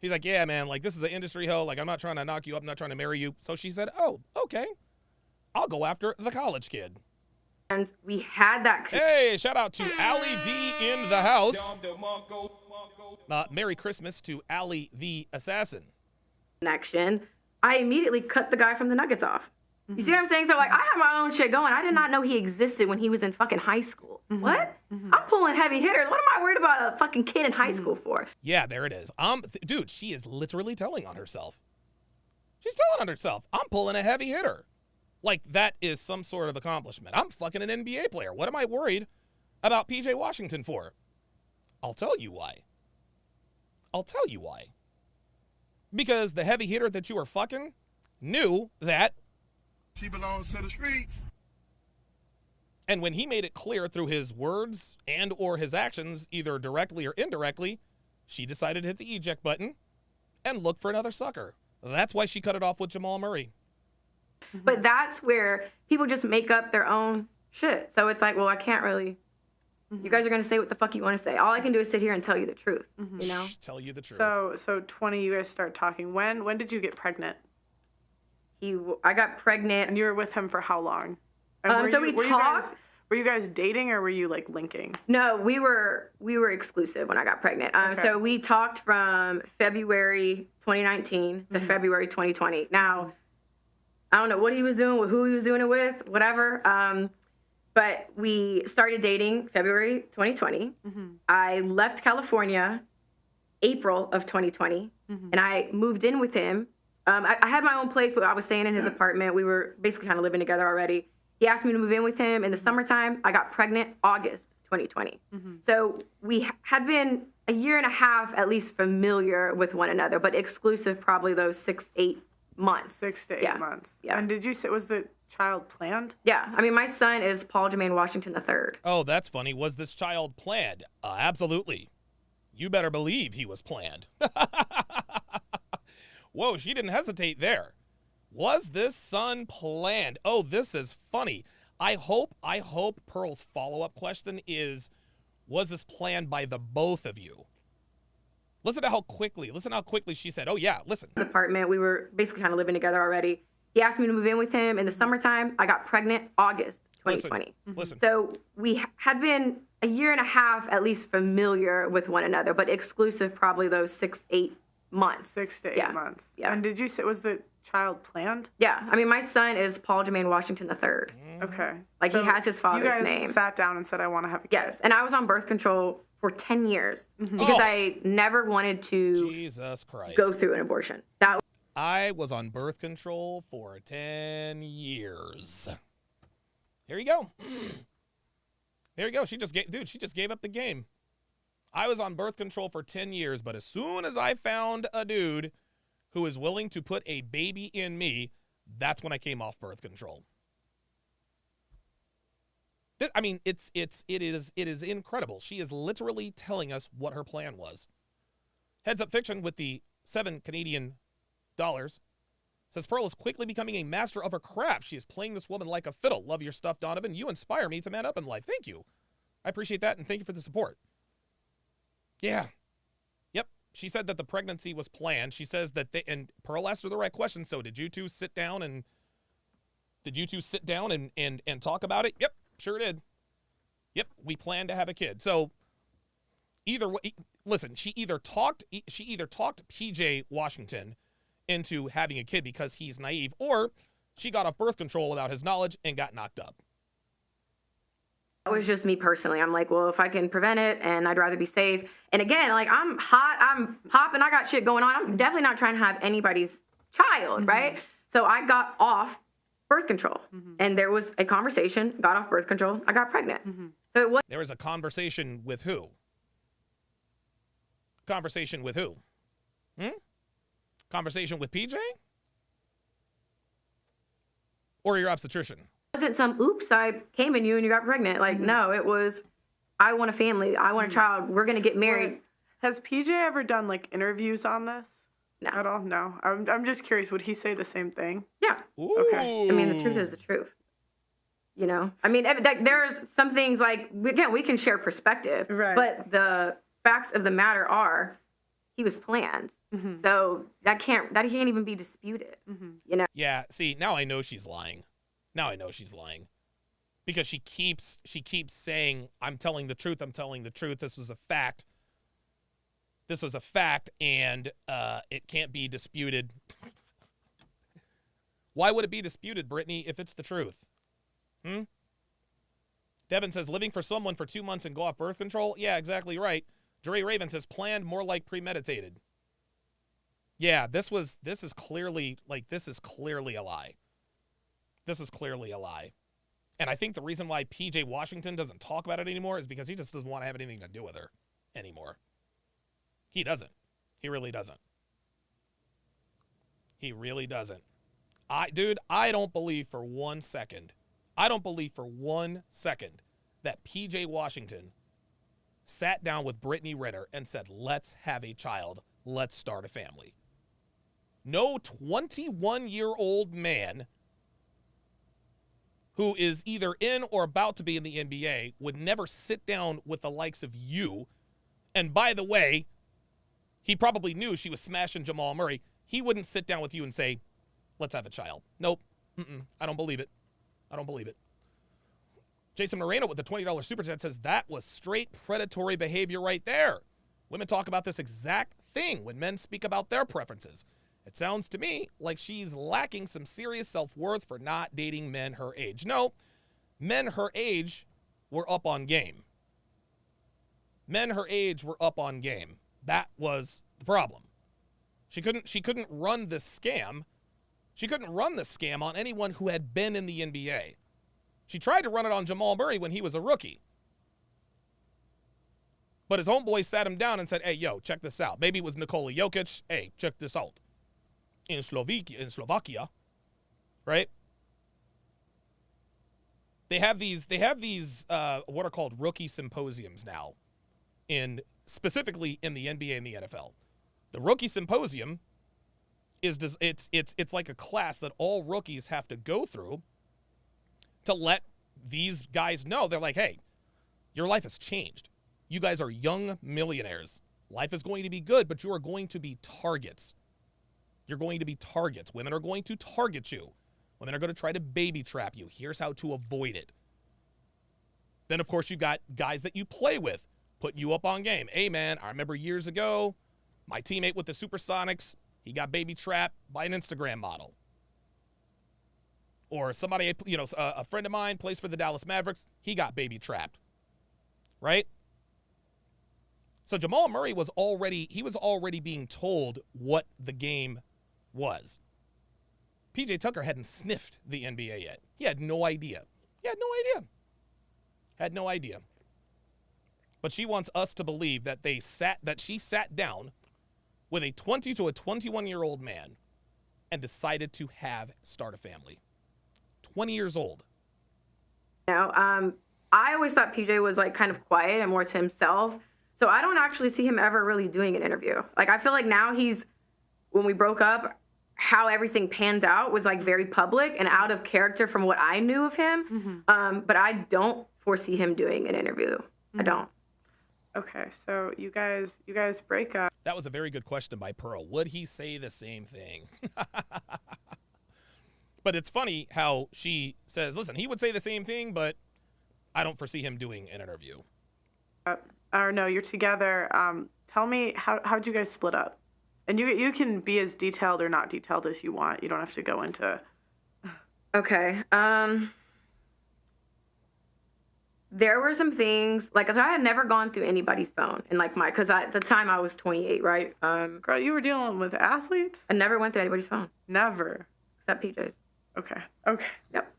He's like, yeah, man, like, this is an industry hoe. Like, I'm not trying to knock you up. I'm not trying to marry you. So she said, oh, okay. I'll go after the college kid. And we had that. Hey, shout out to Allie D in the house. Merry Christmas to Allie the assassin. Connection. I immediately cut the guy from the Nuggets off. You see what I'm saying? So, like, I have my own shit going. I did not know he existed when he was in fucking high school. What? I'm pulling heavy hitters. What am I worried about a fucking kid in high school for? Yeah, there it is. Dude, she is literally telling on herself. She's telling on herself. I'm pulling a heavy hitter. Like, that is some sort of accomplishment. I'm fucking an NBA player. What am I worried about PJ Washington for? I'll tell you why. Because the heavy hitter that you are fucking knew that she belongs to the streets. And when he made it clear through his words and or his actions, either directly or indirectly, she decided to hit the eject button and look for another sucker. That's why she cut it off with Jamal Murray. But that's where people just make up their own shit. So it's like, well, I can't really... You guys are going to say what the fuck you want to say. All I can do is sit here and tell you the truth, you know? Tell you the truth. So 20, you guys start talking. When did you get pregnant? I got pregnant. And you were with him for how long? Were you guys dating or were you, like, linking? No, we were exclusive when I got pregnant. Okay. So we talked from February 2019 to February 2020. Now, I don't know what he was doing, who he was doing it with, whatever. But we started dating February 2020. I left California April of 2020, and I moved in with him. I had my own place, but I was staying in his apartment. We were basically kind of living together already. He asked me to move in with him in the summertime. I got pregnant August 2020. So we had been a year and a half at least familiar with one another, but exclusive probably those 6-8 months. 6 to 8 months. Yeah. And did you say, was the child planned? Yeah. I mean, my son is Paul Jermaine Washington III. Oh, that's funny. Was this child planned? Absolutely. You better believe he was planned. Whoa, she didn't hesitate there. Was this son planned? Oh, this is funny. I hope Pearl's follow-up question is, was this planned by the both of you? Listen how quickly she said, oh yeah, listen. His apartment, we were basically kind of living together already. He asked me to move in with him in the summertime. I got pregnant August 2020. Listen. So we had been a year and a half at least familiar with one another, but exclusive probably those 6-8 months. 6 to 8 months. Yeah. And did you say, was the child planned? Yeah. I mean, my son is Paul Jermaine Washington III. Okay. Like, So he has his father's you guys name. sat down and said, I want to have a kid. Yes. And I was on birth control for 10 years because I never wanted to Jesus Christ. go through an abortion. I was on birth control for 10 years. Here you go. There you go. She just gave up the game. I was on birth control for 10 years, but as soon as I found a dude who is willing to put a baby in me, that's when I came off birth control. I mean, it is incredible. She is literally telling us what her plan was. Heads Up Fiction with the $7 Canadian says Pearl is quickly becoming a master of her craft. She is playing this woman like a fiddle. Love your stuff, Donovan. You inspire me to man up in life. Thank you. I appreciate that, and thank you for the support. Yeah. Yep. She said that the pregnancy was planned. She says that and Pearl asked her the right question. So did you two sit down and talk about it? Yep, sure did. Yep, we planned to have a kid. So either way, listen, she either talked PJ Washington into having a kid because he's naive, or she got off birth control without his knowledge and got knocked up. That was just me personally. I'm like, well, if I can prevent it, and I'd rather be safe. And again, like, I'm hot, I'm popping, I got shit going on. I'm definitely not trying to have anybody's child, right? So I got off birth control, and there was a conversation, got off birth control, I got pregnant. So it was. There was a conversation with who? Conversation with who? Conversation with PJ? Or your obstetrician? It wasn't some, oops, I came in you and you got pregnant. Like, no, it was, I want a family. I want a child. We're going to get married. Has PJ ever done, like, interviews on this? No. At all? No. I'm just curious. Would he say the same thing? Yeah. Ooh. Okay. I mean, the truth is the truth. You know? I mean, there's some things, like, again, we can share perspective. Right. But the facts of the matter are, he was planned. So that can't even be disputed. You know? Yeah, see, now I know she's lying. Because she keeps saying, I'm telling the truth, this was a fact. And it can't be disputed. Why would it be disputed, Brittany, if it's the truth? Devin says, living for someone for 2 months and go off birth control? Yeah, exactly right. Dre Raven says, planned, more like premeditated. Yeah, this is clearly a lie. This is clearly a lie. And I think the reason why PJ Washington doesn't talk about it anymore is because he just doesn't want to have anything to do with her anymore. He doesn't. He really doesn't. He really doesn't. I don't believe for 1 second. That PJ Washington sat down with Brittany Renner and said, let's have a child. Let's start a family. No 21-year-old man who is either in or about to be in the NBA would never sit down with the likes of you. And by the way, he probably knew she was smashing Jamal Murray. He wouldn't sit down with you and say, let's have a child. Nope. I don't believe it. Jason Moreno with the $20 super chat says, that was straight predatory behavior right there. Women talk about this exact thing when men speak about their preferences. It sounds to me like she's lacking some serious self-worth for not dating men her age. No, men her age were up on game. That was the problem. She couldn't run this scam. She couldn't run the scam on anyone who had been in the NBA. She tried to run it on Jamal Murray when he was a rookie. But his homeboy sat him down and said, hey, yo, check this out. Maybe it was Nikola Jokic. Hey, check this out. In Slovakia, right? They have these what are called rookie symposiums now, specifically in the NBA and the NFL. The rookie symposium it's like a class that all rookies have to go through to let these guys know. They're like, hey, your life has changed. You guys are young millionaires. Life is going to be good, but you are going to be targets. You're going to be targets. Women are going to target you. Women are going to try to baby trap you. Here's how to avoid it. Then, of course, you got guys that you play with putting you up on game. Hey, man, I remember years ago, my teammate with the Supersonics He got baby trapped by an Instagram model. Or somebody, you know, a friend of mine plays for the Dallas Mavericks. He got baby trapped. Right? So Jamal Murray was already being told what the game was. PJ Tucker hadn't sniffed the NBA yet. He had no idea. Had no idea. But she wants us to believe that she sat down with a 20 to a 21-year-old man and decided to start a family. 20 years old. You know, I always thought PJ was like kind of quiet and more to himself. So I don't actually see him ever really doing an interview. Like, I feel like now when we broke up, how everything panned out was like very public and out of character from what I knew of him. But I don't foresee him doing an interview. I don't. Okay, so you guys break up. That was a very good question by Pearl. Would he say the same thing? But it's funny how she says, listen, he would say the same thing, but I don't foresee him doing an interview. Or no, you're together. Tell me, how'd you guys split up? And you can be as detailed or not detailed as you want. You don't have to go into... Okay. There were some things, like, so I had never gone through anybody's phone. And, like, because at the time I was 28, right? Girl, you were dealing with athletes? I never went through anybody's phone. Never. Except PJ's. Okay. Yep.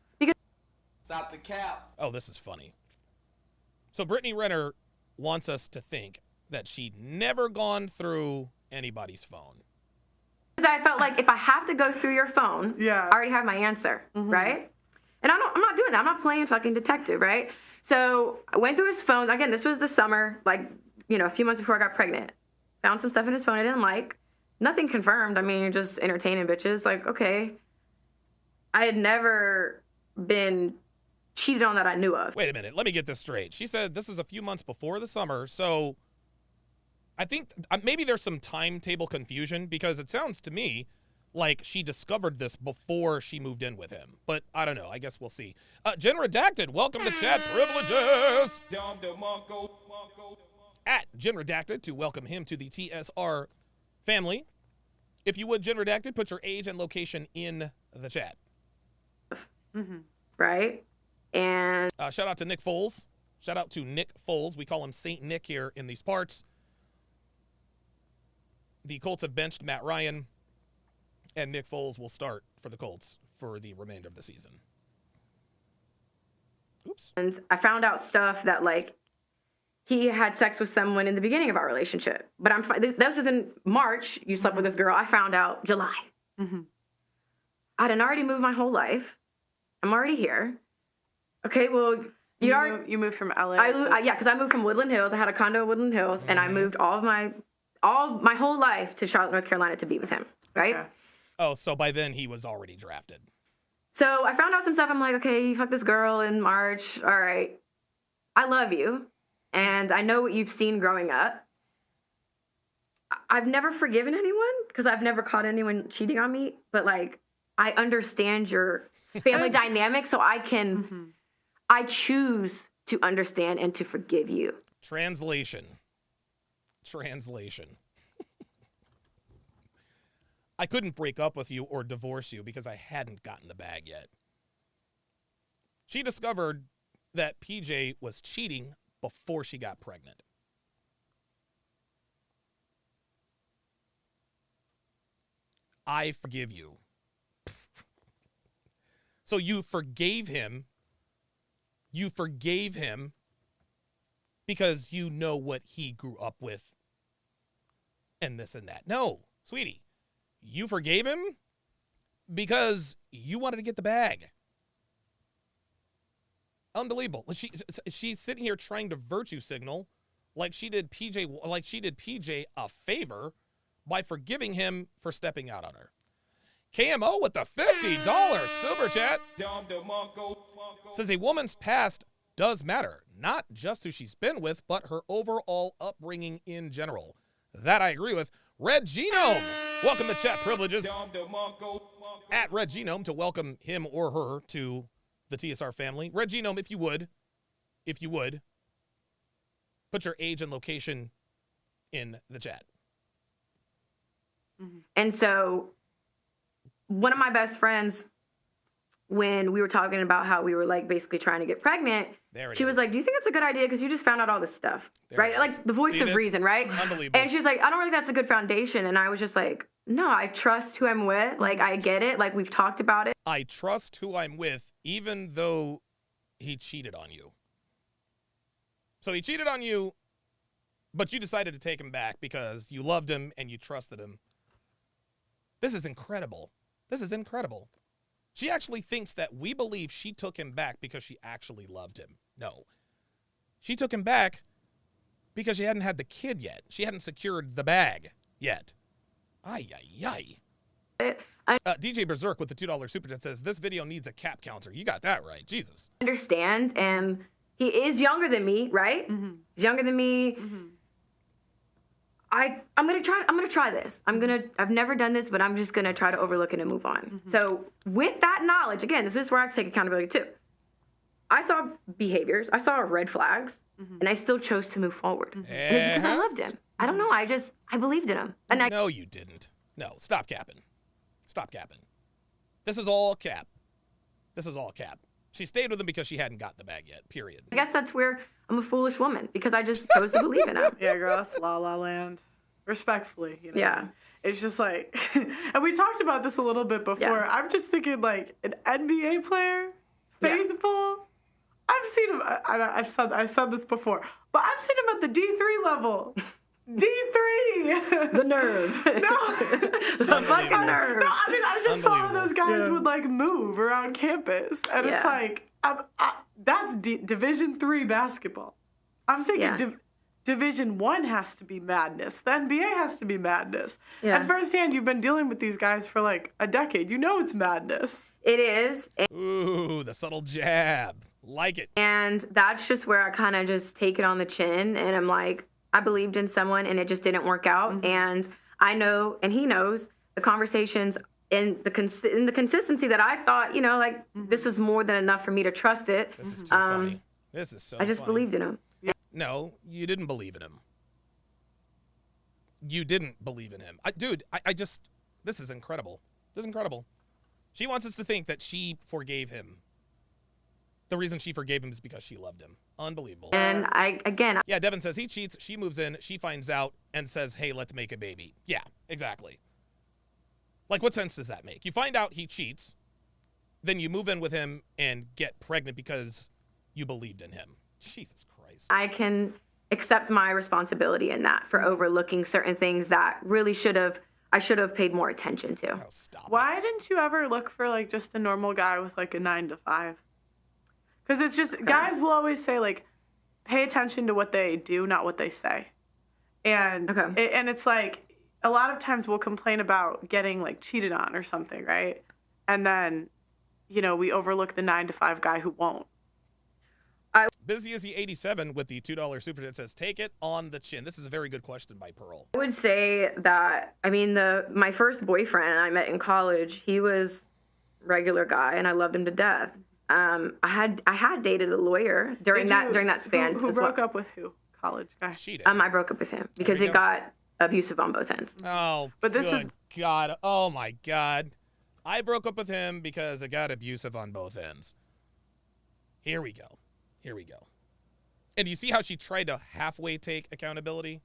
Stop the cap. Oh, this is funny. So Brittany Renner wants us to think that she'd never gone through anybody's phone. Because I felt like if I have to go through your phone, I already have my answer, right? And I'm not doing that. I'm not playing fucking detective, right? So I went through his phone. Again, this was the summer, like, you know, a few months before I got pregnant. Found some stuff in his phone I didn't like. Nothing confirmed. I mean, you're just entertaining bitches. Like, okay. I had never been cheated on that I knew of. Wait a minute. Let me get this straight. She said this was a few months before the summer. So I think maybe there's some timetable confusion because it sounds to me like she discovered this before she moved in with him. But I don't know. I guess we'll see. Jen Redacted, welcome to Chat Privileges. At Jen Redacted to welcome him to the TSR family. If you would, Jen Redacted, put your age and location in the chat. Right? And shout out to Nick Foles. Shout out to Nick Foles. We call him Saint Nick here in these parts. The Colts have benched Matt Ryan, and Nick Foles will start for the Colts for the remainder of the season. Oops. And I found out stuff that, like, he had sex with someone in the beginning of our relationship. But this is in March. You slept with this girl. I found out July. I'd already moved my whole life. I'm already here. Okay, well, you moved from LA? Yeah, because I moved from Woodland Hills. I had a condo in Woodland Hills, and I moved all my whole life to Charlotte, North Carolina to be with him, right? Okay. Oh, so by then he was already drafted. So I found out some stuff. I'm like, okay, you fucked this girl in March. All right. I love you, and I know what you've seen growing up. I've never forgiven anyone because I've never caught anyone cheating on me, but, like, I understand your family dynamic, so I choose to understand and to forgive you. Translation. I couldn't break up with you or divorce you because I hadn't gotten the bag yet. She discovered that PJ was cheating before she got pregnant. I forgive you. So you forgave him because you know what he grew up with and this and that. No, sweetie, you forgave him because you wanted to get the bag. Unbelievable. She's sitting here trying to virtue signal like she did PJ a favor by forgiving him for stepping out on her. KMO with the $50 super chat says a woman's past does matter, not just who she's been with, but her overall upbringing in general. That I agree with. Red Genome, welcome to Chat Privileges. At Red Genome to welcome him or her to the TSR family. Red Genome, if you would, put your age and location in the chat. And so one of my best friends, when we were talking about how we were like basically trying to get pregnant, she was like, do you think it's a good idea? Because you just found out all this stuff, right? Like the voice of reason, right? Unbelievable. And she's like, I don't think that's a good foundation. And I was just like, no, I trust who I'm with. Like, I get it. Like, we've talked about it. I trust who I'm with, even though he cheated on you. So he cheated on you, but you decided to take him back because you loved him and you trusted him. This is incredible. This is incredible. She actually thinks that we believe she took him back because she actually loved him. No. She took him back because she hadn't had the kid yet. She hadn't secured the bag yet. Ay, ay, ay. DJ Berserk with the $2 super chat says, this video needs a cap counter. You got that right. Jesus. Understand, and he is younger than me, right? He's younger than me. I'm gonna try this. I've never done this, but I'm just gonna try to overlook it and move on. So with that knowledge, again, this is where I have to take accountability too. I saw behaviors, I saw red flags, and I still chose to move forward. And it's because I loved him. I don't know, I believed in him. And No, you didn't. No, stop capping. Stop capping. This is all cap. This is all cap. She stayed with him because she hadn't got the bag yet, period. I guess that's where I'm a foolish woman, because I just chose to believe in him. Yeah, girl, that's La La Land. Respectfully, you know. Yeah. It's just like, and we talked about this a little bit before. Yeah. I'm just thinking like an NBA player, faithful. I've seen him. I said this before, but I've seen him at the D3 level. D3. The nerve. No. The fucking nerve. No, I mean, I just saw those guys would like move around campus, and it's like, that's Division III basketball. I'm thinking Division I has to be madness. The NBA has to be madness. Yeah. And firsthand, you've been dealing with these guys for like a decade. You know it's madness. It is. Ooh, the subtle jab. Like it. And that's just where I kind of just take it on the chin, and I'm like, I believed in someone and it just didn't work out. And I know, and he knows, the conversations and the consistency that I thought, you know, like this was more than enough for me to trust it. This is too funny. This is so I just believed in him. No, you didn't believe in him. You didn't believe in him. Dude, this is incredible. This is incredible. She wants us to think that she forgave him. The reason she forgave him is because she loved him. Unbelievable. And Yeah, Devin says he cheats, she moves in, she finds out and says, hey, let's make a baby. Yeah, exactly. Like, what sense does that make? You find out he cheats, then you move in with him and get pregnant because you believed in him. Jesus Christ. I can accept my responsibility in that for overlooking certain things that really I should have paid more attention to. Oh, stop. Why didn't you ever look for like just a normal guy with like a 9 to 5? Because it's just, guys will always say like, pay attention to what they do, not what they say. And and it's like, a lot of times we'll complain about getting like cheated on or something, right? And then, you know, we overlook the 9 to 5 guy who won't. Busy as he 87 with the $2 super chat says, take it on the chin. This is a very good question by Pearl. I would say that, I mean, my first boyfriend I met in college, he was a regular guy and I loved him to death. I had dated a lawyer during that span. Who broke up with who? College guy. She did. I broke up with him because it got abusive on both ends. Oh, but this good God. Oh my God. I broke up with him because it got abusive on both ends. Here we go. Here we go. And you see how she tried to halfway take accountability?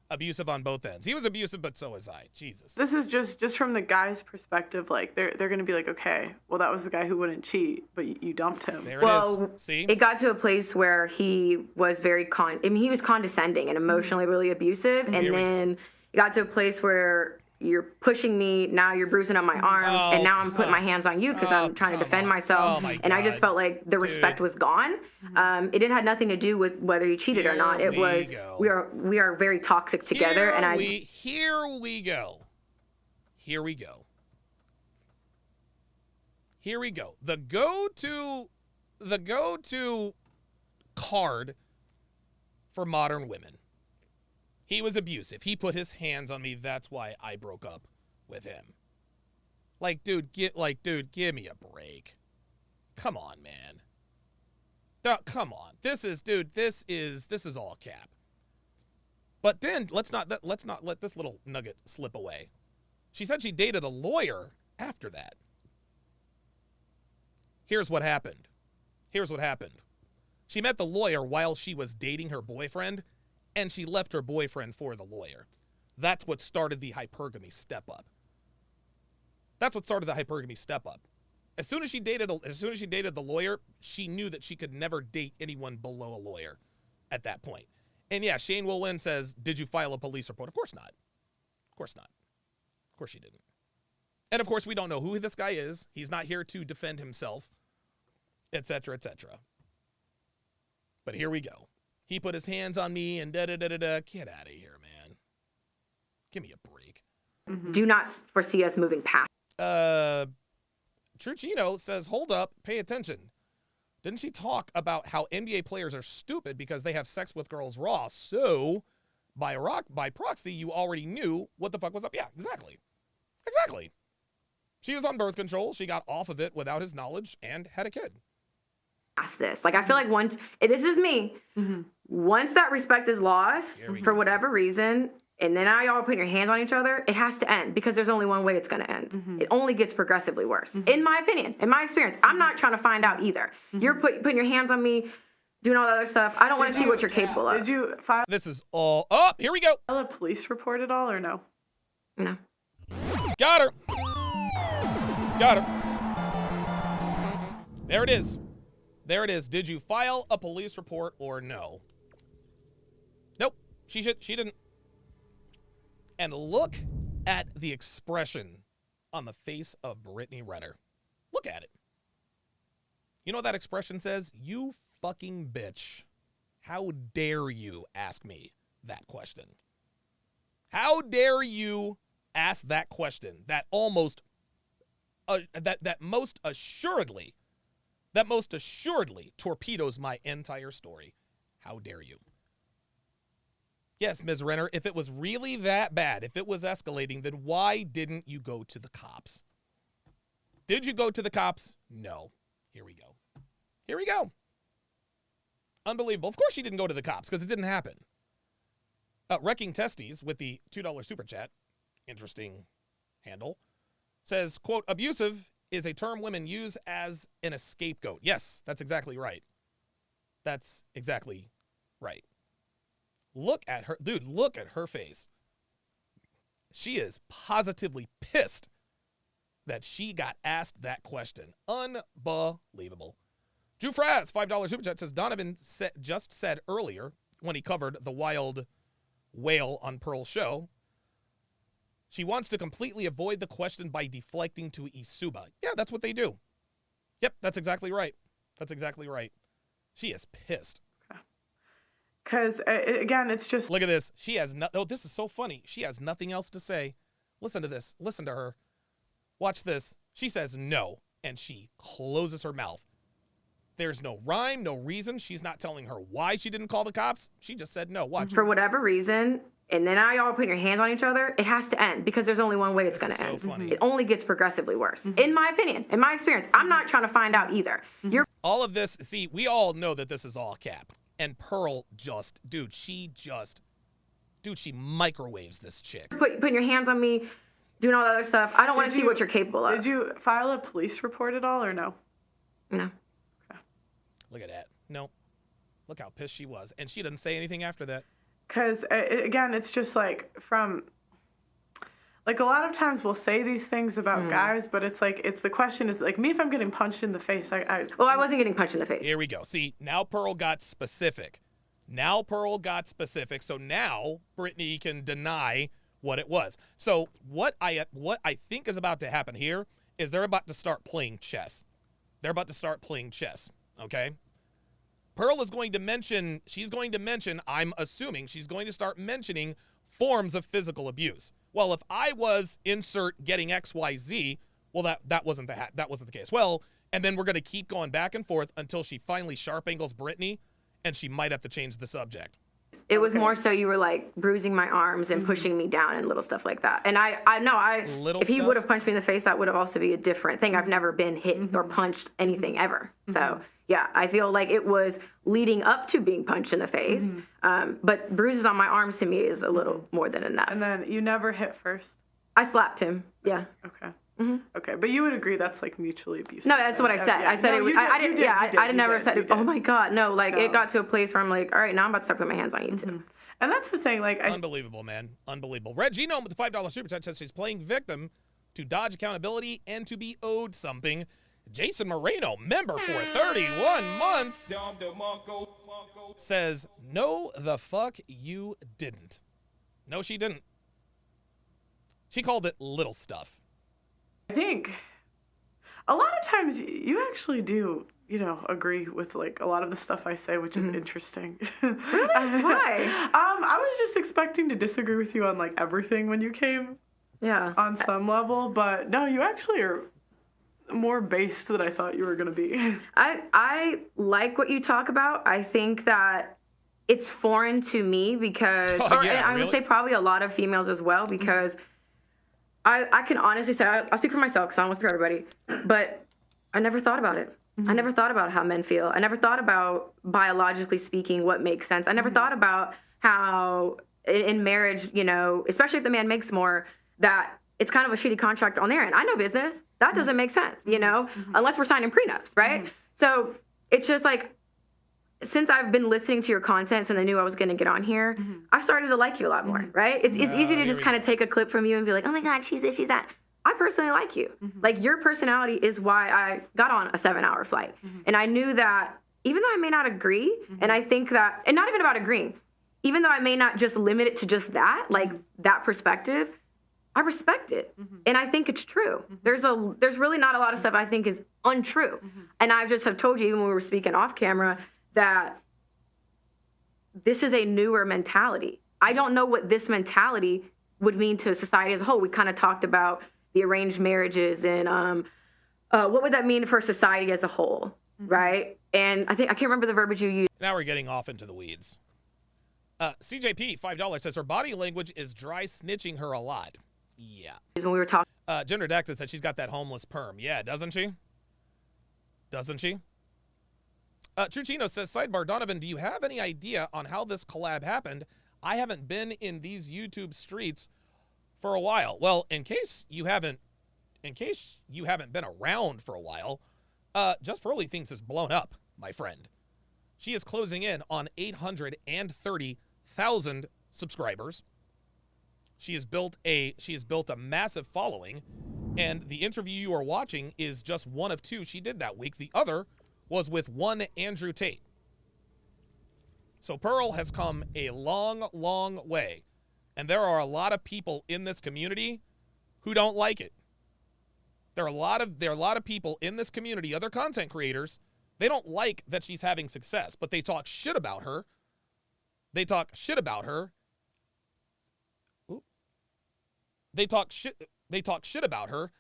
Abusive on both ends. He was abusive, but so was I. Jesus. This is just from the guy's perspective. Like they're gonna be like, okay, well that was the guy who wouldn't cheat, but you dumped him. There it is. See? It got to a place where he was very he was condescending and emotionally really abusive, and then it got to a place where you're pushing me, now you're bruising up my arms, and now I'm putting my hands on you because I'm trying to defend myself. And I just felt like the respect was gone. It didn't have nothing to do with whether you cheated or not. It was we are very toxic together. Here we go. Here we go. Here we go. The go-to card for modern women. He was abusive. He put his hands on me. That's why I broke up with him. Like, dude, give me a break. Come on, man. Come on. This is all cap. But then let's not let this little nugget slip away. She said she dated a lawyer after that. Here's what happened. She met the lawyer while she was dating her boyfriend, and she left her boyfriend for the lawyer. That's what started the hypergamy step up. As soon as she dated the lawyer, she knew that she could never date anyone below a lawyer at that point. And yeah, Shane will win says, did you file a police report? Of course not. Of course she didn't. And of course, we don't know who this guy is. He's not here to defend himself, etc., etc. But here we go. He put his hands on me and da-da-da-da-da. Get out of here, man. Give me a break. Do not foresee us moving past. Trucino says, hold up, pay attention. Didn't she talk about how NBA players are stupid because they have sex with girls raw? So, by proxy, you already knew what the fuck was up. Yeah, exactly. She was on birth control. She got off of it without his knowledge and had a kid. Past this. Like, I feel like once, this is me, once that respect is lost for whatever reason, and then now y'all putting your hands on each other, it has to end because there's only one way it's going to end. It only gets progressively worse. In my opinion, in my experience, I'm not trying to find out either. You're putting your hands on me, doing all that other stuff. I don't want to see what you're capable of. Did you file This is all up. Here we go. a police report at all or no? No. Got her. There it is. Did you file a police report or no? Nope. She didn't. And look at the expression on the face of Brittany Renner. Look at it. You know what that expression says? You fucking bitch. How dare you ask me that question? How dare you ask that question that almost, that most assuredly torpedoes my entire story? How dare you? Yes, Ms. Renner, if it was really that bad, if it was escalating, then why didn't you go to the cops? Did you go to the cops? No. Here we go. Unbelievable. Of course she didn't go to the cops because it didn't happen. Wrecking Testes with the $2 super chat, interesting handle, says, quote, abusive is a term women use as a scapegoat. Yes, that's exactly right. Look at her. Dude, look at her face. She is positively pissed that she got asked that question. Unbelievable. Drew Fraz, $5 super chat, says Donovan just said earlier when he covered the wild whale on Pearl's show, she wants to completely avoid the question by deflecting to Isuba. Yeah, that's what they do. Yep, that's exactly right. She is pissed. Because, again, it's just... Look at this. She has this is so funny. She has nothing else to say. Listen to this. Listen to her. Watch this. She says no, and she closes her mouth. There's no rhyme, no reason. She's not telling her why she didn't call the cops. She just said no. Watch. For whatever reason, and then now y'all putting your hands on each other, it has to end because there's only one way it's going to end. Funny. It only gets progressively worse. In my opinion, in my experience, I'm not trying to find out either. All of this, see, we all know that this is all cap. And Pearl she microwaves this chick. Putting your hands on me, doing all that other stuff. I don't want to see what you're capable of. Did you file a police report at all or no? No. Okay. Look at that. No. Look how pissed she was. And she didn't say anything after that. Because, again, it's just like a lot of times we'll say these things about guys, but it's the question is, me, if I'm getting punched in the face, I wasn't getting punched in the face. Here we go. See, now Pearl got specific. So now Brittany can deny what it was. So what I think is about to happen here is they're about to start playing chess. Okay? Pearl is going to mention, I'm assuming she's going to start mentioning forms of physical abuse. Well, if I was insert getting XYZ, well, that wasn't the case. Well, and then we're going to keep going back and forth until she finally sharp angles Brittany, and she might have to change the subject. It was more so you were bruising my arms and pushing me down and little stuff like that. And if he would have punched me in the face, that would have also be a different thing. I've never been hit or punched anything ever. So yeah, I feel like it was leading up to being punched in the face. But bruises on my arms to me is a little more than enough. And then you never hit first? I slapped him. Yeah. Okay. Okay, but you would agree that's like mutually abusive. No, that's what I said. Yeah. I said it was. I didn't. I never said it. Oh my God, no! Like No. it got to a place where I'm like, all right, now I'm about to start putting my hands on you too. And that's the thing, like unbelievable, man, unbelievable. Red Genome with the $5 super chat says she's playing victim to dodge accountability and to be owed something. Jason Moreno, member for 31 months, says, no, the fuck you didn't. No, she didn't. She called it little stuff. I think a lot of times you actually do, agree with like a lot of the stuff I say, which is interesting. Really? Why? I was just expecting to disagree with you on like everything when you came. Yeah. On some level, but no, you actually are more based than I thought you were going to be. I like what you talk about. I think that it's foreign to me because, I would say probably a lot of females as well, because I can honestly say, I'll speak for myself because I don't want to speak for everybody, but I never thought about it. I never thought about how men feel. I never thought about, biologically speaking, what makes sense. I never thought about how in marriage, especially if the man makes more, that it's kind of a shitty contract on their end. I know business. That doesn't make sense, unless we're signing prenups, right? So it's just like, since I've been listening to your content and I knew I was going to get on here, I've started to like you a lot more, right? It's easy to just kind of take a clip from you and be like, oh my God, she's this, she's that. I personally like you. Like, your personality is why I got on a 7-hour flight. And I knew that even though I may not agree, and I think that, and not even about agreeing, even though I may not just limit it to just that, like that perspective, I respect it. And I think it's true. There's really not a lot of stuff I think is untrue. And I just have told you, even when we were speaking off camera, that this is a newer mentality. I don't know what this mentality would mean to society as a whole. We kind of talked about the arranged marriages and what would that mean for society as a whole, right? And I can't remember the verbiage you used. Now we're getting off into the weeds. CJP, $5, says her body language is dry snitching her a lot. Yeah. When we were talking. Gender Redacted said she's got that homeless perm. Yeah, doesn't she? Doesn't she? True Chino says, sidebar, Donovan, do you have any idea on how this collab happened? I haven't been in these YouTube streets for a while. Well, in case you haven't been around for a while, Just Pearly Things has blown up, my friend. She is closing in on 830,000 subscribers. She has built a massive following, and the interview you are watching is just one of two she did that week. The other was with one Andrew Tate. So Pearl has come a long, long way, and there are a lot of people in this community who don't like it. There are a lot of people in this community, other content creators, they don't like that she's having success, but they talk shit about her. They talk shit about her. They talk shit about her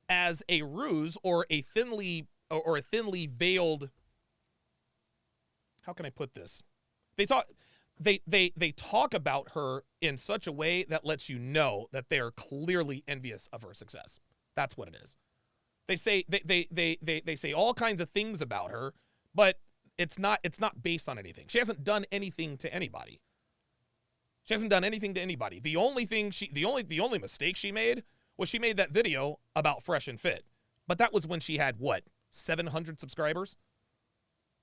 as a ruse or a thinly veiled. How can I put this? They talk about her in such a way that lets you know that they are clearly envious of her success. That's what it is. They say they say all kinds of things about her, but it's not based on anything. She hasn't done anything to anybody. She hasn't done anything to anybody. The only mistake she made was she made that video about Fresh and Fit. But that was when she had, 700 subscribers?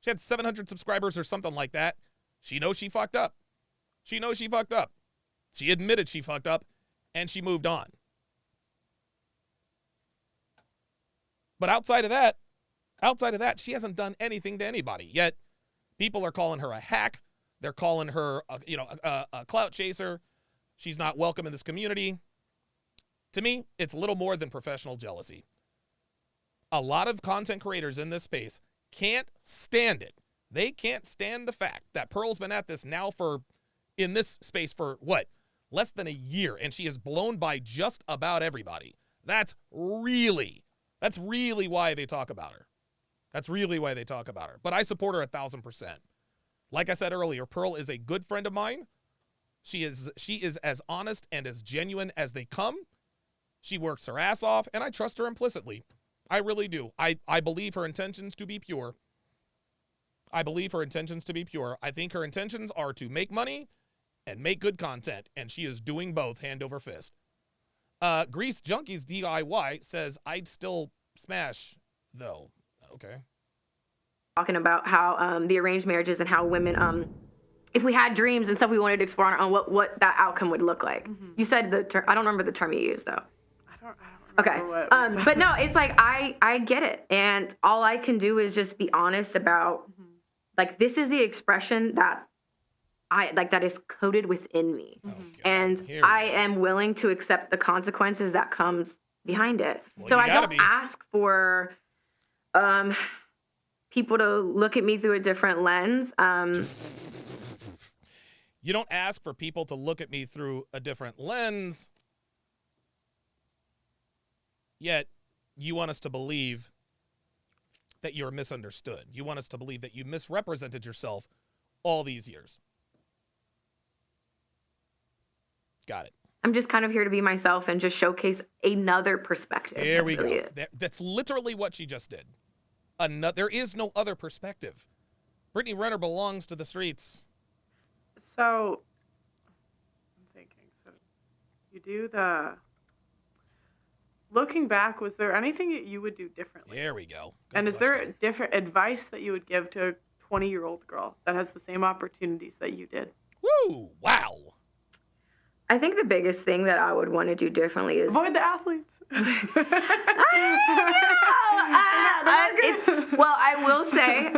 She had 700 subscribers or something like that. She knows she fucked up. She knows she fucked up. She admitted she fucked up, and she moved on. But outside of that, she hasn't done anything to anybody. Yet, people are calling her a hack. They're calling her, a clout chaser. She's not welcome in this community. To me, it's little more than professional jealousy. A lot of content creators in this space can't stand it. They can't stand the fact that Pearl's been at this now in this space for less than a year, and she is blown by just about everybody. That's really why they talk about her. That's really why they talk about her. But I support her 1,000%. Like I said earlier, Pearl is a good friend of mine. She is as honest and as genuine as they come. She works her ass off, and I trust her implicitly. I really do. I believe her intentions to be pure. I think her intentions are to make money and make good content, and she is doing both hand over fist. Grease Junkies DIY says, I'd still smash, though. Okay. Talking about how the arranged marriages and how women, if we had dreams and stuff we wanted to explore on what that outcome would look like. You said the term, I don't remember the term you used, though. I don't remember what but no, it's like, I get it. And all I can do is just be honest about, like, this is the expression that that is coded within me. And I am willing to accept the consequences that comes behind it. Well, so I don't ask for people to look at me through a different lens. You don't ask for people to look at me through a different lens, yet you want us to believe that you're misunderstood. You want us to believe that you misrepresented yourself all these years. Got it. I'm just kind of here to be myself and just showcase another perspective. There we go. That's literally what she just did. There is no other perspective. Brittany Renner belongs to the streets. So, I'm thinking, so you do the, looking back, was there anything that you would do differently? There we go. And is there different advice that you would give to a 20-year-old girl that has the same opportunities that you did? Woo! Wow. I think the biggest thing that I would want to do differently is avoid the athletes. I will say,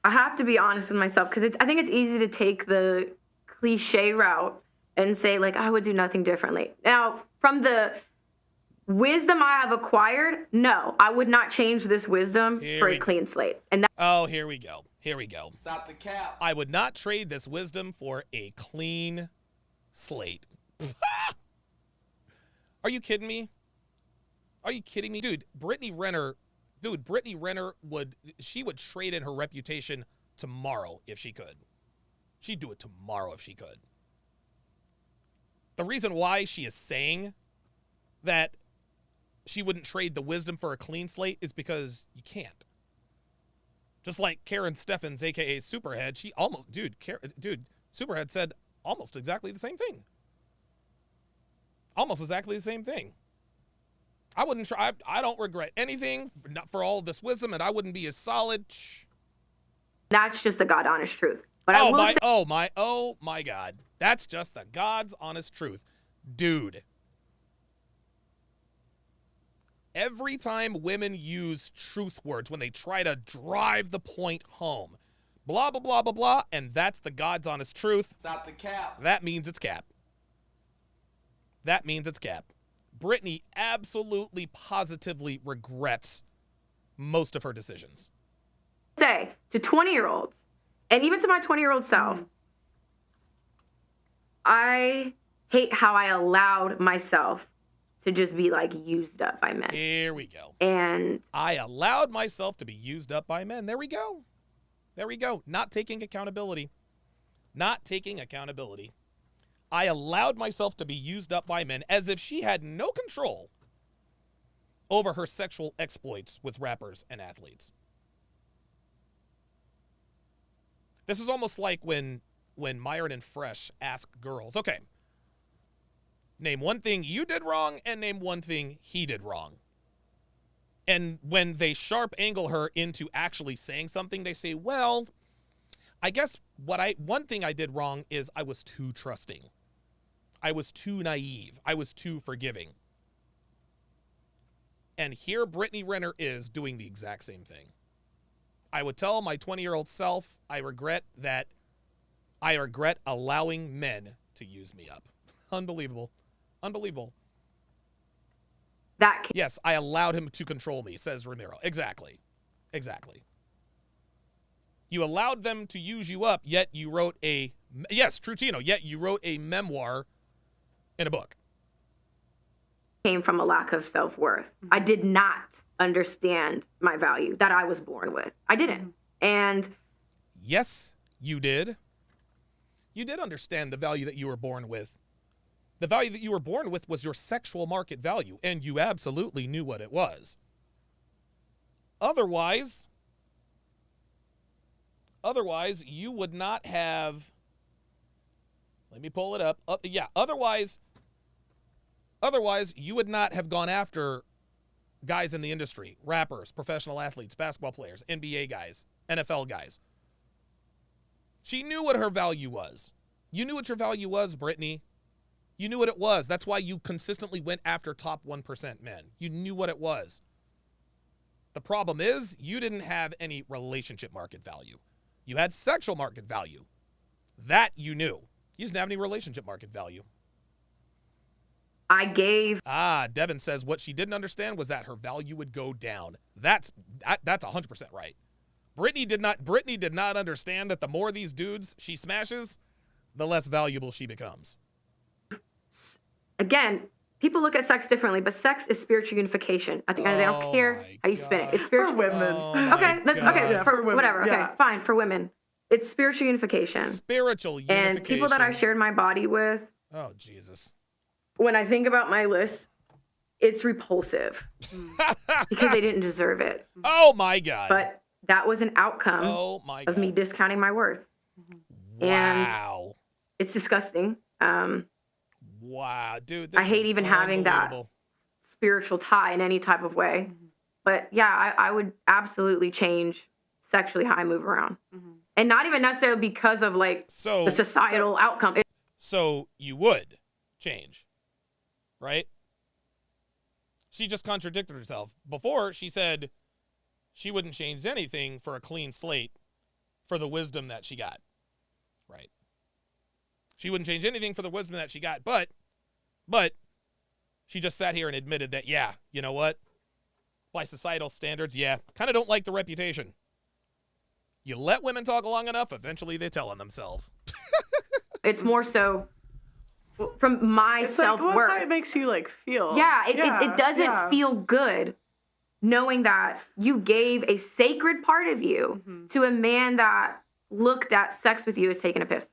I have to be honest with myself because I think it's easy to take the cliche route and say, like, I would do nothing differently. Now, from the wisdom I have acquired, no, I would not change this wisdom for a clean slate. And here we go. Here we go. Stop the cap. I would not trade this wisdom for a clean slate. Are you kidding me? Are you kidding me? Dude, Brittany Renner would trade in her reputation tomorrow if she could. She'd do it tomorrow if she could. The reason why she is saying that she wouldn't trade the wisdom for a clean slate is because you can't. Just like Karen Steffens, a.k.a. Superhead, she almost, Superhead said almost exactly the same thing. Almost exactly the same thing. I wouldn't try. I don't regret anything for all this wisdom, and I wouldn't be as solid. That's just the God honest truth. But oh my God. That's just the God's honest truth. Dude. Every time women use truth words when they try to drive the point home, blah, blah, blah, blah, blah, and that's the God's honest truth. Stop the cap. That means it's cap. That means it's cap. Brittany absolutely, positively regrets most of her decisions. Say to 20-year-olds, and even to my 20-year-old self, I hate how I allowed myself to just be, like, used up by men. Here we go. And I allowed myself to be used up by men. There we go. There we go. Not taking accountability. Not taking accountability. I allowed myself to be used up by men as if she had no control over her sexual exploits with rappers and athletes. This is almost like when Myron and Fresh ask girls, okay, name one thing you did wrong and name one thing he did wrong. And when they sharp angle her into actually saying something, they say, well, I guess one thing I did wrong is I was too trusting. I was too naive. I was too forgiving. And here Brittany Renner is doing the exact same thing. I would tell my 20-year-old self, I regret allowing men to use me up. Unbelievable. Unbelievable. Yes, I allowed him to control me, says Ramiro. Exactly. Exactly. You allowed them to use you up, yet you wrote yes, Trutino, yet you wrote a memoir in a book. Came from a lack of self-worth. I did not understand my value that I was born with. I didn't. And yes, you did. You did understand the value that you were born with. The value that you were born with was your sexual market value, and you absolutely knew what it was. Otherwise, you would not have, let me pull it up. Otherwise, Otherwise, you would not have gone after guys in the industry, rappers, professional athletes, basketball players, NBA guys, NFL guys. She knew what her value was. You knew what your value was, Brittany. You knew what it was. That's why you consistently went after top 1% men. You knew what it was. The problem is you didn't have any relationship market value. You had sexual market value. That you knew. You didn't have any relationship market value. I gave. Devin says what she didn't understand was that her value would go down. That's 100% right. Brittany did not understand that the more these dudes she smashes, the less valuable she becomes. Again, people look at sex differently, but sex is spiritual unification. At the end of the day, I don't care how you spin it. It's spiritual. For women. Okay, that's okay. Yeah, for women. Whatever. Okay, Yeah. fine. For women, it's spiritual unification. Spiritual unification. And people that I shared my body with. Oh, Jesus. When I think about my list, it's repulsive because they didn't deserve it. Oh my God. But that was an outcome of me discounting my worth. Wow. And it's disgusting. Wow, dude. This I hate is even having that spiritual tie in any type of way. But yeah, I would absolutely change sexually how I move around. And not even necessarily because of like the societal outcome. So you would change, right? She just contradicted herself. Before, she said she wouldn't change anything for a clean slate for the wisdom that she got, right? She wouldn't change anything for the wisdom that she got, but she just sat here and admitted that, yeah, you know what? By societal standards, yeah, kind of don't like the reputation. You let women talk long enough, eventually they tell on themselves. It's more so from my self-worth. What's how it makes you like feel? Yeah, it doesn't feel good knowing that you gave a sacred part of you to a man that looked at sex with you as taking a piss.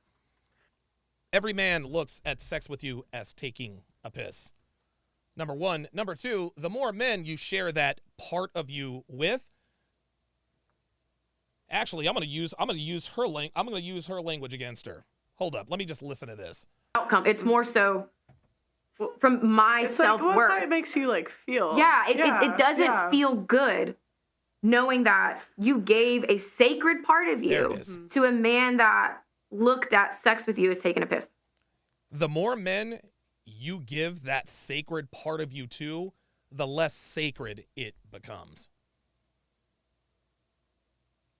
Every man looks at sex with you as taking a piss. Number one. Number two, the more men you share that part of you with. Actually, I'm gonna use her language against her. Hold up, let me just listen to this. Outcome. It's more so from my self-worth. What's how it makes you like feel? Yeah, it doesn't feel good knowing that you gave a sacred part of you to a man that looked at sex with you as taking a piss. The more men you give that sacred part of you to, the less sacred it becomes.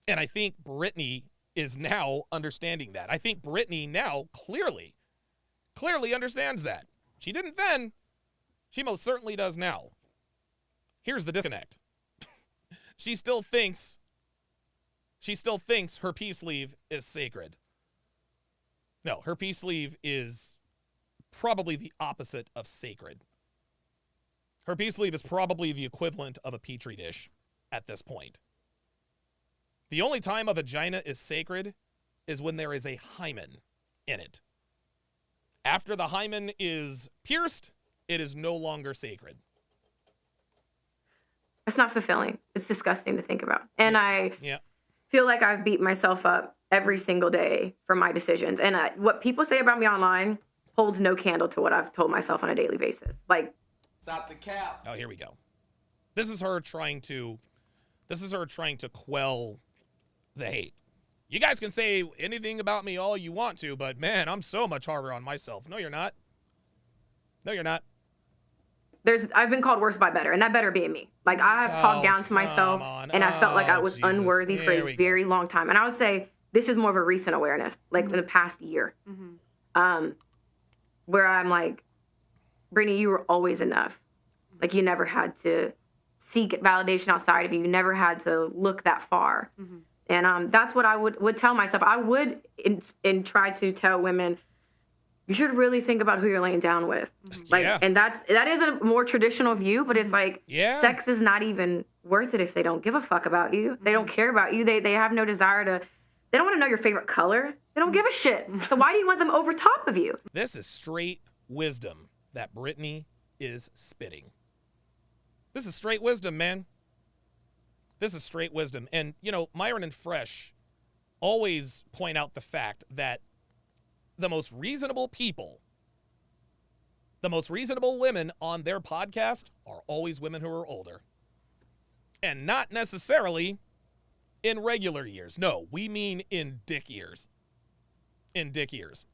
And I think Brittany is now understanding that. I think Brittany now clearly understands that. She didn't then. She most certainly does now. Here's the disconnect. She still thinks her peace sleeve is sacred. No, her peace sleeve is probably the opposite of sacred. Her peace sleeve is probably the equivalent of a petri dish at this point. The only time a vagina is sacred is when there is a hymen in it. After the hymen is pierced, it is no longer sacred. It's not fulfilling. It's disgusting to think about. And I Yeah. feel like I've beat myself up every single day for my decisions. And what people say about me online holds no candle to what I've told myself on a daily basis. Like, Stop the cap. Oh, here we go. This is her trying to quell the hate. You guys can say anything about me all you want to, but man, I'm so much harder on myself. No, you're not. No, you're not. I've been called worse by better, and that better being me. Like, I have talked down to myself, and I felt like I was unworthy for a very long time. And I would say this is more of a recent awareness, like in the past year, where I'm like, Brittany, you were always enough. Like, you never had to seek validation outside of you. You never had to look that far. And that's what I would tell myself. I would and try to tell women, you should really think about who you're laying down with. Like, and that is a more traditional view, but it's like, sex is not even worth it if they don't give a fuck about you. They don't care about you. They have no desire to, they don't want to know your favorite color. They don't give a shit. So why do you want them over top of you? This is straight wisdom that Brittany is spitting. This is straight wisdom, man. This is straight wisdom. And, you know, Myron and Fresh always point out the fact that the most reasonable people The most reasonable women on their podcast are always women who are older. And not necessarily in regular years. No, we mean in dick years. In dick years.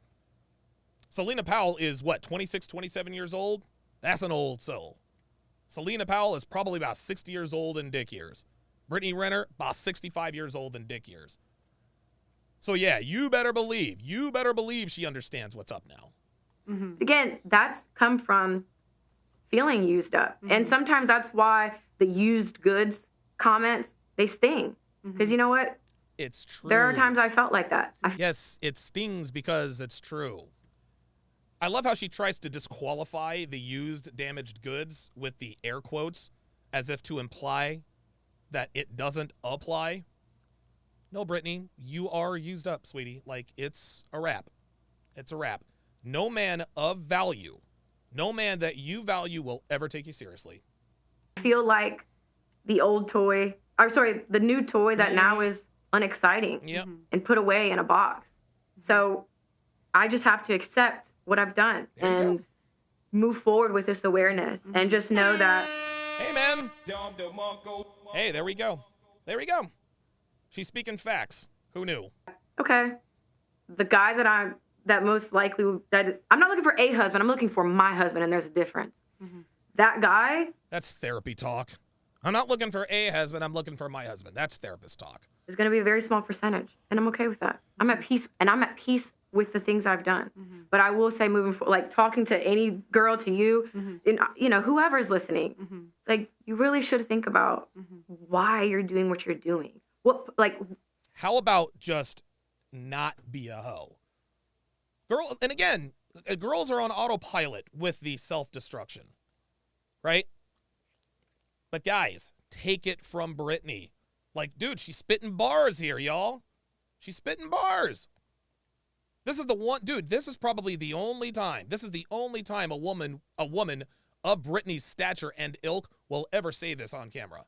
Selena Powell is what, 26, 27 years old? That's an old soul. Selena Powell is probably about 60 years old in dick years. Brittany Renner, about 65 years old in dick years. So yeah, you better believe she understands what's up now. Mm-hmm. Again, that's come from feeling used up. Mm-hmm. And sometimes that's why the used goods comments, they sting. Because you know what? It's true. There are times I felt like that. Yes, it stings because it's true. I love how she tries to disqualify the used damaged goods with the air quotes as if to imply that it doesn't apply. No, Brittany, you are used up, sweetie. Like, it's a wrap. It's a wrap. No man of value, no man that you value will ever take you seriously. I feel like the new toy that now is unexciting and put away in a box. So I just have to accept what I've done and move forward with this awareness and just know that. Hey, man. Hey, there we go. There we go. She's speaking facts. Who knew? Okay. The guy that most likely, I'm not looking for a husband, I'm looking for my husband, and there's a difference. Mm-hmm. That guy. That's therapy talk. I'm not looking for a husband, I'm looking for my husband. That's therapist talk. It's going to be a very small percentage, and I'm okay with that. I'm at peace, and I'm at peace with the things I've done. Mm-hmm. But I will say moving forward, like talking to any girl, to you, and, whoever's listening, it's like, you really should think about why you're doing what you're doing. How about just not be a hoe? And again, girls are on autopilot with the self-destruction, right? But guys, take it from Brittany. Like, dude, she's spitting bars here, y'all. She's spitting bars. This is probably the only time. This is the only time a woman of Brittany's stature and ilk will ever say this on camera.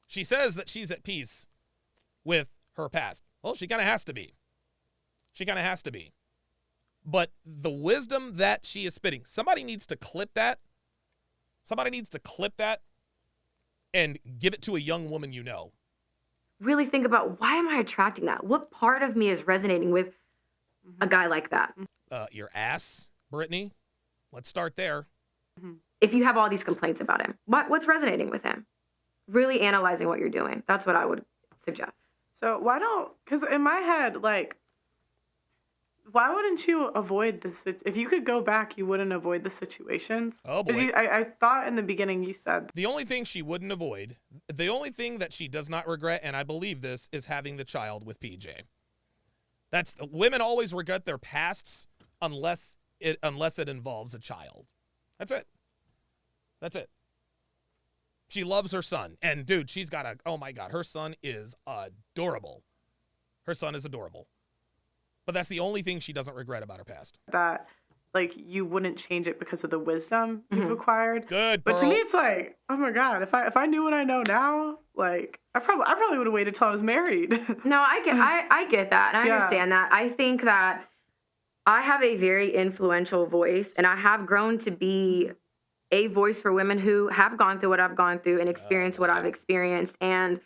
She says that she's at peace with her past. Well, she kind of has to be. But the wisdom that she is spitting, somebody needs to clip that. And give it to a young woman you know. Really think about, why am I attracting that? What part of me is resonating with a guy like that? Your ass, Brittany. Let's start there. If you have all these complaints about him, what's resonating with him? Really analyzing what you're doing. That's what I would suggest. So because in my head, like, why wouldn't you avoid this? If you could go back, you wouldn't avoid the situations. Oh, boy. I thought in the beginning you said. The only thing she wouldn't avoid, the only thing that she does not regret, and I believe this, is having the child with PJ. Women always regret their pasts unless it involves a child. That's it. She loves her son. And, dude, she's got oh, my God, her son is adorable. But that's the only thing she doesn't regret about her past. That, like, you wouldn't change it because of the wisdom you've acquired. Good, But Pearl. to me, it's like, oh my God, if I knew what I know now, like, I probably would have waited till I was married. No, I get that, and I understand that. I think that I have a very influential voice, and I have grown to be a voice for women who have gone through what I've gone through and experienced what I've experienced. And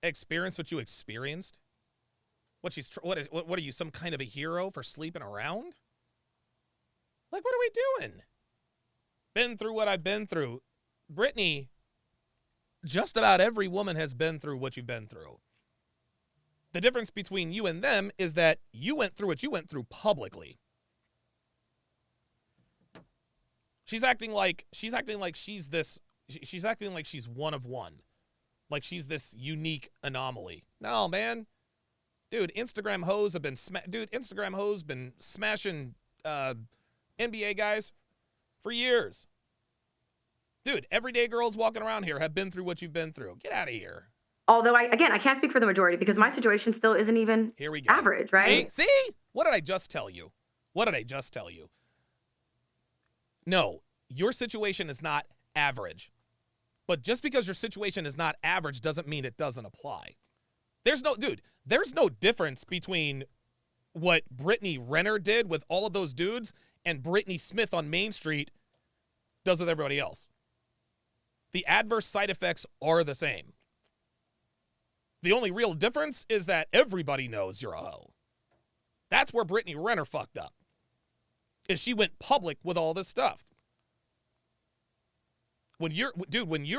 experienced what you experienced? What are you, some kind of a hero for sleeping around? Like, what are we doing? Been through what I've been through. Brittany, just about every woman has been through what you've been through. The difference between you and them is that you went through what you went through publicly. She's acting like she's one of one. Like she's this unique anomaly. No, man. Dude, Instagram hoes have been smashing NBA guys for years. Dude, everyday girls walking around here have been through what you've been through. Get out of here. Although, I can't speak for the majority because my situation still isn't even here we go. Average, right? See? What did I just tell you? No, your situation is not average. But just because your situation is not average doesn't mean it doesn't apply. There's no difference between what Brittany Renner did with all of those dudes and Brittany Smith on Main Street does with everybody else. The adverse side effects are the same. The only real difference is that everybody knows you're a hoe. That's where Brittany Renner fucked up. Is she went public with all this stuff. When you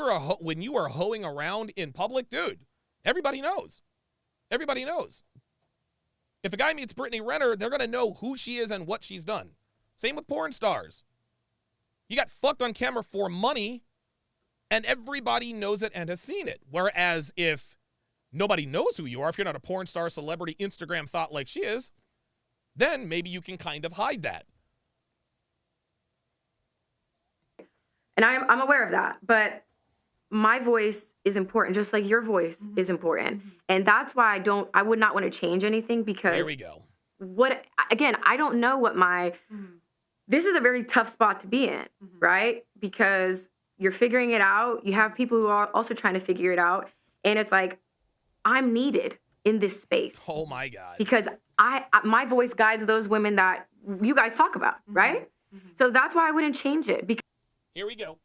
are hoeing around in public, dude, everybody knows. Everybody knows. If a guy meets Brittany Renner, they're going to know who she is and what she's done. Same with porn stars. You got fucked on camera for money, and everybody knows it and has seen it. Whereas if nobody knows who you are, if you're not a porn star, celebrity, Instagram thought like she is, then maybe you can kind of hide that. And I'm aware of that, but my voice is important, just like your voice is important. And that's why I would not want to change anything, because there we go. I don't know what this is a very tough spot to be in, right? Because you're figuring it out. You have people who are also trying to figure it out. And it's like, I'm needed in this space. Oh my God. Because my voice guides those women that you guys talk about, right? So that's why I wouldn't change it. Here we go.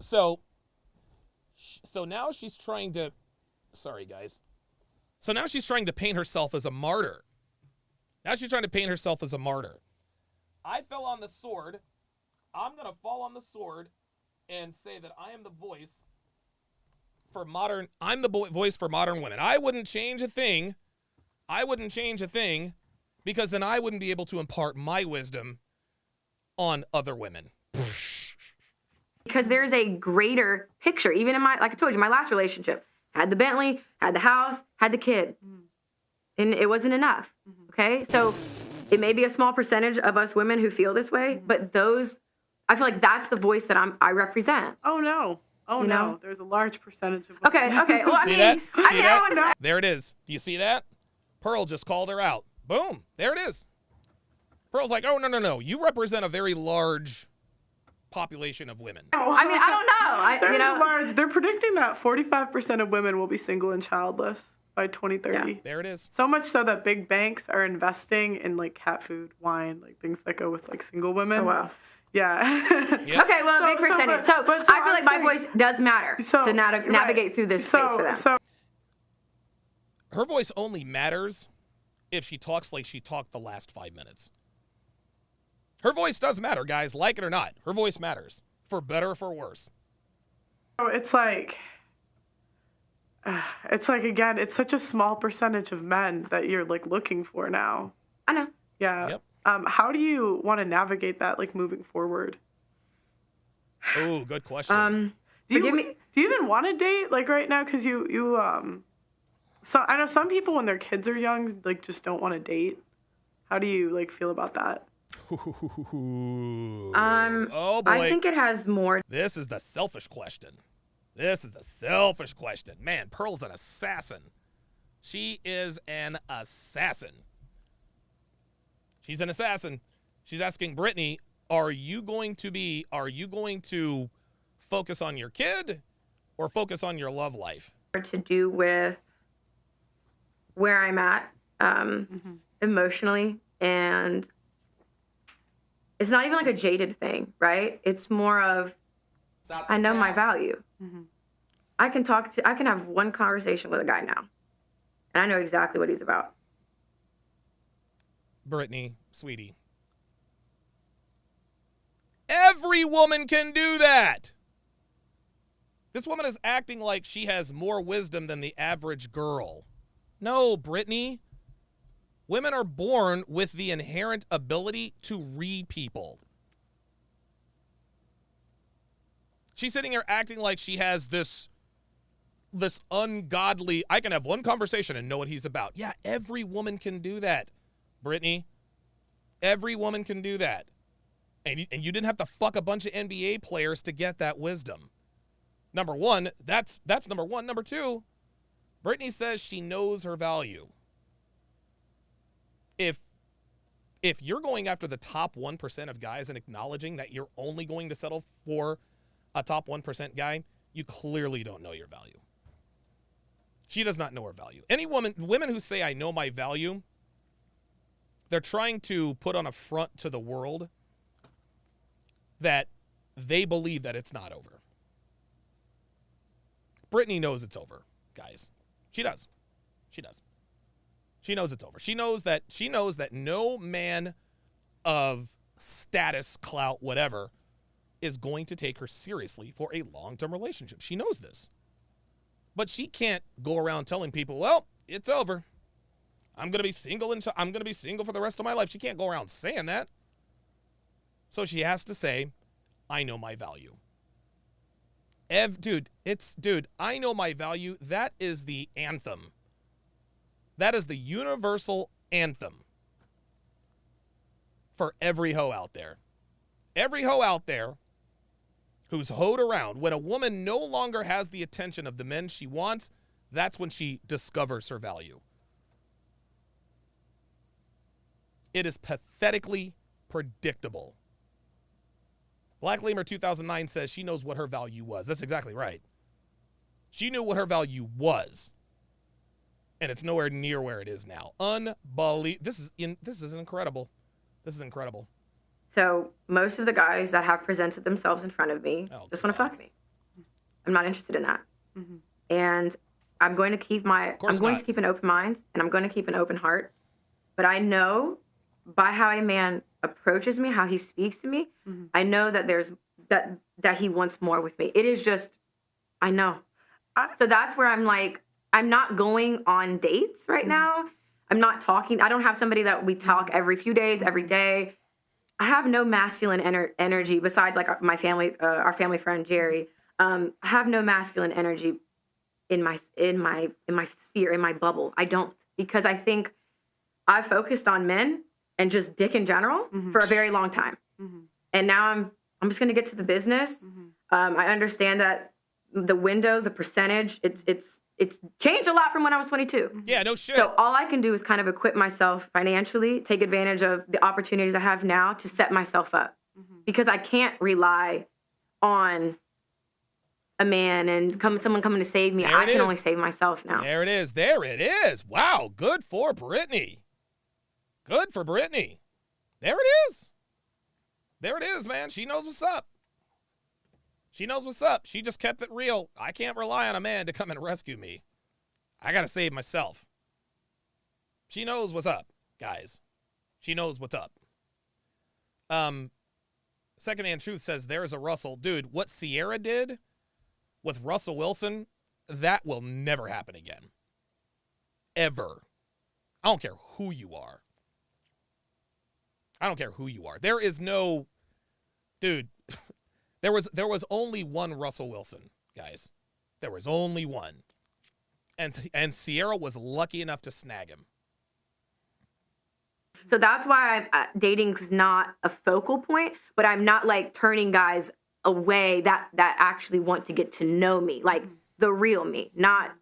So now she's trying to, sorry guys. So now she's trying to paint herself as a martyr. I fell on the sword. I'm going to fall on the sword and say that I am the voice for modern, voice for modern women. I wouldn't change a thing. Because then I wouldn't be able to impart my wisdom on other women. Because there's a greater picture. Even in like I told you, my last relationship, had the Bentley, had the house, had the kid. And it wasn't enough, okay? So it may be a small percentage of us women who feel this way, but I feel like that's the voice that I represent. Oh, no. Oh, you no. know? There's a large percentage of women. Okay. Well, see that? There it is. Do you see that? Pearl just called her out. Boom. There it is. Pearl's like, oh, no. You represent a very large population of women. I don't know. They're predicting that 45% of women will be single and childless by 2030. Yeah. There it is. So much so that big banks are investing in like cat food, wine, like things that go with like single women. Oh, wow. Yeah. Yep. Okay, well, big percentage. So I feel like my voice does matter to navigate through this space for them. Her voice only matters if she talks like she talked the last 5 minutes. Her voice does matter, guys. Like it or not. Her voice matters. For better or for worse. It's like, again, it's such a small percentage of men that you're like looking for now. I know. Yeah. Yep. How do you want to navigate that, like moving forward? Oh, good question. Do you even want to date like right now? Because so I know some people when their kids are young, like just don't want to date. How do you like feel about that? Oh boy. I think it has more. This is the selfish question. Man, Pearl's an assassin. She is an assassin. She's an assassin. She's asking Brittany, are you going to focus on your kid or focus on your love life? To do with where I'm at emotionally, and it's not even like a jaded thing, right? It's more of I know my value. I can have one conversation with a guy now, and I know exactly what he's about. Brittany, sweetie. Every woman can do that. This woman is acting like she has more wisdom than the average girl. No, Brittany. Women are born with the inherent ability to read people. She's sitting here acting like she has this ungodly, I can have one conversation and know what he's about. Yeah, every woman can do that, Brittany. Every woman can do that. And you didn't have to fuck a bunch of NBA players to get that wisdom. Number one, that's number one. Number two, Brittany says she knows her value. If you're going after the top 1% of guys and acknowledging that you're only going to settle for a top 1% guy, you clearly don't know your value. She does not know her value. Women who say I know my value, They're trying to put on a front to the world that they believe that it's not over. Brittany knows it's over, guys. She does. She does. She knows it's over. She knows that no man of status, clout, whatever, is going to take her seriously for a long-term relationship. She knows this. But she can't go around telling people, well, it's over. I'm going to be single I'm going to be single for the rest of my life. She can't go around saying that. So she has to say, I know my value. Dude, I know my value. That is the anthem. That is the universal anthem for every hoe out there. Every hoe out there who's hoed around. When a woman no longer has the attention of the men she wants, that's when she discovers her value. It is pathetically predictable. Black Lemur 2009 says she knows what her value was. That's exactly right. She knew what her value was. And it's nowhere near where it is now. Unbelievable. This is incredible. This is incredible. So most of the guys that have presented themselves in front of me just want to fuck me. I'm not interested in that. Mm-hmm. And I'm going to keep to keep an open mind, and I'm going to keep an open heart. But I know by how a man approaches me, how he speaks to me, mm-hmm. I know that there's that he wants more with me. It is just, I know. So that's where I'm like, I'm not going on dates right mm-hmm. now. I'm not talking. I don't have somebody that we talk every few days, every day. I have no masculine energy besides like my family, our family friend Jerry. I have no masculine energy in my sphere, in my bubble. I don't, because I think I've focused on men and just dick in general mm-hmm. for a very long time. Mm-hmm. And now I'm just going to get to the business. Mm-hmm. I understand that the window, the percentage, it's changed a lot from when I was 22. Yeah, no shit. So all I can do is kind of equip myself financially, take advantage of the opportunities I have now to set myself up. Mm-hmm. Because I can't rely on a man and someone coming to save me. I can only save myself now. There it is. There it is. Wow, good for Brittany. Good for Brittany. There it is. There it is, man. She knows what's up. She knows what's up. She just kept it real. I can't rely on a man to come and rescue me. I got to save myself. She knows what's up, guys. She knows what's up. Secondhand Truth says there's a Russell. Dude, what Sierra did with Russell Wilson, that will never happen again. Ever. I don't care who you are. I don't care who you are. There is no, dude, there was only one Russell Wilson, guys. There was only one. And Sierra was lucky enough to snag him. So that's why dating's not a focal point, but I'm not like turning guys away that actually want to get to know me, like the real me, not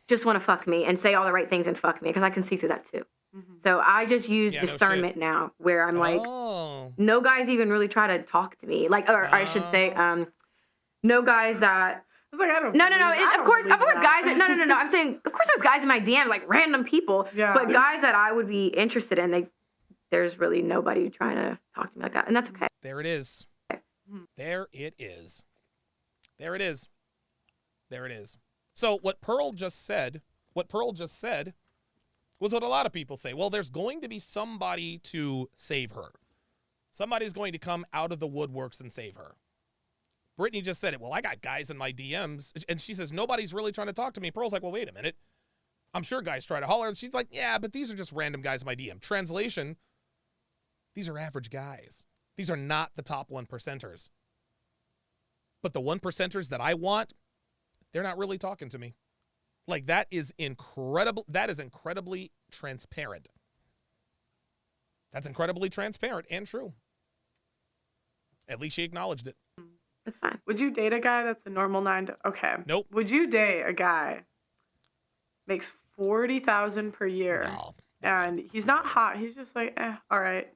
just want to fuck me and say all the right things and fuck me, because I can see through that too. Mm-hmm. So I just use discernment now, where I'm like, no guys even really try to talk to me, like, or I should say, no guys that. I was like, I don't. No. Of course, guys. No. I'm saying, of course, there's guys in my DM, like random people, but guys that I would be interested in, there's really nobody trying to talk to me like that, and that's okay. There it is. There it is. There it is. There it is. So what Pearl just said was what a lot of people say. Well, there's going to be somebody to save her. Somebody's going to come out of the woodworks and save her. Brittany just said it. Well, I got guys in my DMs. And she says, nobody's really trying to talk to me. Pearl's like, well, wait a minute. I'm sure guys try to holler. And she's like, yeah, but these are just random guys in my DM. Translation, these are average guys. These are not the top 1%ers. But the 1%ers that I want, they're not really talking to me. Like, that is incredible. That is incredibly transparent. That's incredibly transparent and true. At least she acknowledged it. That's fine. Would you date a guy that's a normal 9 to... Okay. Nope. Would you date a guy makes $40,000 per year? No. And he's not hot. He's just like, all right.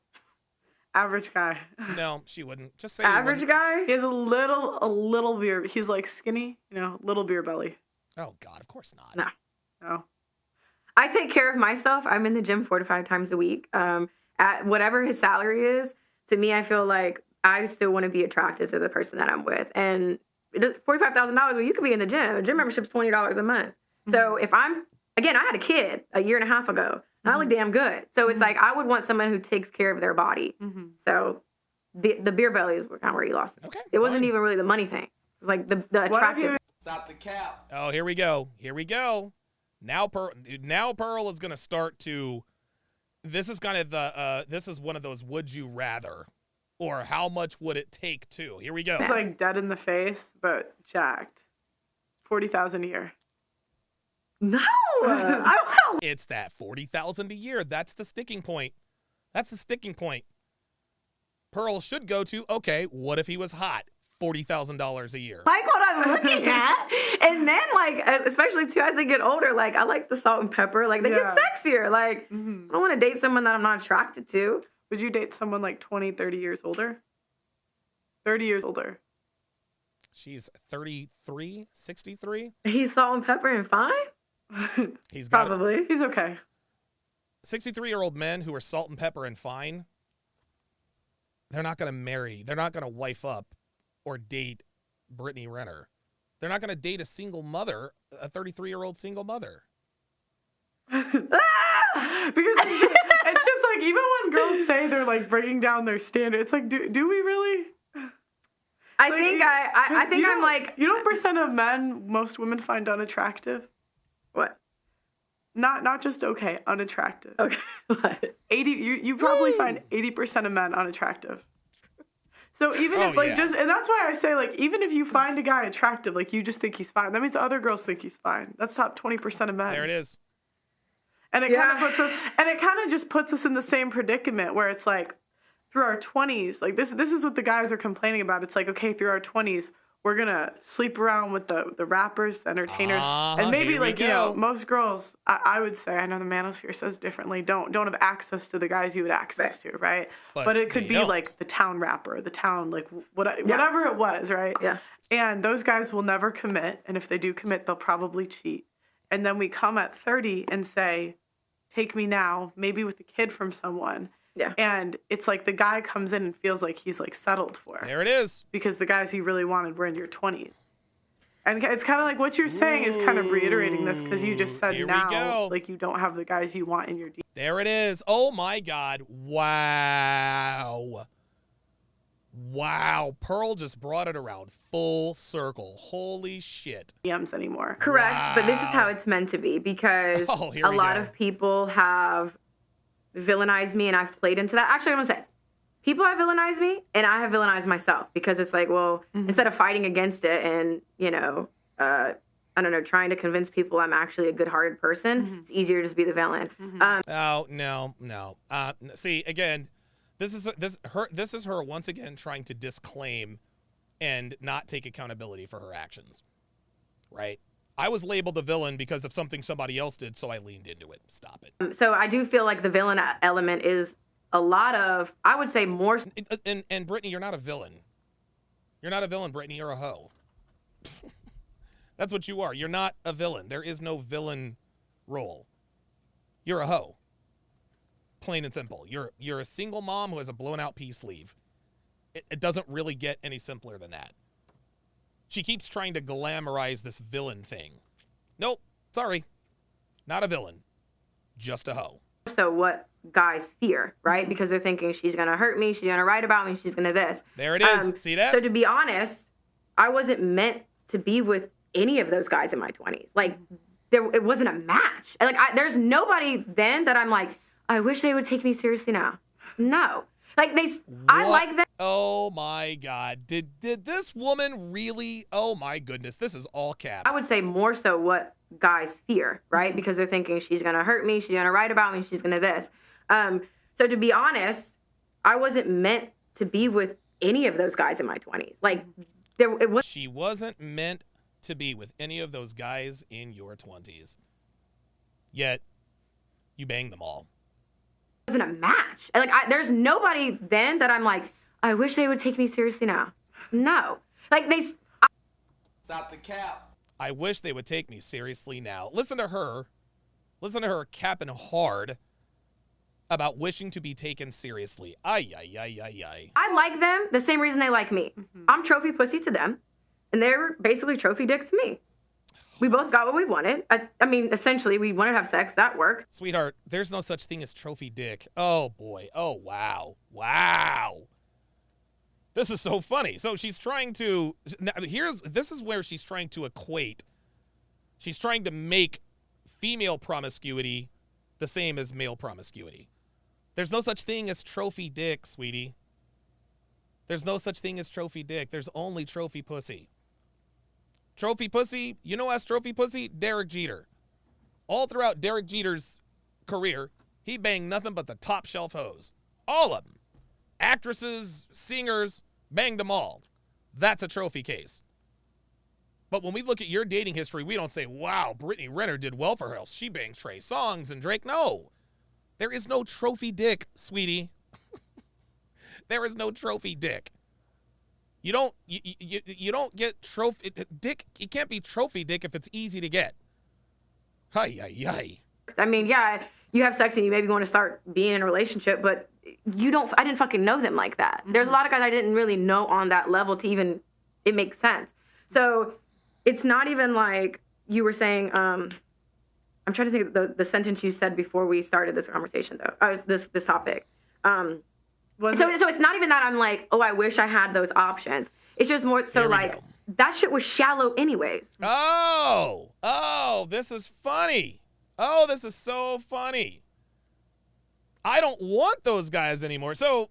Average guy. No, she wouldn't. Just say average guy? He has a little beer. He's like skinny, little beer belly. Oh, God, of course not. No. I take care of myself. I'm in the gym 4 to 5 times a week. And at whatever his salary is, to me, I feel like I still want to be attracted to the person that I'm with. And $45,000, well, you could be in the gym. A gym membership's $20 a month. So if again, I had a kid a year and a half ago, and I look damn good. So it's like, I would want someone who takes care of their body. So the beer belly is kind of where you lost it. Okay, it wasn't even really the money thing. It was like the attractive. Stop the cap. Oh, here we go. Here we go. Now Pearl is going to start to, this is kind of this is one of those would you rather, or how much would it take to. Here we go. It's like dead in the face, but jacked. 40,000 a year. No, I will. It's that 40,000 a year. That's the sticking point. That's the sticking point. Pearl should go to, okay, what if he was hot? $40,000 a year. Like what I'm looking at. And then, like, especially too, as they get older, like, I like the salt and pepper. Like, they get sexier. Like, I don't want to date someone that I'm not attracted to. Would you date someone like 20, 30 years older? 30 years older. She's 33, 63. He's salt and pepper and fine? He's got Probably. He's okay. 63-year-old men who are salt and pepper and fine, they're not going to marry. They're not going to wife up or date Brittany Renner. They're not going to date a single mother, a 33-year-old single mother. Because it's just like, even when girls say they're like bringing down their standard, it's like, do we really? I Like, think I think I'm like, you know, percent of men most women find unattractive. what? Not just okay, unattractive. Okay, what? 80. You probably find 80% of men unattractive. So even if like just, and that's why I say, like, even if you find a guy attractive, like, you just think he's fine, that means other girls think he's fine. That's top 20% of men. There it is. And it kind of puts us, and it kind of just puts us in the same predicament where it's like, through our 20s, like this is what the guys are complaining about. It's like, okay, through our 20s, we're gonna sleep around with the rappers, the entertainers, and maybe, like, you know, most girls, I would say, I know the manosphere says differently, don't have access to the guys you would access to, right? But it could be like the town rapper, the town, like, whatever it was, right? Yeah. And those guys will never commit, and if they do commit, they'll probably cheat. And then we come at 30 and say, take me now, maybe with a kid from someone. Yeah. And it's like the guy comes in and feels like he's like settled for. There it is. Because the guys you really wanted were in your 20s. And it's kind of like what you're saying is kind of reiterating this, because you just said now, like, you don't have the guys you want in your DMs. There it is. Oh my God. Wow. Wow. Pearl just brought it around full circle. Holy shit. DMs anymore. Correct, Wow. but this is how it's meant to be, because a lot of people have villainized me, and I've played into that. Actually, I'm gonna say, people have villainized me, and I have villainized myself, because it's like, well, instead of fighting against it and, you know, I don't know, trying to convince people I'm actually a good-hearted person, it's easier to just be the villain. Oh, no. See, again, this is her once again trying to disclaim and not take accountability for her actions, right? I was labeled a villain because of something somebody else did, so I leaned into it. Stop it. So I do feel like the villain element is a lot of, I would say more. And Brittany, you're not a villain. You're not a villain, Brittany. You're a hoe. That's what you are. You're not a villain. There is no villain role. You're a hoe. Plain and simple. You're a single mom who has a blown out pea sleeve. It doesn't really get any simpler than that. She keeps trying to glamorize this villain thing. Nope, sorry. Not a villain. Just a hoe. So what guys fear, right? Because they're thinking she's going to hurt me, she's going to write about me, she's going to this. There it is. See that? So to be honest, I wasn't meant to be with any of those guys in my 20s. Like, it wasn't a match. Like, there's nobody then that I'm like, I wish they would take me seriously now. No. Like, I like them. Oh my God. Did this woman really? Oh my goodness. This is all cap. I would say more so what guys fear, right? Because they're thinking she's going to hurt me, she's going to write about me, she's going to this. So to be honest, I wasn't meant to be with any of those guys in my 20s. Like, she wasn't meant to be with any of those guys in your 20s. Yet, you banged them all. Wasn't a match. Like, there's nobody then that I'm like, I wish they would take me seriously now. No. Like, Stop the cap. I wish they would take me seriously now. Listen to her. Listen to her capping hard. about wishing to be taken seriously. Ay, ay, ay, ay, ay. I like them the same reason they like me. I'm trophy pussy to them, and they're basically trophy dick to me. We both got what we wanted. I mean, essentially, we wanted to have sex. That worked. Sweetheart, there's no such thing as trophy dick. Oh, boy. Oh, wow. Wow. This is so funny. So she's trying to, now this is where she's trying to equate. She's trying to make female promiscuity the same as male promiscuity. There's no such thing as trophy dick, sweetie. There's no such thing as trophy dick. There's only trophy pussy. Trophy pussy, you know as trophy pussy? Derek Jeter. All throughout Derek Jeter's career, he banged nothing but the top shelf hoes. All of them. Actresses, singers, banged them all. That's a trophy case. But when we look at your dating history, we don't say, wow, Brittany Renner did well for her. She banged Trey Songz and Drake. No. There is no trophy dick, sweetie. There is no trophy dick. You don't get trophy dick. It can't be trophy dick if it's easy to get. Hi, hi, hi. I mean, yeah, you have sex and you maybe want to start being in a relationship, but I didn't fucking know them like that. There's a lot of guys I didn't really know on that level to even, it makes sense. So it's not even like you were saying, I'm trying to think of the sentence you said before we started this conversation though, this topic. So it's not even that I'm like, oh, I wish I had those options. It's just more so like, that shit was shallow anyways. Oh, this is funny. Oh, this is so funny. I don't want those guys anymore. So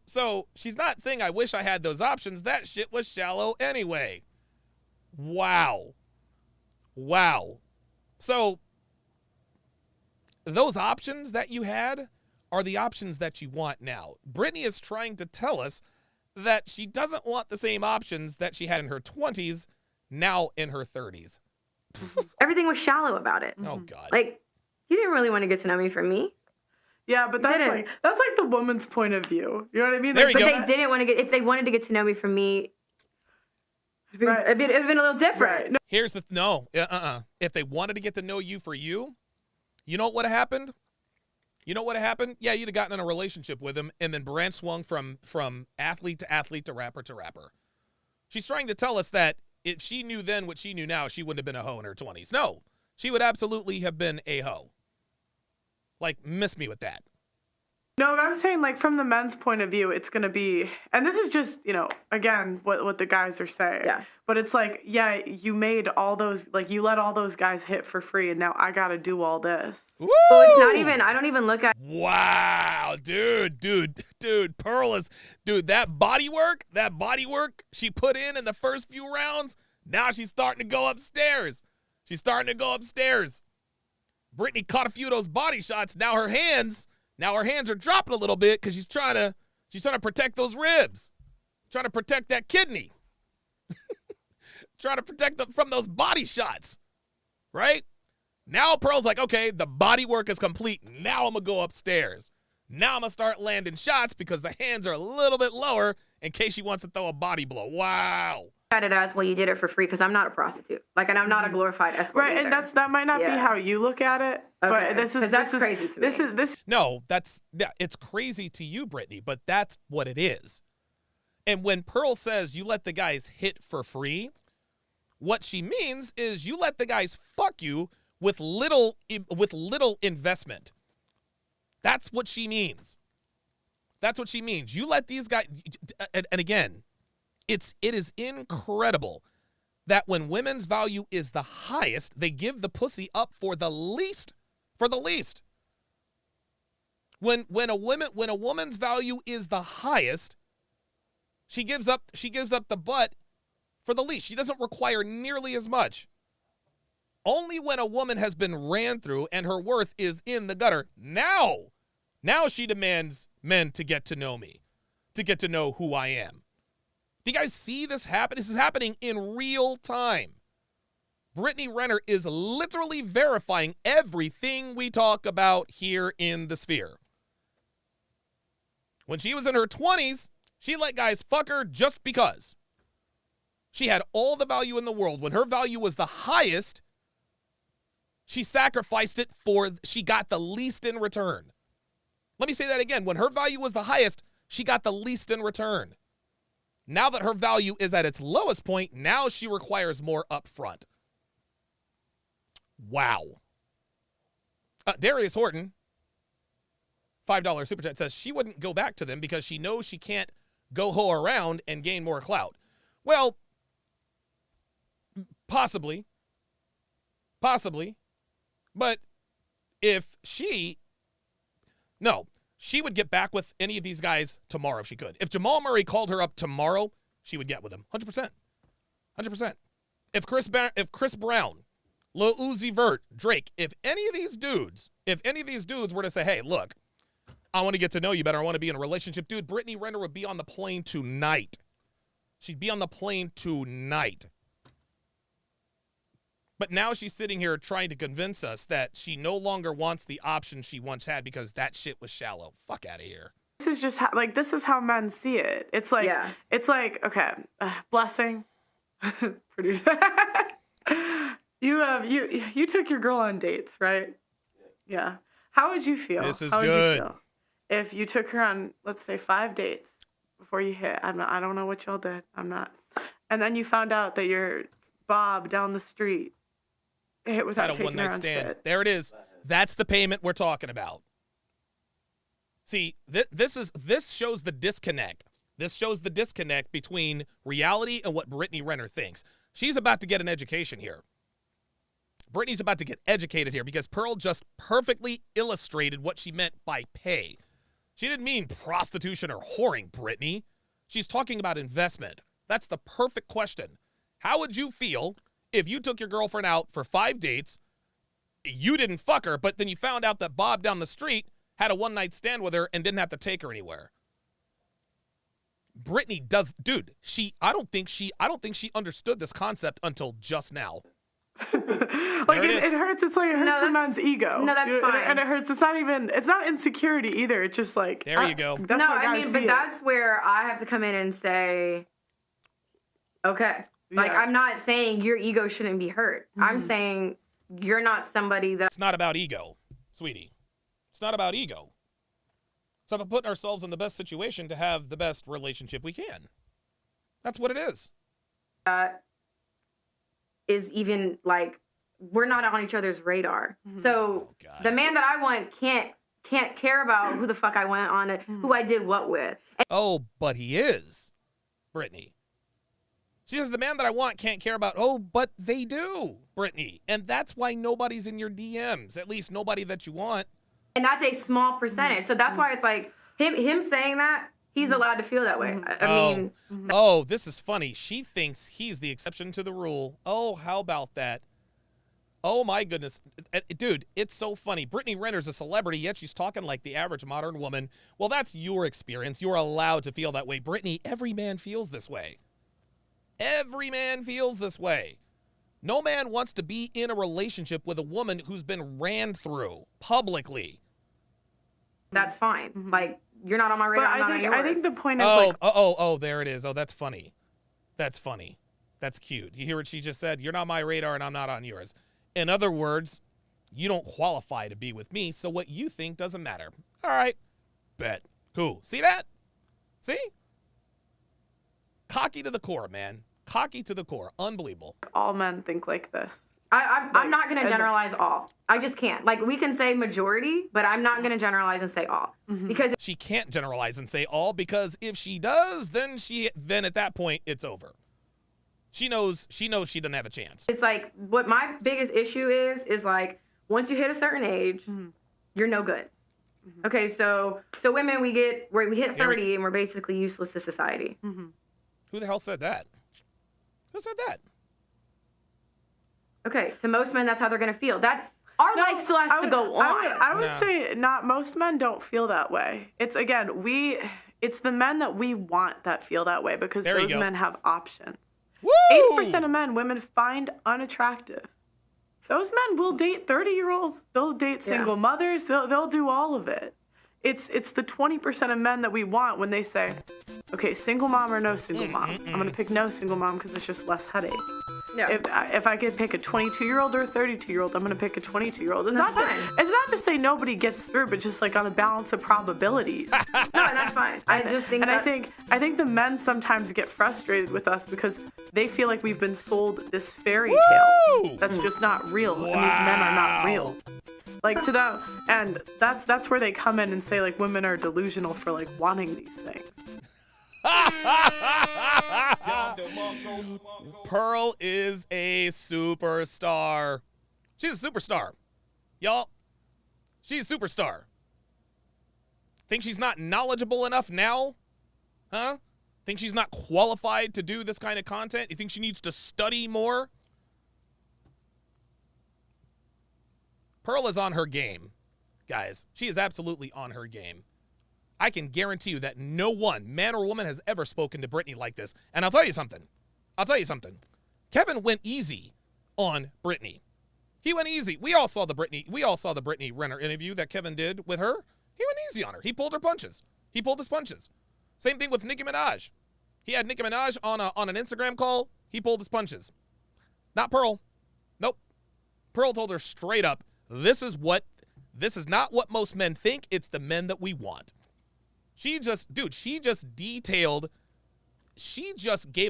she's not saying I wish I had those options. That shit was shallow anyway. Wow. So those options that you had are the options that you want now. Brittany is trying to tell us that she doesn't want the same options that she had in her 20s, now in her 30s. Everything was shallow about it. Oh, God. Like, you didn't really want to get to know me for me. Yeah, but that's like the woman's point of view. You know what I mean? There you go. They didn't want to get, if they wanted to get to know me for me, it'd have been a little different. Right. No. Here's the, If they wanted to get to know you for you, you know what would have happened? Yeah, you'd have gotten in a relationship with him and then brand swung from athlete to athlete to rapper to rapper. She's trying to tell us that if she knew then what she knew now, she wouldn't have been a hoe in her 20s. No, she would absolutely have been a hoe. Like, miss me with that. No, but I'm saying, like, from the men's point of view, it's going to be, and this is just, again, what the guys are saying. Yeah. But it's like, yeah, you made all those, like, you let all those guys hit for free, and now I got to do all this. Woo! Well, it's not even, I don't even look at. Wow, dude, Pearl is, that body work she put in the first few rounds, now she's starting to go upstairs. Brittany caught a few of those body shots. Now her hands are dropping a little bit because she's trying to protect those ribs, trying to protect that kidney, trying to protect them from those body shots, right? Now Pearl's like, okay, the body work is complete. Now I'm going to go upstairs. Now I'm going to start landing shots because the hands are a little bit lower in case she wants to throw a body blow. Wow. At it as, well, you did it for free because I'm not a prostitute. Like, and I'm not a glorified escort. Right, either. and that might not be how you look at it, okay. but this is crazy to me. No, it's crazy to you, Brittany, but that's what it is. And when Pearl says you let the guys hit for free, what she means is you let the guys fuck you with little investment. That's what she means. You let these guys, and again, it is incredible that when women's value is the highest, they give the pussy up for the least. When a woman's value is the highest, she gives up the butt for the least. She doesn't require nearly as much. Only when a woman has been ran through and her worth is in the gutter, now she demands men to get to know me, to get to know who I am. Do you guys see this happen? This is happening in real time. Brittany Renner is literally verifying everything we talk about here in the Sphere. When she was in her 20s, she let guys fuck her just because. She had all the value in the world. When her value was the highest, she sacrificed it she got the least in return. Let me say that again. When her value was the highest, she got the least in return. Now that her value is at its lowest point, now she requires more upfront. Wow. Darius Horton, $5 super chat, says she wouldn't go back to them because she knows she can't go hoe around and gain more clout. Well, possibly. But if she would get back with any of these guys tomorrow if she could. If Jamal Murray called her up tomorrow, she would get with him. 100%. If Chris Brown, Lil Uzi Vert, Drake, if any of these dudes were to say, hey, look, I want to get to know you better, I want to be in a relationship, dude, Brittany Renner would be on the plane tonight. She'd be on the plane tonight. But now she's sitting here trying to convince us that she no longer wants the option she once had because that shit was shallow. Fuck out of here. This is just this is how men see it. It's like, okay, blessing. Producer. You took your girl on dates, right? Yeah. How would you feel? This is How good. Would you feel if you took her on, let's say, 5 dates before you hit? I don't know what y'all did. I'm not. And then you found out that your Bob down the street hit without taking her on shit. There it is. That's the payment we're talking about. See, this shows the disconnect. This shows the disconnect between reality and what Brittany Renner thinks. She's about to get an education here. Brittany's about to get educated here because Pearl just perfectly illustrated what she meant by pay. She didn't mean prostitution or whoring, Brittany. She's talking about investment. That's the perfect question. How would you feel if you took your girlfriend out for 5 dates, you didn't fuck her, but then you found out that Bob down the street had a one-night stand with her and didn't have to take her anywhere? Brittany does, dude, I don't think she understood this concept until just now. It hurts. It's like it hurts a man's ego. No, that's fine. And it hurts. It's not insecurity either. It's just like, there you go. That's that's where I have to come in and say, okay. Like, I'm not saying your ego shouldn't be hurt. Mm-hmm. I'm saying you're not somebody that... It's not about ego, sweetie. It's not about ego. It's about putting ourselves in the best situation to have the best relationship we can. That's what it is. Is even, like, we're not on each other's radar. Mm-hmm. So the man that I want can't care about who the fuck I went on, who I did what with. But he is, Brittany. She says, the man that I want can't care about, but they do, Brittany. And that's why nobody's in your DMs, at least nobody that you want. And that's a small percentage. So that's why it's like, him saying that, he's allowed to feel that way. I mean... this is funny. She thinks he's the exception to the rule. Oh, how about that? Oh, my goodness. Dude, it's so funny. Brittany Renner's a celebrity, yet she's talking like the average modern woman. Well, that's your experience. You're allowed to feel that way. Brittany, every man feels this way. Every man feels this way. No man wants to be in a relationship with a woman who's been ran through publicly. That's fine. Like, you're not on my radar. But I think the point is there it is. Oh, that's funny. That's funny. That's cute. You hear what she just said? You're not my radar and I'm not on yours. In other words, you don't qualify to be with me, so what you think doesn't matter. All right. Bet. Cool. See that? See? Cocky to the core, man. Cocky to the core. Unbelievable. All men think like this. I'm not going to generalize all. I just can't. Like, we can say majority, but I'm not going to generalize and say all. Mm-hmm. Because she can't generalize and say all, because if she does, then at that point, it's over. She knows she doesn't have a chance. It's like, what my biggest issue is like, once you hit a certain age, you're no good. Mm-hmm. Okay, so women, we hit 30 and we're basically useless to society. Mm-hmm. Who the hell said that? Who said that? Okay, to most men, that's how they're going to feel. Life still has to go on. I would say not most men don't feel that way. It's, again, it's the men that we want that feel that way because those men have options. Woo! 80% of men women find unattractive. Those men will date 30-year-olds. They'll date single mothers. They'll do all of it. It's the 20% of men that we want when they say, okay, single mom or no single mom. I'm going to pick no single mom because it's just less headache. if I could pick a 22-year-old or a 32-year-old, I'm going to pick a 22-year-old. It's not to say nobody gets through, but just like on a balance of probabilities. No, that's fine. I just think I think the men sometimes get frustrated with us because they feel like we've been sold this fairy tale that's just not real, and these men are not real. Like to them, and that's where they come in and say like women are delusional for like wanting these things. Pearl is a superstar. She's a superstar. Y'all, she's a superstar. Think she's not knowledgeable enough now? Huh? Think she's not qualified to do this kind of content? You think she needs to study more? Pearl is on her game, guys. She is absolutely on her game. I can guarantee you that no one, man or woman, has ever spoken to Britney like this. And I'll tell you something. Kevin went easy on Britney. He went easy. We all saw the Britney Renner interview that Kevin did with her. He went easy on her. He pulled her punches. He pulled his punches. Same thing with Nicki Minaj. He had Nicki Minaj on an Instagram call. He pulled his punches. Not Pearl. Nope. Pearl told her straight up, this is not what most men think. It's the men that we want. She just gave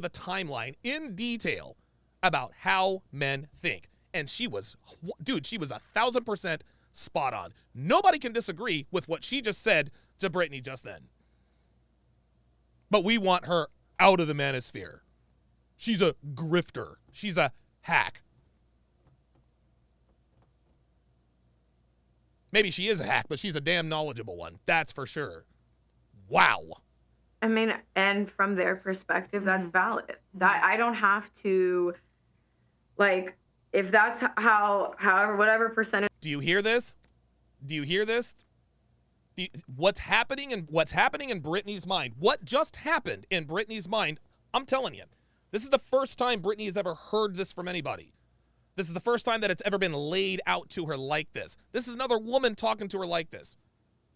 a timeline in detail about how men think. And she was 1,000% spot on. Nobody can disagree with what she just said to Britney just then. But we want her out of the manosphere. She's a grifter. She's a hack. Maybe she is a hack, but she's a damn knowledgeable one. That's for sure. Wow. I mean, and from their perspective, that's valid. That I don't have to, like, if that's however, whatever percentage. Do you hear this? What's happening in Britney's mind? What just happened in Britney's mind? I'm telling you, this is the first time Britney has ever heard this from anybody. This is the first time that it's ever been laid out to her like this. This is another woman talking to her like this.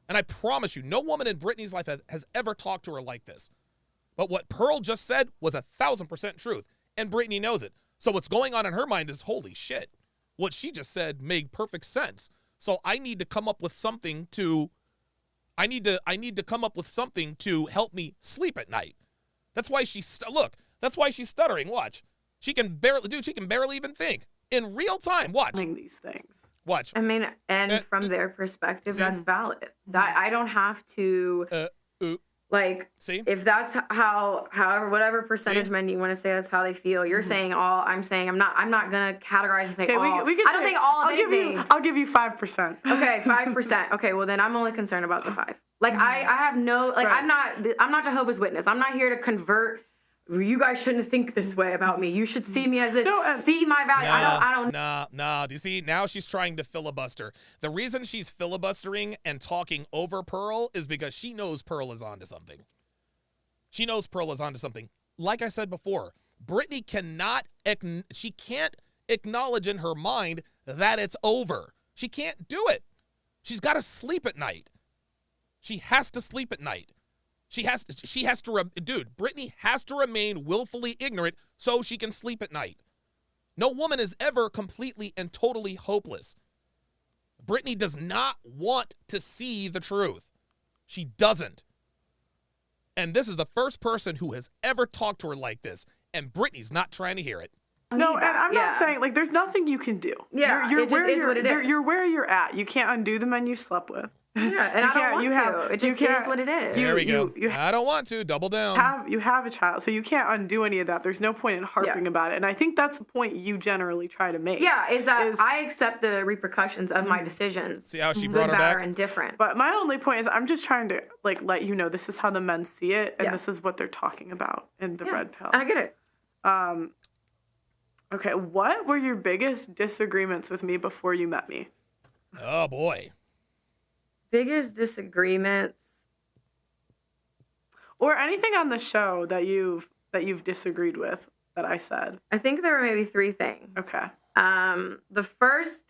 And I promise you, no woman in Britney's life has ever talked to her like this. But what Pearl just said was 1,000% truth. And Britney knows it. So what's going on in her mind is, holy shit. What she just said made perfect sense. So I need to come up with something to help me sleep at night. That's why that's why she's stuttering. Watch. She can barely even think. In real time, watch. These things. Watch. I mean, and from their perspective, that's valid. That I don't have to, if that's however, whatever percentage men you want to say that's how they feel. You're saying all. I'm saying I'm not gonna categorize and say all. I don't think all of anything. I'll give you 5%. Okay, 5%. Okay, well then I'm only concerned about the 5. Like I have no I'm not Jehovah's Witness. I'm not here to convert. You guys shouldn't think this way about me. You should see me as this. See my value. No. Do you see? Now she's trying to filibuster. The reason she's filibustering and talking over Pearl is because she knows Pearl is onto something. Like I said before, Britney can't acknowledge in her mind that it's over. She can't do it. She's got to sleep at night. She has to sleep at night. Britney has to remain willfully ignorant so she can sleep at night. No woman is ever completely and totally hopeless. Britney does not want to see the truth. She doesn't. And this is the first person who has ever talked to her like this, and Britney's not trying to hear it. No, and I'm not saying, like, there's nothing you can do. Yeah, it just is what it is. You're where you're at. You can't undo the men you slept with. Yeah, and I don't want to. It just is what it is. There we go. I don't want to. Double down. You have a child, so you can't undo any of that. There's no point in harping about it. And I think that's the point you generally try to make. Yeah, is that I accept the repercussions of my decisions. See how she brought her back? Good, bad, or indifferent. But my only point is I'm just trying to, like, let you know this is how the men see it, and this is what they're talking about in the red pill. I get it. Okay, what were your biggest disagreements with me before you met me? Oh, boy. Biggest disagreements, or anything on the show that you've disagreed with that I said. I think there were maybe 3 things. Okay. The first,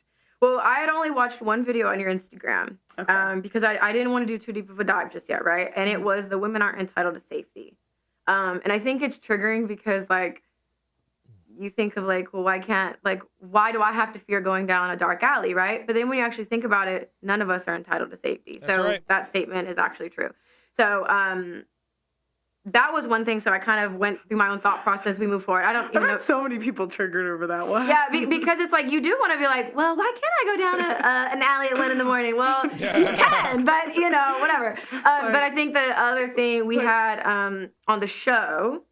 I had only watched one video on your Instagram, because I didn't want to do too deep of a dive just yet, right? And it was the women aren't entitled to safety, and I think it's triggering because, like, you think of like, well, why do I have to fear going down a dark alley, right? But then when you actually think about it, none of us are entitled to safety. That's so right. that statement is actually true. So that was one thing. So I kind of went through my own thought process. We move forward. I don't even know. So many people triggered over that one. Yeah, because it's like you do want to be like, well, why can't I go down an alley at 1 a.m? Well, you can, but whatever. But I think the other thing we had on the show,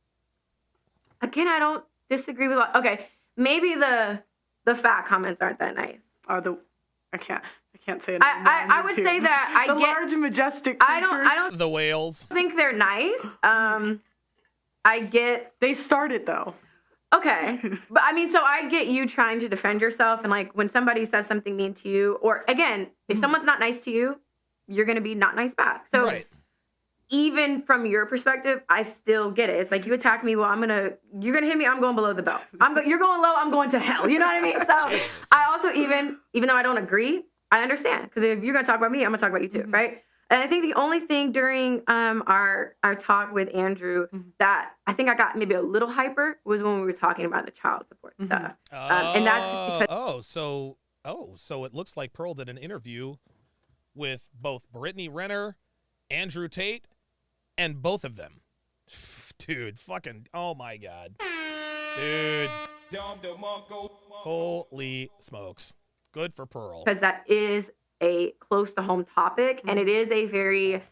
again, I don't disagree with. Okay, maybe the fat comments aren't that nice. I can't say it. I would say that I the get large and majestic creatures. I don't The whales. think they're nice. I get They started though. okay, but I mean, so I get you trying to defend yourself, and like when somebody says something mean to you, or again, if someone's not nice to you, you're gonna be not nice back. So Right. even from your perspective, I still get it. It's like you attack me, well, you're gonna hit me, I'm going below the belt. You're going low, I'm going to hell. You know what I mean? So Jesus. I also even though I don't agree, I understand, because if you're gonna talk about me, I'm gonna talk about you too, right? And I think the only thing during our talk with Andrew that I think I got maybe a little hyper was when we were talking about the child support stuff, and that's just because. So it looks like Pearl did an interview with both Brittany Renner, Andrew Tate, and both of them. Dude, fucking, oh my God. Dude. Holy smokes. Good for Pearl. Because that is a close to home topic, and it is a very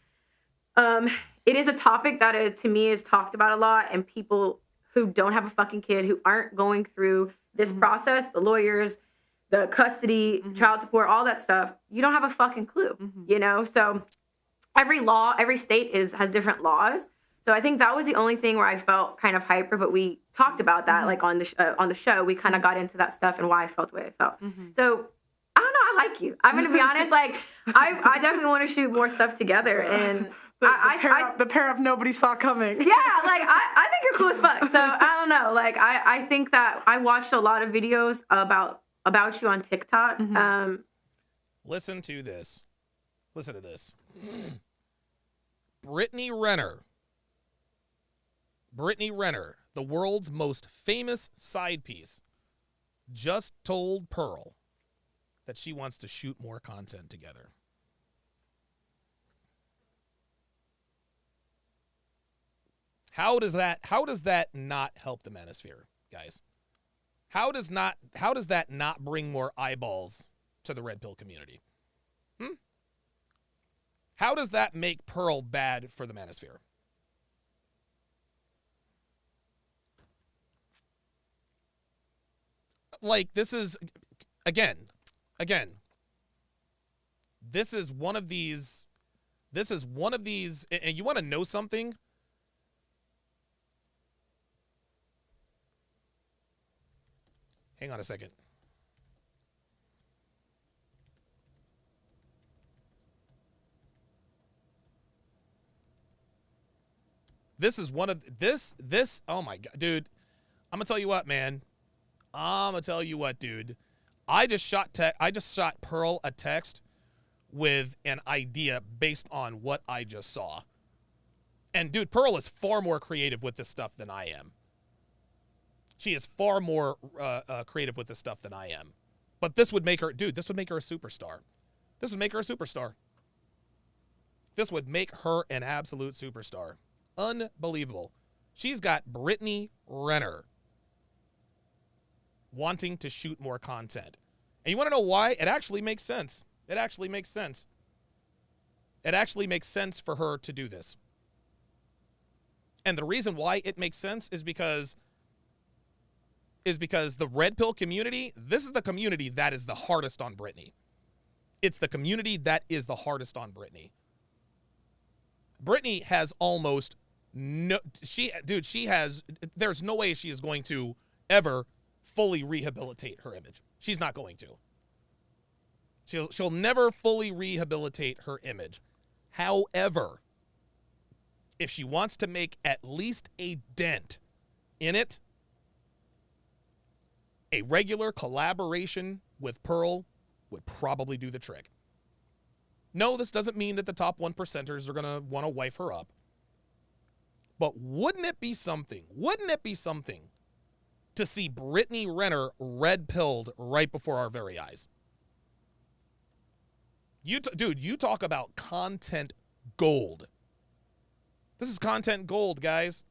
it is a topic that is, to me, is talked about a lot, and people who don't have a fucking kid, who aren't going through this process, the lawyers, the custody, child support, all that stuff, you don't have a fucking clue. So every state has different laws. So I think that was the only thing where I felt kind of hyper, but we talked about that like on the show. We kind of got into that stuff and why I felt the way I felt. So I don't know. I like you. I'm gonna be honest. Like I definitely want to shoot more stuff together, and the pair up nobody saw coming. Yeah, like I think you're cool as fuck. So I don't know. Like I think that I watched a lot of videos about you on TikTok. Listen to this. Listen to this. Brittany Renner, the world's most famous side piece, just told Pearl that she wants to shoot more content together. How does that not help the manosphere, guys? How does that not bring more eyeballs to the red pill community? How does that make Pearl bad for the manosphere? Like, this is again, this is one of these, and you want to know something? Hang on a second. This is one of this, oh my God, dude. I'm gonna tell you what, man. Dude. I just shot Pearl a text with an idea based on what I just saw. And dude, Pearl is far more creative with this stuff than I am. She is far more creative with this stuff than I am. But this would make her, a superstar. This would make her a superstar. This would make her an absolute superstar. Unbelievable. She's got Brittany Renner wanting to shoot more content. And you want to know why? It actually makes sense. It actually makes sense for her to do this. And the reason why it makes sense is because the red pill community, this is the community that is the hardest on Brittany. It's the community that is the hardest on Brittany. Brittany has almost there's no way she is going to ever fully rehabilitate her image. She's not going to. She'll never fully rehabilitate her image. However, if she wants to make at least a dent in it, a regular collaboration with Pearl would probably do the trick. No, this doesn't mean that the top 1%ers are going to want to wife her up. But wouldn't it be something to see Brittany Renner red-pilled right before our very eyes. Dude, you talk about content gold. This is content gold, guys.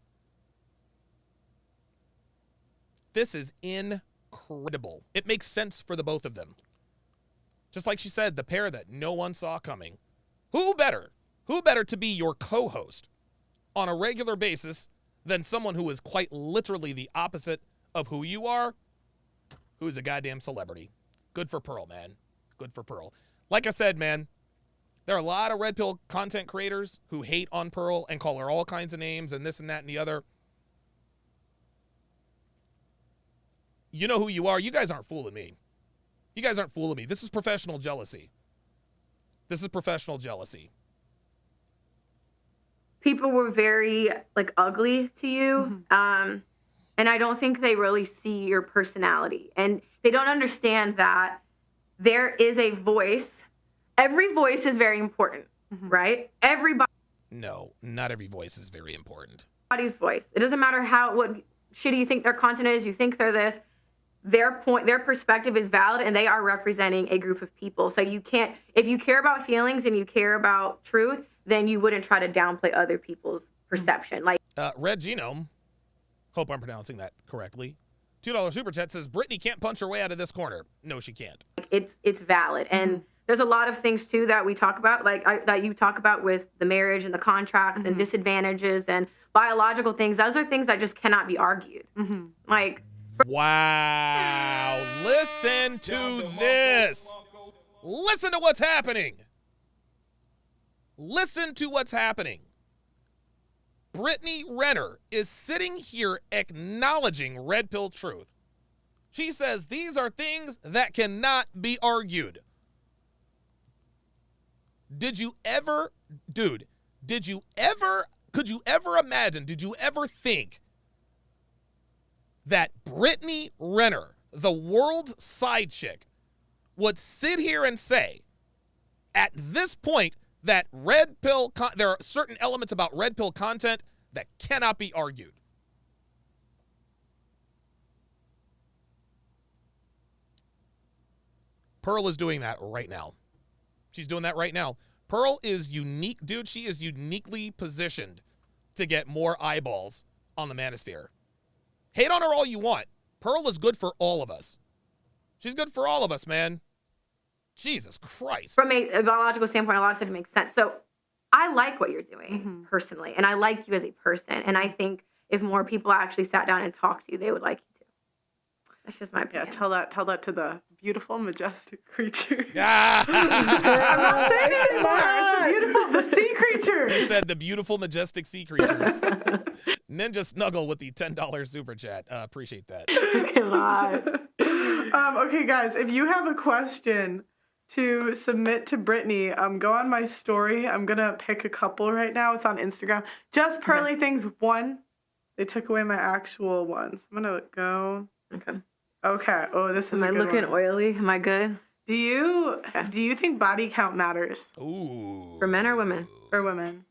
This is incredible. It makes sense for the both of them. Just like she said, the pair that no one saw coming. Who better to be your co-host on a regular basis than someone who is quite literally the opposite of who you are, who's a goddamn celebrity. Good for Pearl, man. Good for Pearl. Like I said, man, there are a lot of red pill content creators who hate on Pearl and call her all kinds of names and this and that and the other. You know who you are. You guys aren't fooling me. You guys aren't fooling me. This is professional jealousy. This is professional jealousy. People were very, like, ugly to you. Mm-hmm. And I don't think they really see your personality. And they don't understand that there is a voice. Every voice is very important, right? Everybody. No, not every voice is very important. Everybody's voice. It doesn't matter what shitty you think their content is. You think they're this. Their perspective is valid, and they are representing a group of people. So you can't, if you care about feelings and you care about truth, then you wouldn't try to downplay other people's perception. Like Red Genome, hope I'm pronouncing that correctly. $2 super chat says Brittany can't punch her way out of this corner. No, she can't. It's valid, and there's a lot of things too that we talk about, that you talk about with the marriage and the contracts and disadvantages and biological things. Those are things that just cannot be argued. Like. Wow. Listen to this. Listen to what's happening. Listen to what's happening. Brittany Renner is sitting here acknowledging red pill truth. She says these are things that cannot be argued. Could you ever think that Brittany Renner, the world's side chick, would sit here and say at this point that there are certain elements about red pill content that cannot be argued? Pearl is doing that right now. She's doing that right now. Pearl is unique, dude. She is uniquely positioned to get more eyeballs on the manosphere. Hate on her all you want. Pearl is good for all of us. She's good for all of us, man. Jesus Christ. From a biological standpoint, a lot of stuff makes sense. So I like what you're doing personally, and I like you as a person. And I think if more people actually sat down and talked to you, they would like you too. That's just my opinion. Yeah, tell that to the beautiful, majestic creature. Yeah. I'm not saying it anymore. It's the sea creatures. You said the beautiful, majestic sea creatures. Ninja Snuggle with the $10 super chat. Appreciate that. Okay, guys, if you have a question to submit to Brittany, go on my story. I'm going to pick a couple right now. It's on Instagram. Just Pearly Things 1. They took away my actual ones. I'm going to go. Okay. Oh, this is Am a I good looking one. oily? Am I good? Do you think body count matters? Ooh. For men or women? For women.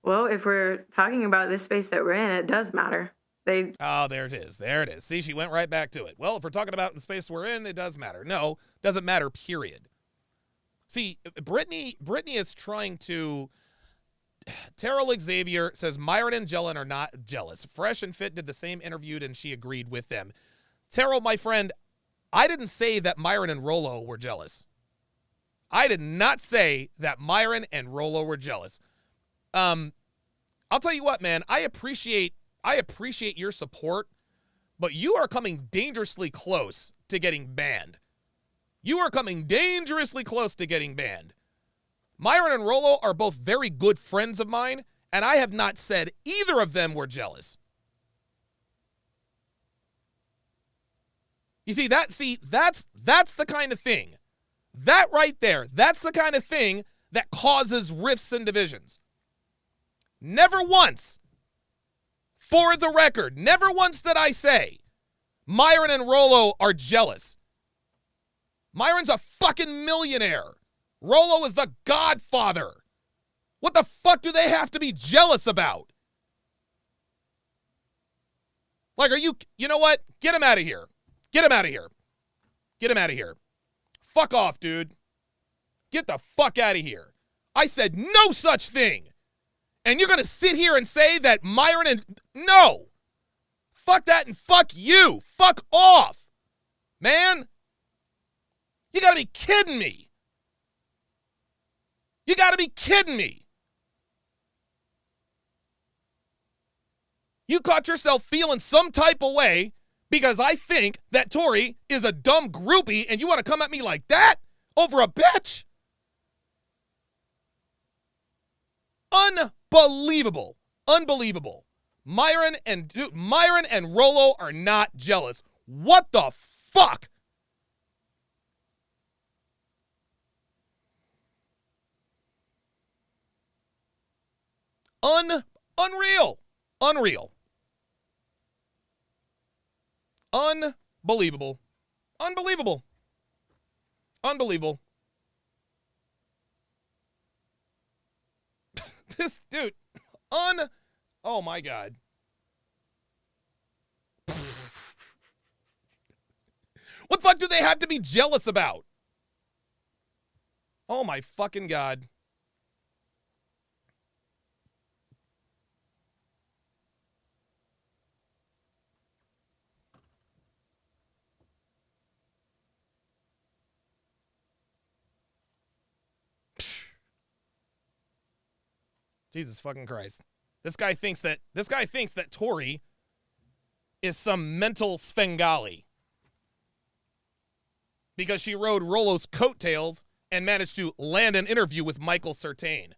Well, if we're talking about this space that we're in, it does matter. Oh, there it is. There it is. See, she went right back to it. Well, if we're talking about the space we're in, it does matter. No, doesn't matter, period. See, Brittany is trying to... Terrell Xavier says, Myron and Jellen are not jealous. Fresh and Fit did the same interview, and she agreed with them. Terrell, my friend, I didn't say that Myron and Rolo were jealous. I did not say that Myron and Rolo were jealous. I'll tell you what, man, I appreciate your support, but you are coming dangerously close to getting banned. You are coming dangerously close to getting banned. Myron and Rolo are both very good friends of mine, and I have not said either of them were jealous. You see, that's the kind of thing. That right there, that's the kind of thing that causes rifts and divisions. Never once, for the record, never once did I say Myron and Rolo are jealous. Myron's a fucking millionaire. Rolo is the godfather. What the fuck do they have to be jealous about? Like, you know what? Get him out of here. Get him out of here. Get him out of here. Fuck off, dude. Get the fuck out of here. I said no such thing. And you're going to sit here and say that Myron and... No. Fuck that and fuck you. Fuck off. Man. You got to be kidding me. You got to be kidding me. You caught yourself feeling some type of way because I think that Tori is a dumb groupie and you want to come at me like that over a bitch? Unbelievable. Unbelievable. Myron and Rollo are not jealous. What the fuck? Unreal. Unreal. Unbelievable. Unbelievable. Unbelievable. This dude, oh my God. What the fuck do they have to be jealous about? Oh my fucking God. Jesus fucking Christ. This guy thinks that Tori is some mental Svengali because she rode Rollo's coattails and managed to land an interview with Michael Certain.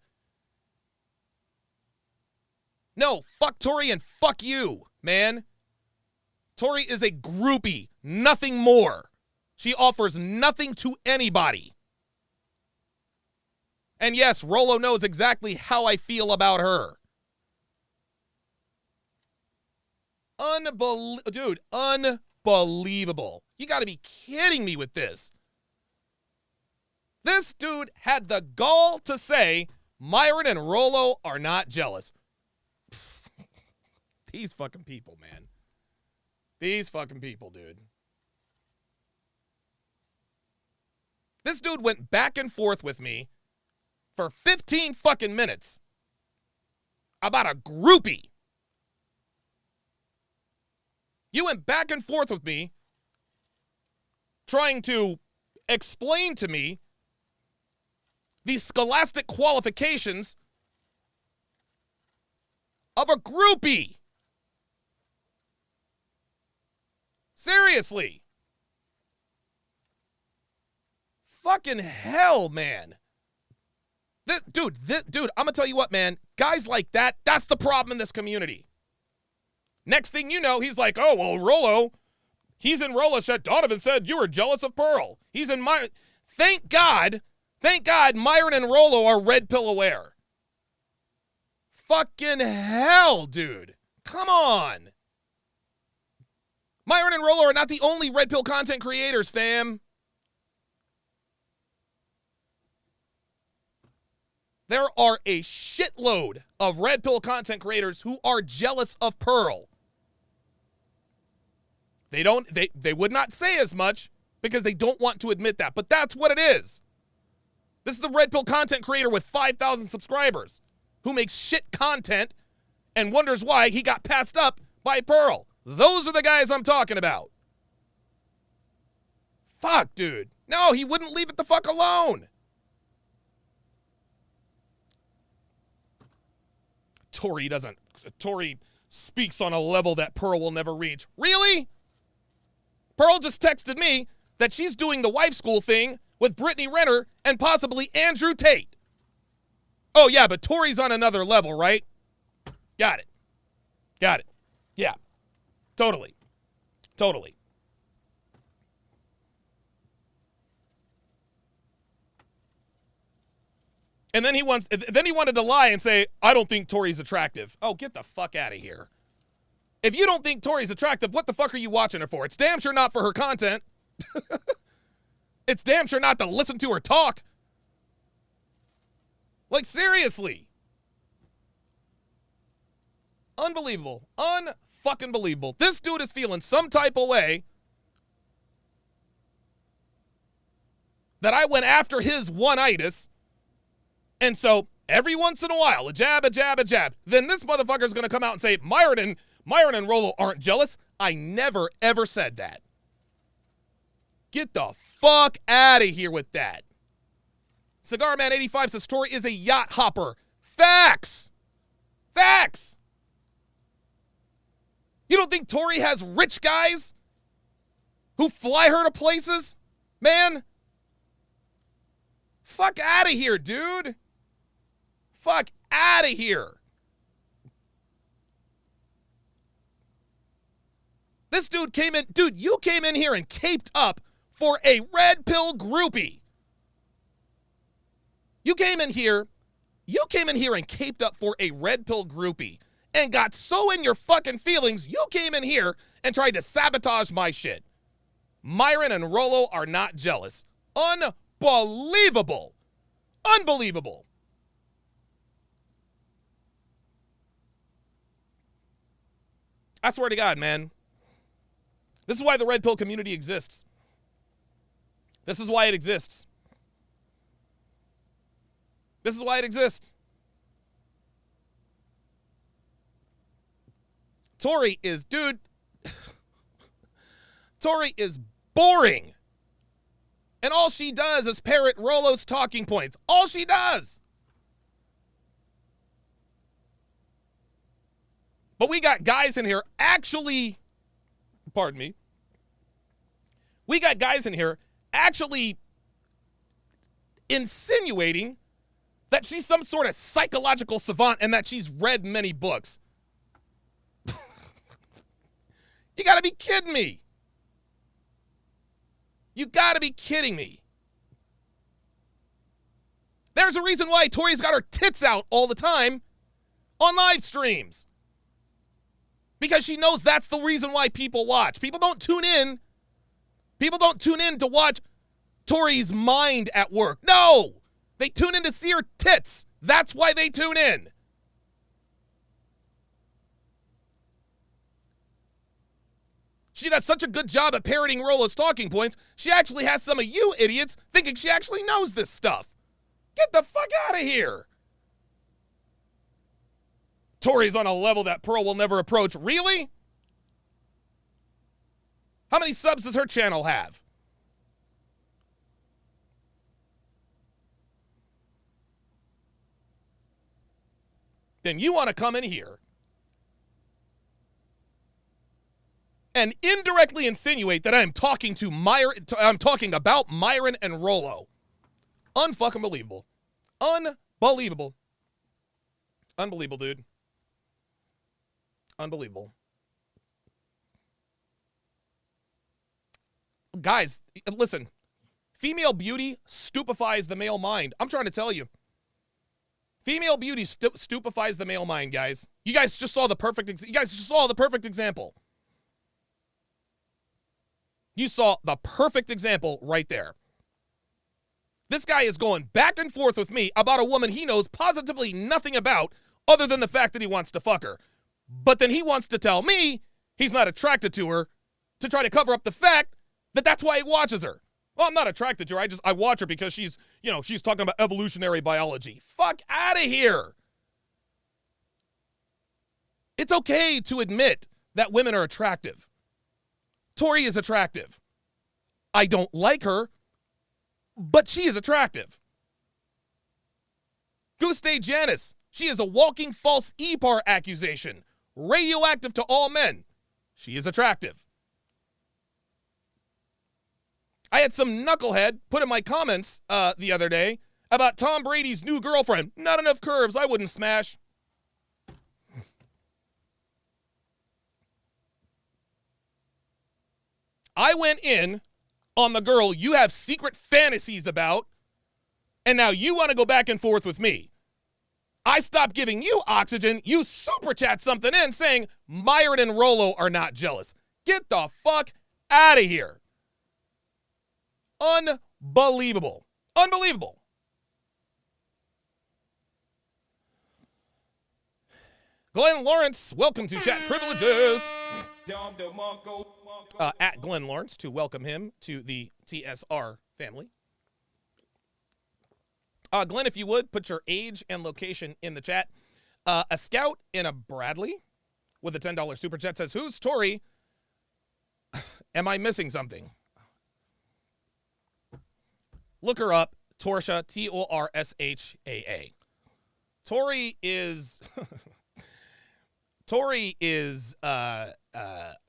No, fuck Tori and fuck you, man. Tori is a groupie, nothing more. She offers nothing to anybody. And yes, Rollo knows exactly how I feel about her. Dude, unbelievable. You got to be kidding me with this. This dude had the gall to say Myron and Rollo are not jealous. These fucking people, man. These fucking people, dude. This dude went back and forth with me for 15 fucking minutes about a groupie. You went back and forth with me trying to explain to me the scholastic qualifications of a groupie. Seriously. Fucking hell, man. Dude, I'm gonna tell you what, man. Guys like that, that's the problem in this community. Next thing you know, he's like, oh, well, Rollo, he's in Rollo said, Donovan said you were jealous of Pearl. He's in my, thank God, Myron and Rollo are red pill aware. Fucking hell, dude. Come on. Myron and Rollo are not the only red pill content creators, fam. There are a shitload of red pill content creators who are jealous of Pearl. They would not say as much because they don't want to admit that, but that's what it is. This is the red pill content creator with 5,000 subscribers who makes shit content and wonders why he got passed up by Pearl. Those are the guys I'm talking about. Fuck, dude. No, he wouldn't leave it the fuck alone. Tori speaks on a level that Pearl will never reach. Really? Pearl just texted me that she's doing the wife school thing with Brittany Renner and possibly Andrew Tate. Oh, yeah, but Tori's on another level, right? Got it. Yeah. Totally. And then he wanted to lie and say, I don't think Tori's attractive. Oh, get the fuck out of here. If you don't think Tori's attractive, what the fuck are you watching her for? It's damn sure not for her content. It's damn sure not to listen to her talk. Like, seriously. Unbelievable. fucking believable. This dude is feeling some type of way that I went after his one-itis. And so every once in a while, a jab, a jab, a jab. Then this motherfucker's going to come out and say, Myron and Rollo aren't jealous. I never, ever said that. Get the fuck out of here with that. Cigar Man 85 says Tori is a yacht hopper. Facts. Facts. You don't think Tori has rich guys who fly her to places? Man. Fuck out of here, dude. Fuck out of here. This dude came in. Dude, you came in here and caped up for a red pill groupie. You came in here and caped up for a red pill groupie and got so in your fucking feelings, you came in here and tried to sabotage my shit. Myron and Rollo are not jealous. Unbelievable. Unbelievable. I swear to God, man. This is why the red pill community exists. This is why it exists. This is why it exists. Tori is, dude. Tori is boring. And all she does is parrot Rollo's talking points. All she does. But we got guys in here actually, pardon me. We got guys in here actually insinuating that she's some sort of psychological savant and that she's read many books. You gotta be kidding me. You gotta be kidding me. There's a reason why Tori's got her tits out all the time on live streams. Because she knows that's the reason why people watch. People don't tune in. People don't tune in to watch Tori's mind at work. No! They tune in to see her tits. That's why they tune in. She does such a good job at parroting Rollo's talking points, she actually has some of you idiots thinking she actually knows this stuff. Get the fuck out of here. Tori's on a level that Pearl will never approach. Really? How many subs does her channel have? Then you want to come in here and indirectly insinuate that I'm talking about Myron and Rollo. Unfucking believable. Unbelievable. Unbelievable, dude. Unbelievable. Guys, listen. Female beauty stupefies the male mind. I'm trying to tell you. Female beauty stupefies the male mind, guys. You guys just saw the perfect example. You saw the perfect example right there. This guy is going back and forth with me about a woman he knows positively nothing about other than the fact that he wants to fuck her. But then he wants to tell me he's not attracted to her to try to cover up the fact that that's why he watches her. Well, I'm not attracted to her. I watch her because she's talking about evolutionary biology. Fuck out of here. It's okay to admit that women are attractive. Tori is attractive. I don't like her, but she is attractive. Guste Janice, she is a walking false EPAR accusation, radioactive to all men. She is attractive. I had some knucklehead put in my comments the other day about Tom Brady's new girlfriend. Not enough curves, I wouldn't smash. I went in on the girl you have secret fantasies about, and now you want to go back and forth with me. I stopped giving you oxygen. You super chat something in saying Myron and Rollo are not jealous. Get the fuck out of here. Unbelievable. Unbelievable. Glenn Lawrence, welcome to Chat Privileges. At Glenn Lawrence to welcome him to the TSR family. Glenn, if you would, put your age and location in the chat. A scout in a Bradley with a $10 super chat says, who's Tori? Am I missing something? Look her up. Torsha, T-O-R-S-H-A-A. Tori is...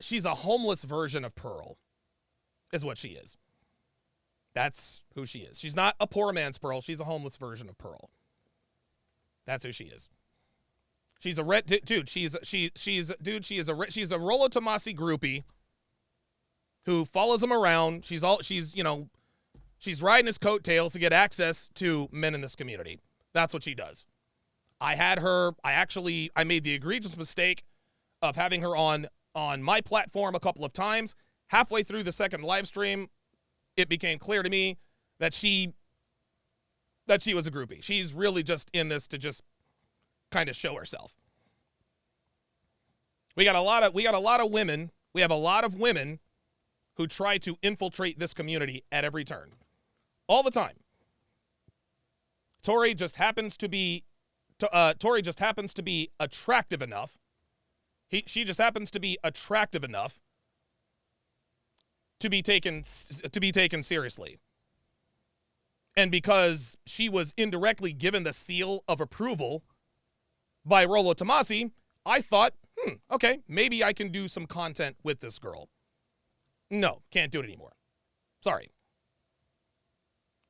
she's a homeless version of Pearl, is what she is. That's who she is. She's not a poor man's Pearl. She's a homeless version of Pearl. That's who she is. She's a dude. She is a Rollo Tomasi groupie who follows him around. She's riding his coattails to get access to men in this community. That's what she does. I made the egregious mistake of having her on my platform a couple of times. Halfway through the second live stream, it became clear to me that she was a groupie. She's really just in this to just kind of show herself. We have a lot of women who try to infiltrate this community at every turn. All the time. Tori just happens to be attractive enough. She just happens to be attractive enough to be taken seriously. And because she was indirectly given the seal of approval by Rollo Tomasi, I thought, okay, maybe I can do some content with this girl. No, can't do it anymore. Sorry.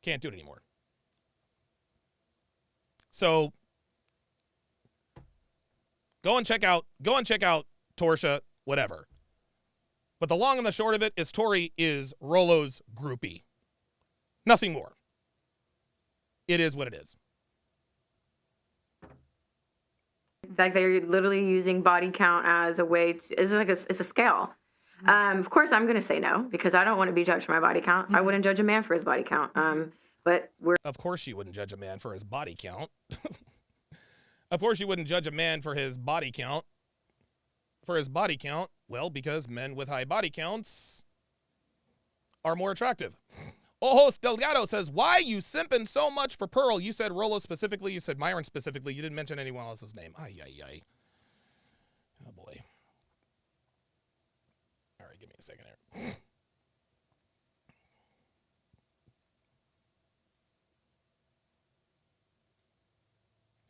Can't do it anymore. So go and check out Torsha, whatever. But the long and the short of it is Tori is Rollo's groupie. Nothing more. It is what it is. Like they're literally using body count as a way to, it's a scale. Of course, I'm going to say no because I don't want to be judged for my body count. I wouldn't judge a man for his body count. But of course you wouldn't judge a man for his body count. Of course you wouldn't judge a man for his body count. For his body count, well, because men with high body counts are more attractive. Ojos Delgado says, why you simping so much for Pearl? You said Rollo specifically. You said Myron specifically. You didn't mention anyone else's name. Ay, ay, ay. Oh, boy. All right, give me a second here.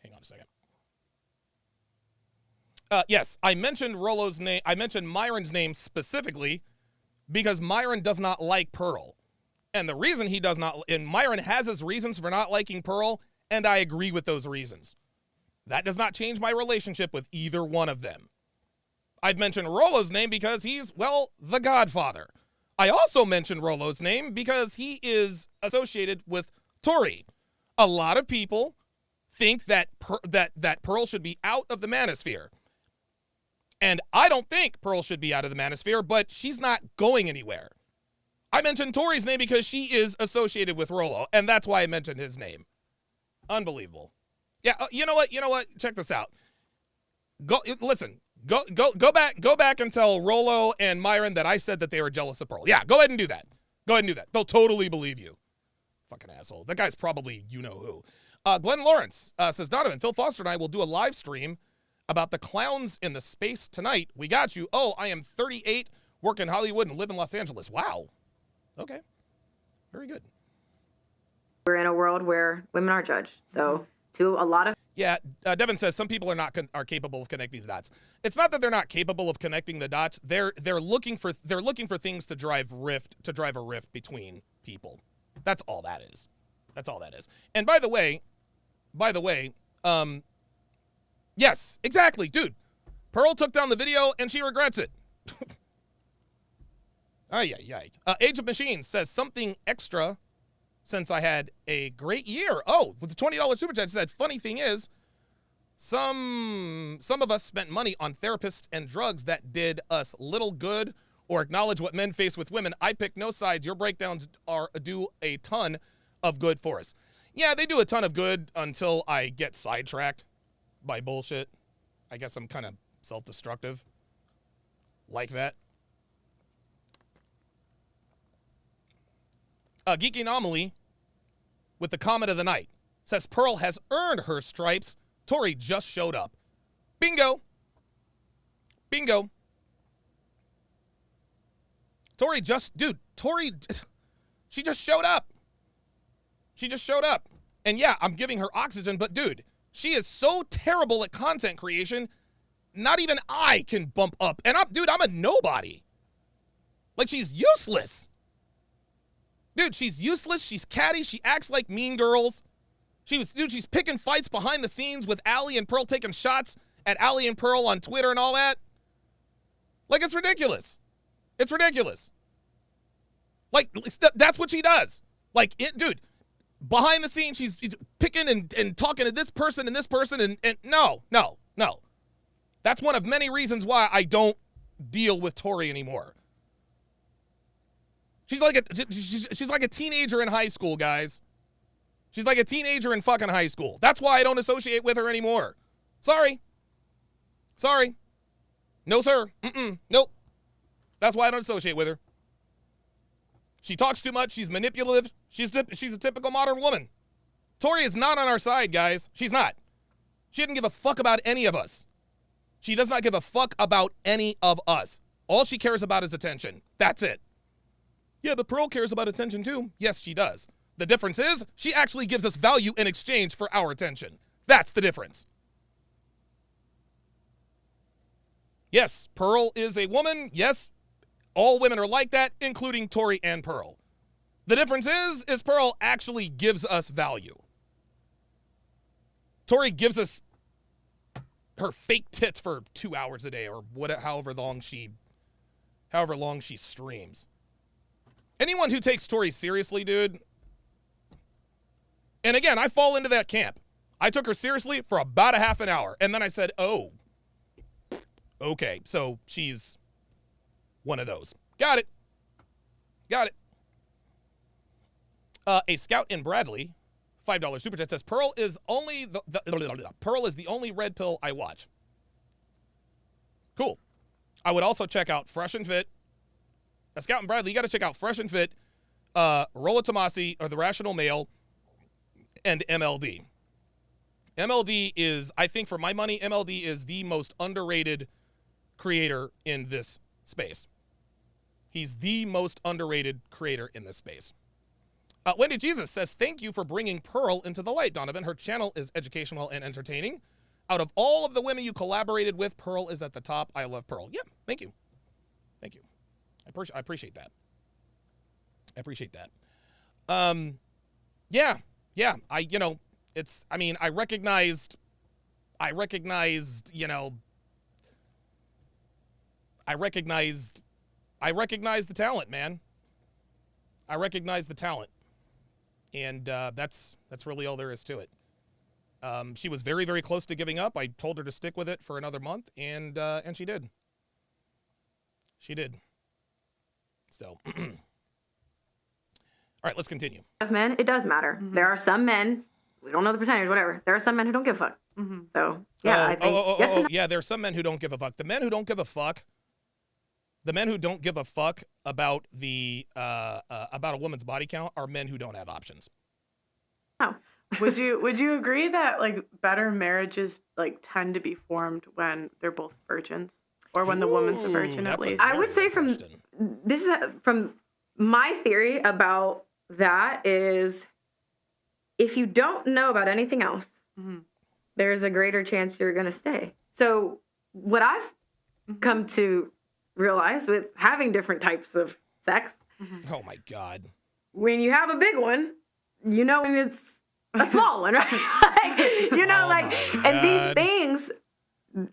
Hang on a second. Yes, I mentioned Rollo's name. I mentioned Myron's name specifically because Myron does not like Pearl. And the reason he does not, and Myron has his reasons for not liking Pearl, and I agree with those reasons. That does not change my relationship with either one of them. I've mentioned Rollo's name because he's, well, the Godfather. I also mentioned Rollo's name because he is associated with Tori. A lot of people think that Pearl should be out of the manosphere. And I don't think Pearl should be out of the manosphere, but she's not going anywhere. I mentioned Tori's name because she is associated with Rollo, and that's why I mentioned his name. Unbelievable. Yeah, you know what? Check this out. Go back and tell Rollo and Myron that I said that they were jealous of Pearl. Yeah, go ahead and do that. They'll totally believe you. Fucking asshole. That guy's probably you-know-who. Glenn Lawrence says, Donovan, Phil Foster and I will do a live stream about the clowns in the space tonight. We got you. Oh, I am 38, work in Hollywood, and live in Los Angeles. Wow. Okay. Very good. We're in a world where women are judged. So to a lot of... Yeah, Devin says some people are capable of connecting the dots. It's not that they're not capable of connecting the dots. They're looking for things to drive a rift between people. That's all that is. And by the way, yes, exactly, dude. Pearl took down the video and she regrets it. Ay. Age of Machines says something extra since I had a great year. Oh, with the $20 super chat, said, funny thing is, some of us spent money on therapists and drugs that did us little good or acknowledge what men face with women. I pick no sides. Your breakdowns do a ton of good for us. Yeah, they do a ton of good until I get sidetracked by bullshit. I guess I'm kind of self-destructive like that. Geeky Anomaly with the comment of the night says Pearl has earned her stripes. Tori just showed up. Bingo. Bingo. Tori, she just showed up. She just showed up. And yeah, I'm giving her oxygen, but dude, she is so terrible at content creation, not even I can bump up. And I'm a nobody. Like, she's useless. Dude, she's useless. She's catty. She acts like Mean Girls. She's picking fights behind the scenes with Allie and Pearl, taking shots at Allie and Pearl on Twitter and all that. Like, it's ridiculous. It's ridiculous. Like, that's what she does. Like, dude, behind the scenes, she's picking and talking to this person and this person, and no. That's one of many reasons why I don't deal with Tori anymore. She's like a teenager in high school, guys. She's like a teenager in fucking high school. That's why I don't associate with her anymore. Sorry. No, sir. Nope. That's why I don't associate with her. She talks too much. She's manipulative. She's a typical modern woman. Tori is not on our side, guys. She's not. She didn't give a fuck about any of us. She does not give a fuck about any of us. All she cares about is attention. That's it. Yeah, but Pearl cares about attention too. Yes, she does. The difference is she actually gives us value in exchange for our attention. That's the difference. Yes, Pearl is a woman. Yes, all women are like that, including Tori and Pearl. The difference is Pearl actually gives us value. Tori gives us her fake tits for 2 hours a day or however long she streams. Anyone who takes Tori seriously, dude, and again, I fall into that camp. I took her seriously for about a half an hour, and then I said, oh, okay, so she's one of those. Got it. A Scout in Bradley, $5 super chat says, Pearl is the only red pill I watch. Cool. I would also check out Fresh and Fit. A Scout in Bradley, you got to check out Fresh and Fit, Rolla Tomasi, or The Rational Male, and MLD. MLD is, I think for my money, MLD is the most underrated creator in this space. He's the most underrated creator in this space. Wendy Jesus says, thank you for bringing Pearl into the light, Donovan. Her channel is educational and entertaining. Out of all of the women you collaborated with, Pearl is at the top. I love Pearl. Yeah, thank you. Thank you. I appreciate that. Yeah. I recognized the talent, man. I recognize the talent. And that's really all there is to it. She was very, very close to giving up. I told her to stick with it for another month, and she did. She did. So, all right, let's continue. Men, it does matter. Mm-hmm. There are some men, we don't know the percentage, whatever. There are some men who don't give a fuck. Mm-hmm. So, yeah, I think. Yeah, there are some men who don't give a fuck. The men who don't give a fuck about about a woman's body count are men who don't have options. Oh. Would you agree that like better marriages like tend to be formed when they're both virgins, or when the woman's a virgin at least? I would say from my theory about that is, if you don't know about anything else, mm-hmm. there's a greater chance you're going to stay. So what I've come to realize with having different types of sex. Mm-hmm. Oh my God. When you have a big one, you know when it's a small one, right? And these things,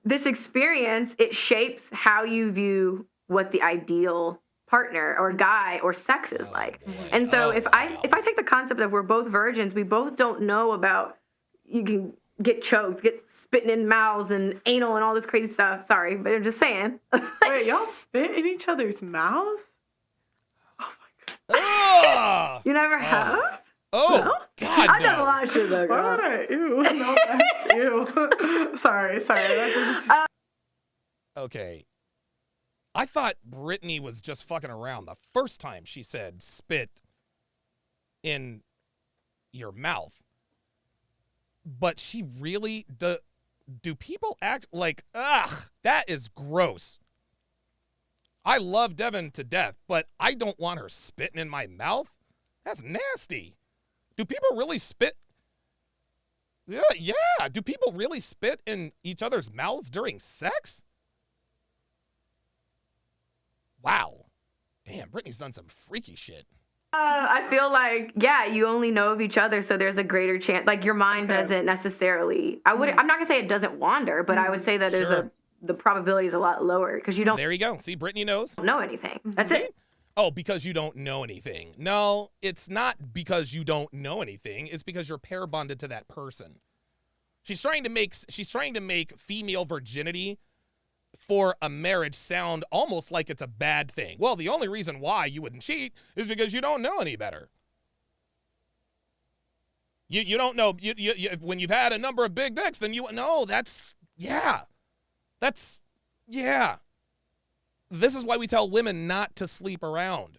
this experience, it shapes how you view what the ideal partner or guy or sex is like. Boy. And so if I take the concept of we're both virgins, we both don't know about, you can get choked, get spitting in mouths and anal and all this crazy stuff. Sorry, but I'm just saying. Wait, y'all spit in each other's mouths? Oh my God. You never have? Oh, no? God. God, I've done a no. lot of shit though, girl. Alright, ew, no thanks, ew. Sorry, that just... Okay. I thought Brittany was just fucking around the first time she said spit in your mouth. But she really, do people act like, ugh, that is gross. I love Devin to death, but I don't want her spitting in my mouth. That's nasty. Do people really spit? Yeah. Do people really spit in each other's mouths during sex? Wow. Damn, Brittany's done some freaky shit. I feel like, yeah, you only know of each other, so there's a greater chance. Like, your mind doesn't necessarily, I'm not going to say it doesn't wander, but I would say that the probability is a lot lower because you don't. There you go. See, Brittany knows. Know anything. That's it. Oh, because you don't know anything. No, it's not because you don't know anything. It's because you're pair bonded to that person. She's trying to make female virginity for a marriage sound almost like it's a bad thing. Well, the only reason why you wouldn't cheat is because you don't know any better. You don't know. You when you've had a number of big dicks, then you know that's yeah. This is why we tell women not to sleep around.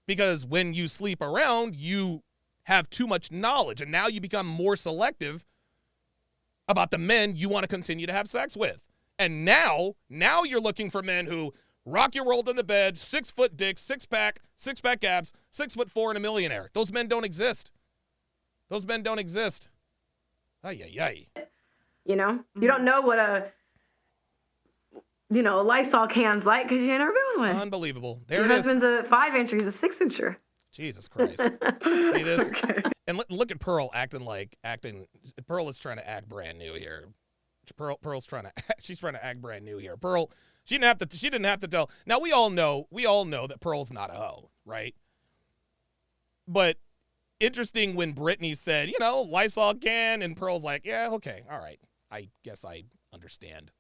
Because when you sleep around, you have too much knowledge, and now you become more selective about the men you want to continue to have sex with. And now you're looking for men who rock your world in the bed, 6-foot dicks, six-pack abs, 6'4" and a millionaire. Those men don't exist. Ay. You know? You don't know what a Lysol can's like because you ain't never been with one. Unbelievable. There Your it is. husband's a 5-incher, he's a 6-incher. Jesus Christ. See this? Okay. And look at Pearl Pearl is trying to act brand new here. Pearl's she's trying to act brand new here. Pearl, she didn't have to tell. Now we all know that Pearl's not a hoe, right? But interesting when Brittany said, Lysol can, and Pearl's like, yeah, okay, all right. I guess I understand.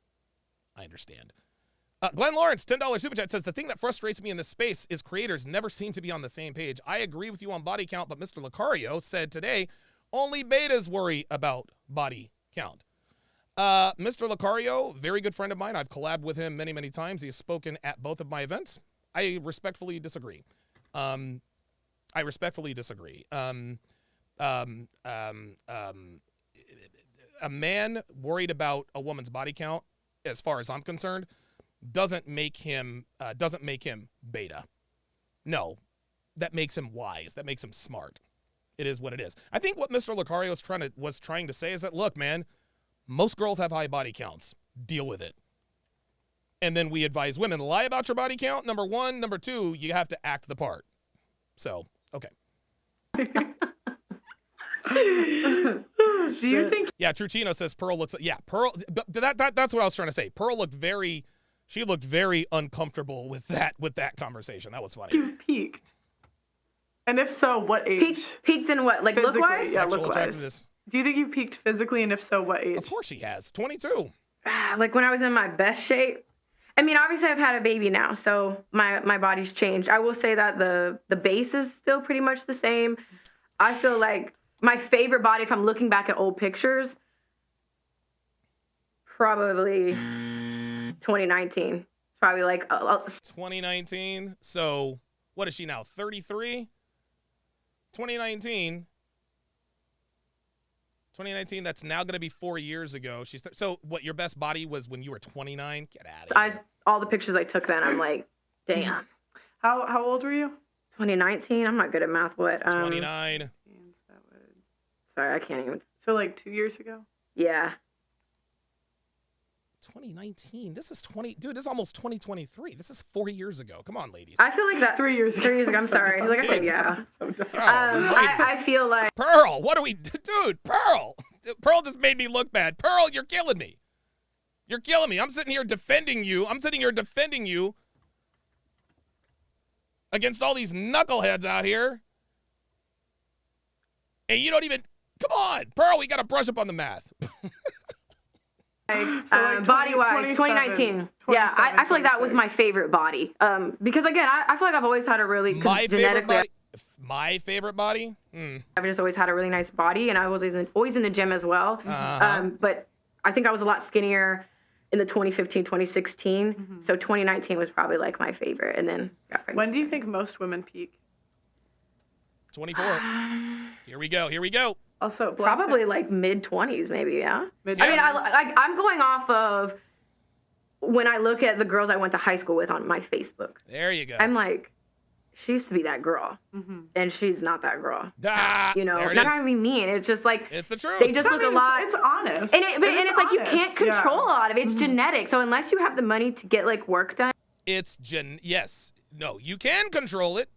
Glenn Lawrence, $10 super chat says, the thing that frustrates me in this space is creators never seem to be on the same page. I agree with you on body count, but Mr. Lucario said today, only betas worry about body count. Mr. Lucario, very good friend of mine. I've collabed with him many, many times. He has spoken at both of my events. I respectfully disagree. A man worried about a woman's body count, as far as I'm concerned, doesn't make him beta. No, that makes him wise. That makes him smart. It is what it is. I think what Mr. Lucario was trying to say is that, look, man, most girls have high body counts. Deal with it. And then we advise women, lie about your body count, number one. Number two, you have to act the part. So, okay. Do you think? Yeah, Trucino says Pearl looks. Yeah, Pearl. That's what I was trying to say. Pearl looked very. She looked very uncomfortable with that conversation. That was funny. You've peaked, and if so, what age? Peaked in what? Like look-wise? Yeah, Sexual look-wise. attractiveness. Do you think you've peaked physically, and if so, what age? Of course she has. 22. Like when I was in my best shape. I mean, obviously I've had a baby now, so my body's changed. I will say that the base is still pretty much the same. I feel like my favorite body, if I'm looking back at old pictures, probably 2019. It's probably like 2019. So what is she now? 33. 2019. That's now going to be 4 years ago. So what? Your best body was when you were 29. Get out of here. All the pictures I took then, I'm like, damn. How old were you? 2019. I'm not good at math. What? 29. Sorry, I can't even. So like 2 years ago. Yeah. 2019. This is Dude, this is almost 2023. This is 4 years ago. Come on, ladies. I feel like that 3 years ago. 3 years ago. I'm sorry. Like I said, yeah. I feel like Pearl. What do we, dude? Pearl. Pearl just made me look bad. Pearl, you're killing me. You're killing me. I'm sitting here defending you against all these knuckleheads out here, and you don't even. Come on, Pearl. We got to brush up on the math. Body-wise, 2019. Yeah, I feel like that was my favorite body. Because again, I feel like I've always had a really genetically. My favorite body? I've just always had a really nice body, and I was always in the gym as well. But I think I was a lot skinnier in the 2015, 2016. So 2019 was probably like my favorite, and then got pregnant. When do you think most women peak? 24. Here we go. Also, probably like mid-20s, maybe. Yeah. I mean, I'm going off of when I look at the girls I went to high school with on my Facebook. There you go. I'm like, she used to be that girl, and she's not that girl. You know, not trying to be mean. It's just like it's the truth. They just look a lot. It's honest, and it's like you can't control a lot of it. It's genetic. So unless you have the money to get like work done, it's yes, no, you can control it.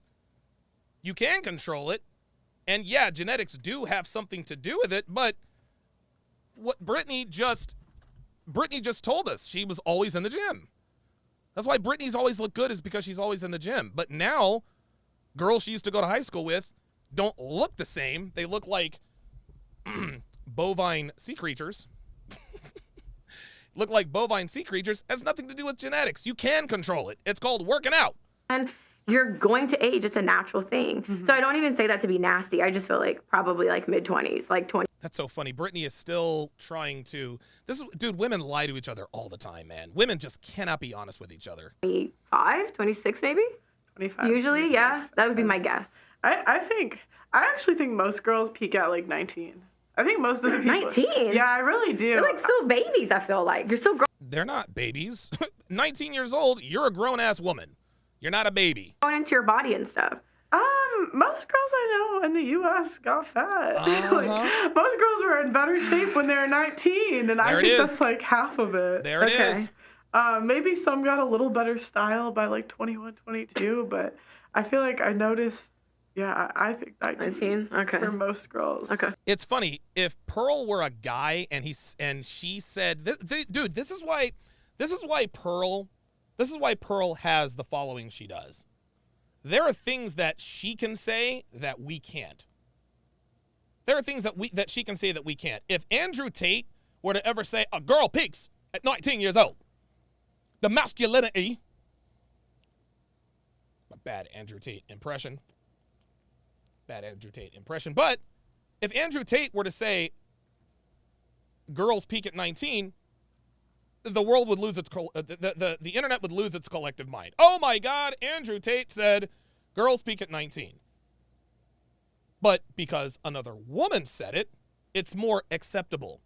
You can control it, and yeah, genetics do have something to do with it. But what Brittany just told us, she was always in the gym. That's why Brittany's always looked good, is because she's always in the gym. But now, girls she used to go to high school with don't look the same. They look like bovine sea creatures. Look like bovine sea creatures. Has nothing to do with genetics. You can control it. It's called working out. And you're going to age. It's a natural thing. So I don't even say that to be nasty. I just feel like probably like mid-20s, like 20. That's so funny. Brittany is still trying to. Dude, women lie to each other all the time, man. Women just cannot be honest with each other. 25, 26 maybe? 25. Usually, 26. yeah. That would be my guess. I actually think most girls peak at like 19. I think most of the people. 19? Yeah, I really do. They're like still babies, I feel like. You're still They're not babies. 19 years old, you're a grown-ass woman. You're not a baby. Going into your body and stuff. Most girls I know in the U.S. got fat. Like, most girls were in better shape when they were 19, and I think that's like half of it. There it is. Maybe some got a little better style by like 21, 22, but I feel like I noticed, I think 19. Okay. For most girls. Okay. It's funny, if Pearl were a guy and she said, dude, this is why Pearl has the following she does. There are things that she can say that we can't. There are things that she can say that we can't. If Andrew Tate were to ever say, a girl peaks at 19 years old, the masculinity, a bad Andrew Tate impression, but if Andrew Tate were to say, girls peak at 19, the world would lose its the internet would lose its collective mind. Oh my God, Andrew Tate said girls peak at 19. But because another woman said it, it's more acceptable.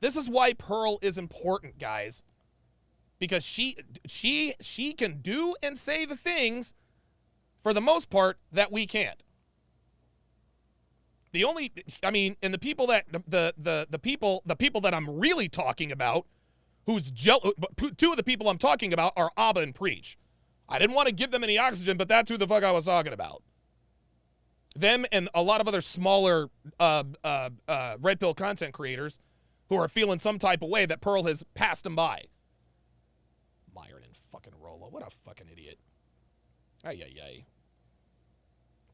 This is why Pearl is important, guys. Because she can do and say the things, for the most part, that we can't. And the people that I'm really talking about, two of the people I'm talking about are Abba and Preach. I didn't want to give them any oxygen, but that's who the fuck I was talking about. Them and a lot of other smaller red pill content creators who are feeling some type of way that Pearl has passed them by. Myron and fucking Rolo. What a fucking idiot. Ay.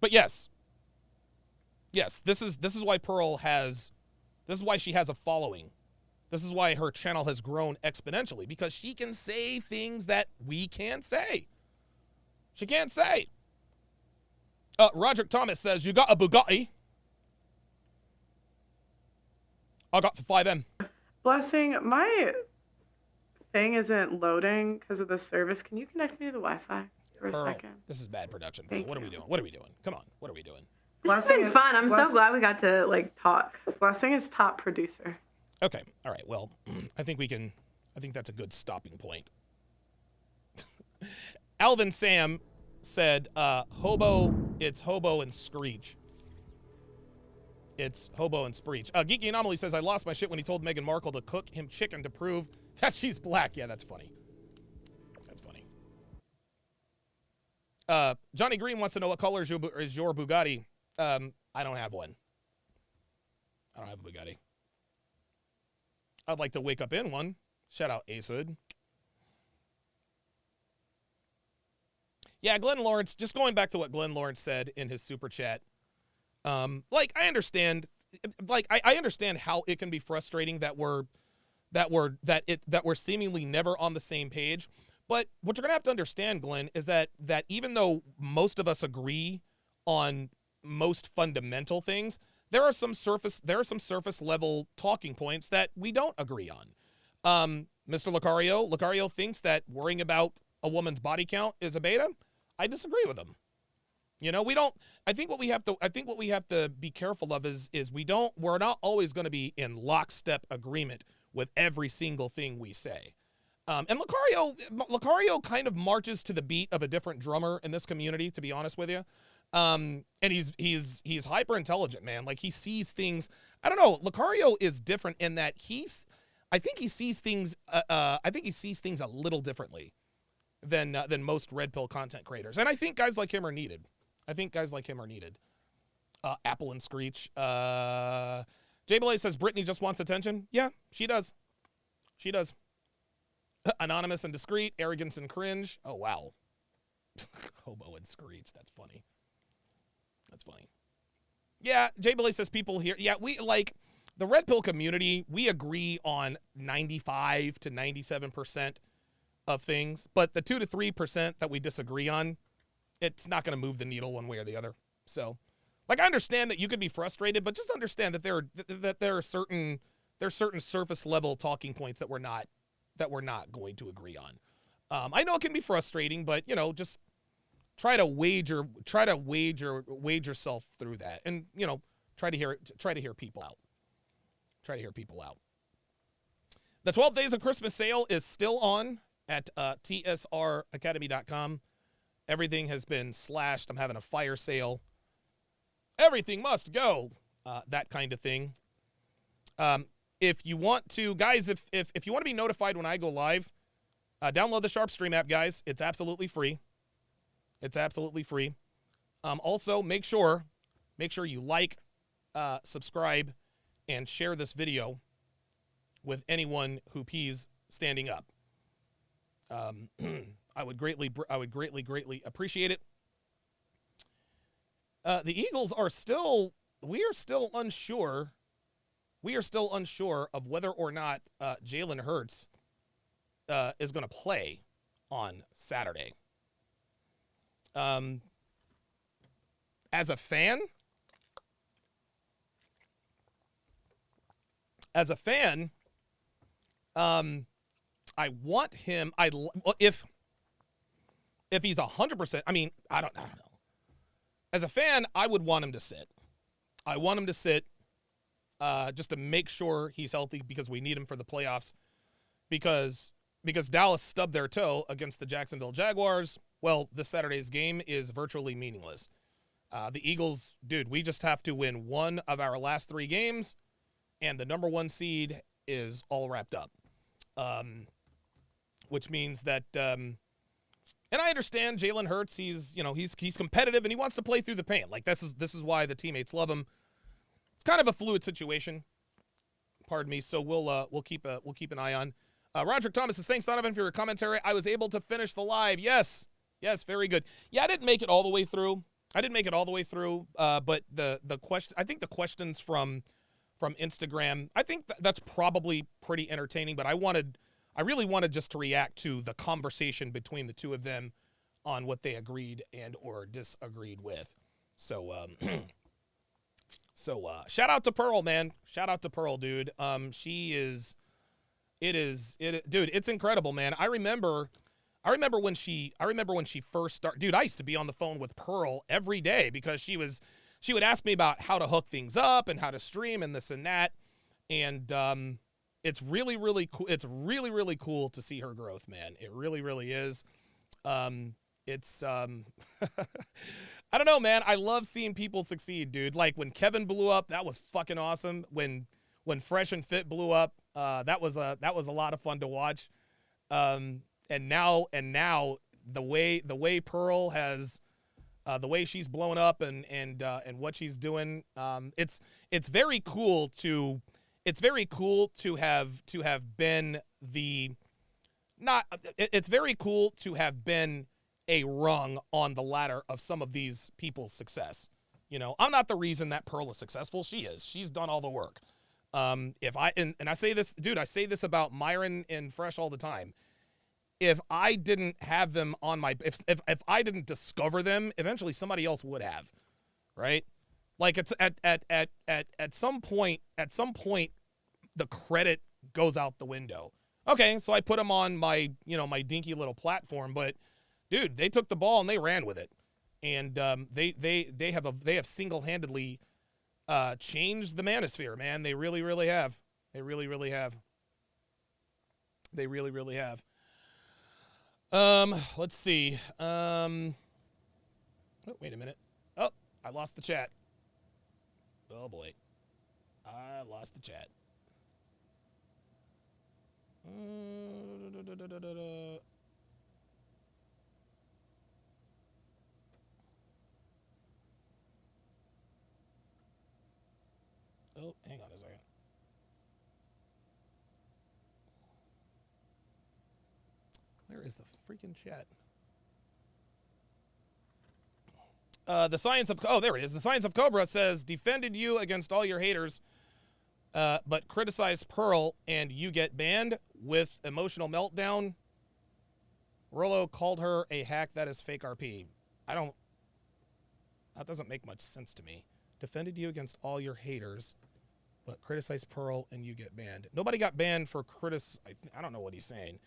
But yes, this is why Pearl has, this is why she has a following. This is why her channel has grown exponentially, because she can say things that we can't say. She can't say. Roderick Thomas says, you got a Bugatti. I got the 5M. Blessing, my thing isn't loading because of the service. Can you connect me to the Wi-Fi for a second? This is bad production. What are we doing? Come on. What are we doing? This has been fun. I'm so glad we got to like talk. Blessing is top producer. Okay. All right. Well, I think that's a good stopping point. Alvin Sam said, it's Hobo and Screech. It's Hobo and Screech. Geeky Anomaly says, I lost my shit when he told Meghan Markle to cook him chicken to prove that she's black. Yeah, that's funny. That's funny. Johnny Green wants to know what color is your Bugatti. I don't have one. I don't have a Bugatti. I'd like to wake up in one. Shout out Ace-Hood. Yeah, Glenn Lawrence, just going back to what Glenn Lawrence said in his super chat. I understand how it can be frustrating that we're seemingly never on the same page. But what you're gonna have to understand, Glenn, is that even though most of us agree on most fundamental things. There are some surface level talking points that we don't agree on. Mr. Lucario thinks that worrying about a woman's body count is a beta. I disagree with him. You know, we don't. I think what we have to be careful of is we're not always going to be in lockstep agreement with every single thing we say. And Lucario kind of marches to the beat of a different drummer in this community, to be honest with you. And he's hyper intelligent, man. Like, he sees things. I don't know. Lucario is different in that I think he sees things a little differently than most red pill content creators. And I think guys like him are needed. Apple and Screech. J Belay says Brittany just wants attention. Yeah, she does. Anonymous and discreet, arrogance and cringe. Oh, wow. Hobo and Screech. That's funny. Yeah, J Belay says people here. Yeah, we like the red pill community. We agree on 95 to 97% of things, but the 2 to 3% that we disagree on, it's not going to move the needle one way or the other. So, like, I understand that you could be frustrated, but just understand that there are certain surface level talking points that we're not going to agree on. I know it can be frustrating, but you know, just try to wage yourself through that, and you know, try to hear people out. The 12 Days of Christmas sale is still on at tsracademy.com. Everything has been slashed. I'm having a fire sale. Everything must go. That kind of thing. If you want to, guys, if you want to be notified when I go live, download the SharpStream app, guys. It's absolutely free. Also, make sure you like, subscribe, and share this video with anyone who pees standing up. I would greatly appreciate it. The Eagles are still. We are still unsure of whether or not Jalen Hurts is going to play on Saturday. As a fan, I want him. If he's 100%, I mean, I don't know. As a fan, I would want him to sit. I want him to sit just to make sure he's healthy, because we need him for the playoffs. Because Dallas stubbed their toe against the Jacksonville Jaguars. Well, this Saturday's game is virtually meaningless. The Eagles, dude, we just have to win one of our last 3 games, and the number 1 seed is all wrapped up. Which means that, and I understand Jalen Hurts. He's competitive and he wants to play through the pain. Like, this is why the teammates love him. It's kind of a fluid situation. Pardon me. So we'll keep an eye on. Roderick Thomas says, thanks, Donovan, for your commentary. I was able to finish the live. Yes, very good. Yeah, I didn't make it all the way through. But the question, I think the questions from Instagram, I think that's probably pretty entertaining. But I really wanted just to react to the conversation between the two of them on what they agreed and or disagreed with. So, shout out to Pearl, man. Shout out to Pearl, dude. Dude, it's incredible, man. I remember when she first started. Dude, I used to be on the phone with Pearl every day because she would ask me about how to hook things up and how to stream and this and that. And it's really, really cool. It's really, really cool to see her growth, man. It really, really is. I don't know, man. I love seeing people succeed, dude. Like when Kevin blew up, that was fucking awesome. When Fresh and Fit blew up, that was a lot of fun to watch. And now the way Pearl has, the way she's blown up and what she's doing, it's very cool to have been a rung on the ladder of some of these people's success. You know, I'm not the reason that Pearl is successful. She is. She's done all the work. And I say this, dude, I say this about Myron and Fresh all the time. If I didn't have them on my, if I didn't discover them, eventually somebody else would have. right? Like it's at some point, the credit goes out the window. Okay, so I put them on my, my dinky little platform, but dude, they took the ball and they ran with it. And they have single-handedly changed the manosphere, man. They really, really have. They really, really have. They really, really have. Let's see. Oh, wait a minute. Oh, I lost the chat. Oh boy. I lost the chat. Oh, hang on a second. Where is the freaking chat? The Science of... Oh, there it is. The Science of Cobra says, defended you against all your haters, but criticized Pearl and you get banned with emotional meltdown. Rollo called her a hack. That is fake RP. That doesn't make much sense to me. Defended you against all your haters, but criticized Pearl and you get banned. Nobody got banned for I don't know what he's saying.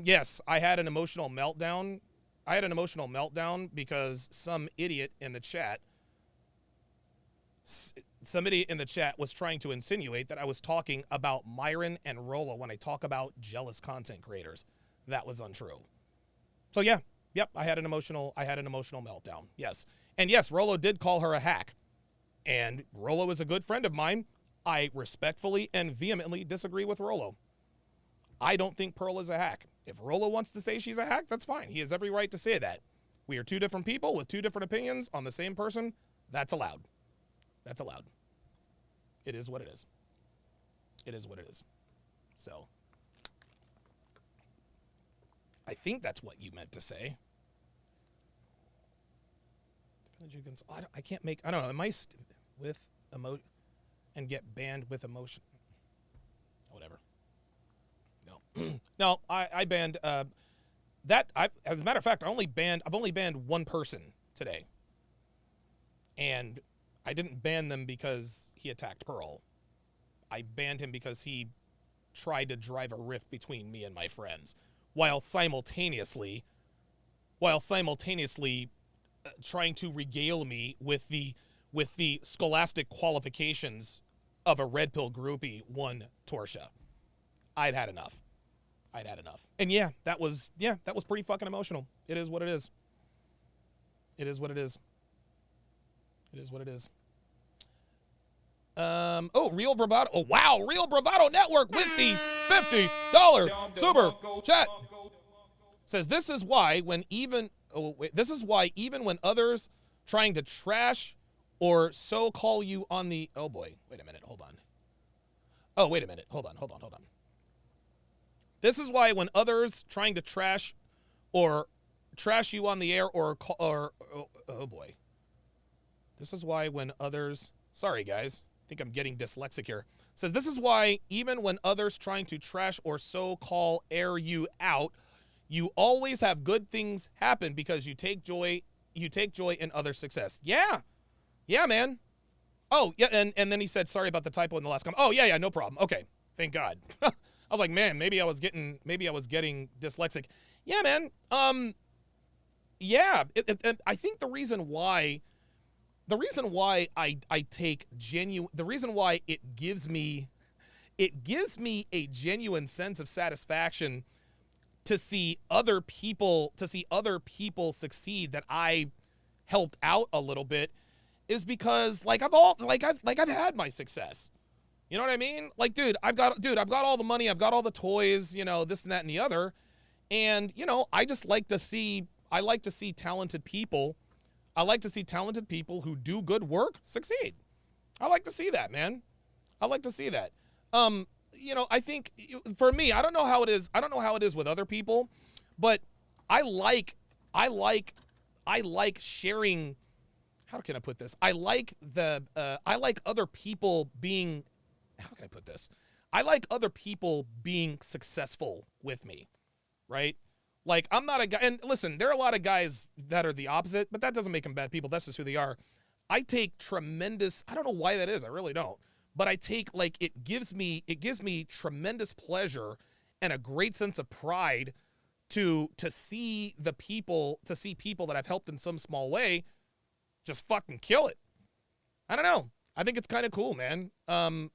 Yes, I had an emotional meltdown. I had an emotional meltdown because some idiot in the chat was trying to insinuate that I was talking about Myron and Rollo when I talk about jealous content creators. That was untrue. So yeah, yep, I had an emotional meltdown. Yes. And yes, Rollo did call her a hack. And Rollo is a good friend of mine. I respectfully and vehemently disagree with Rollo. I don't think Pearl is a hack. If Rollo wants to say she's a hack, that's fine. He has every right to say that. We are two different people with two different opinions on the same person. That's allowed. That's allowed. It is what it is. It is what it is. So, I think that's what you meant to say. I can't make... I don't know. Am I with emotion and get banned with emotion? Whatever. No. No, I banned that. As a matter of fact, I've only banned one person today. And I didn't ban them because he attacked Pearl. I banned him because he tried to drive a rift between me and my friends while simultaneously trying to regale me with the scholastic qualifications of a red pill groupie won Torsha. I'd had enough. And yeah, that was pretty fucking emotional. It is what it is. It is what it is. It is what it is. Oh, Real Bravado. Oh, wow. Real Bravado Network with the $50 super chat. Says this is why even when others trying to trash or so call you on the... Oh, boy. Wait a minute. Hold on. Oh, wait a minute. Hold on. This is why when others trying to trash you on the air or oh boy. This is why when others, sorry guys, I think I'm getting dyslexic here. Says this is why even when others trying to trash or so-call air you out, you always have good things happen because you take joy in other success. Yeah. Yeah, man. Oh, yeah, and then he said sorry about the typo in the last comment. Oh, yeah, no problem. Okay. Thank God. I was like, man, maybe I was getting dyslexic. Yeah, man. Yeah. I think the reason why I take genuine, the reason why it gives me a genuine sense of satisfaction to see other people succeed that I helped out a little bit is because I've had my success. You know what I mean? Like, dude, I've got all the money, I've got all the toys, this and that and the other. And, I like to see talented people. I like to see talented people who do good work succeed. I like to see that, man. I like to see that. I think for me, I don't know how it is. I don't know how it is with other people, but I like sharing. How can I put this? I like other people being, how can I put this? I like other people being successful with me, right? Like, I'm not a guy, and listen, there are a lot of guys that are the opposite, but that doesn't make them bad people. That's just who they are. I take tremendous, I don't know why that is, I really don't, but I take, like, it gives me tremendous pleasure and a great sense of pride to see people that I've helped in some small way just fucking kill it. I don't know. I think it's kind of cool, man. I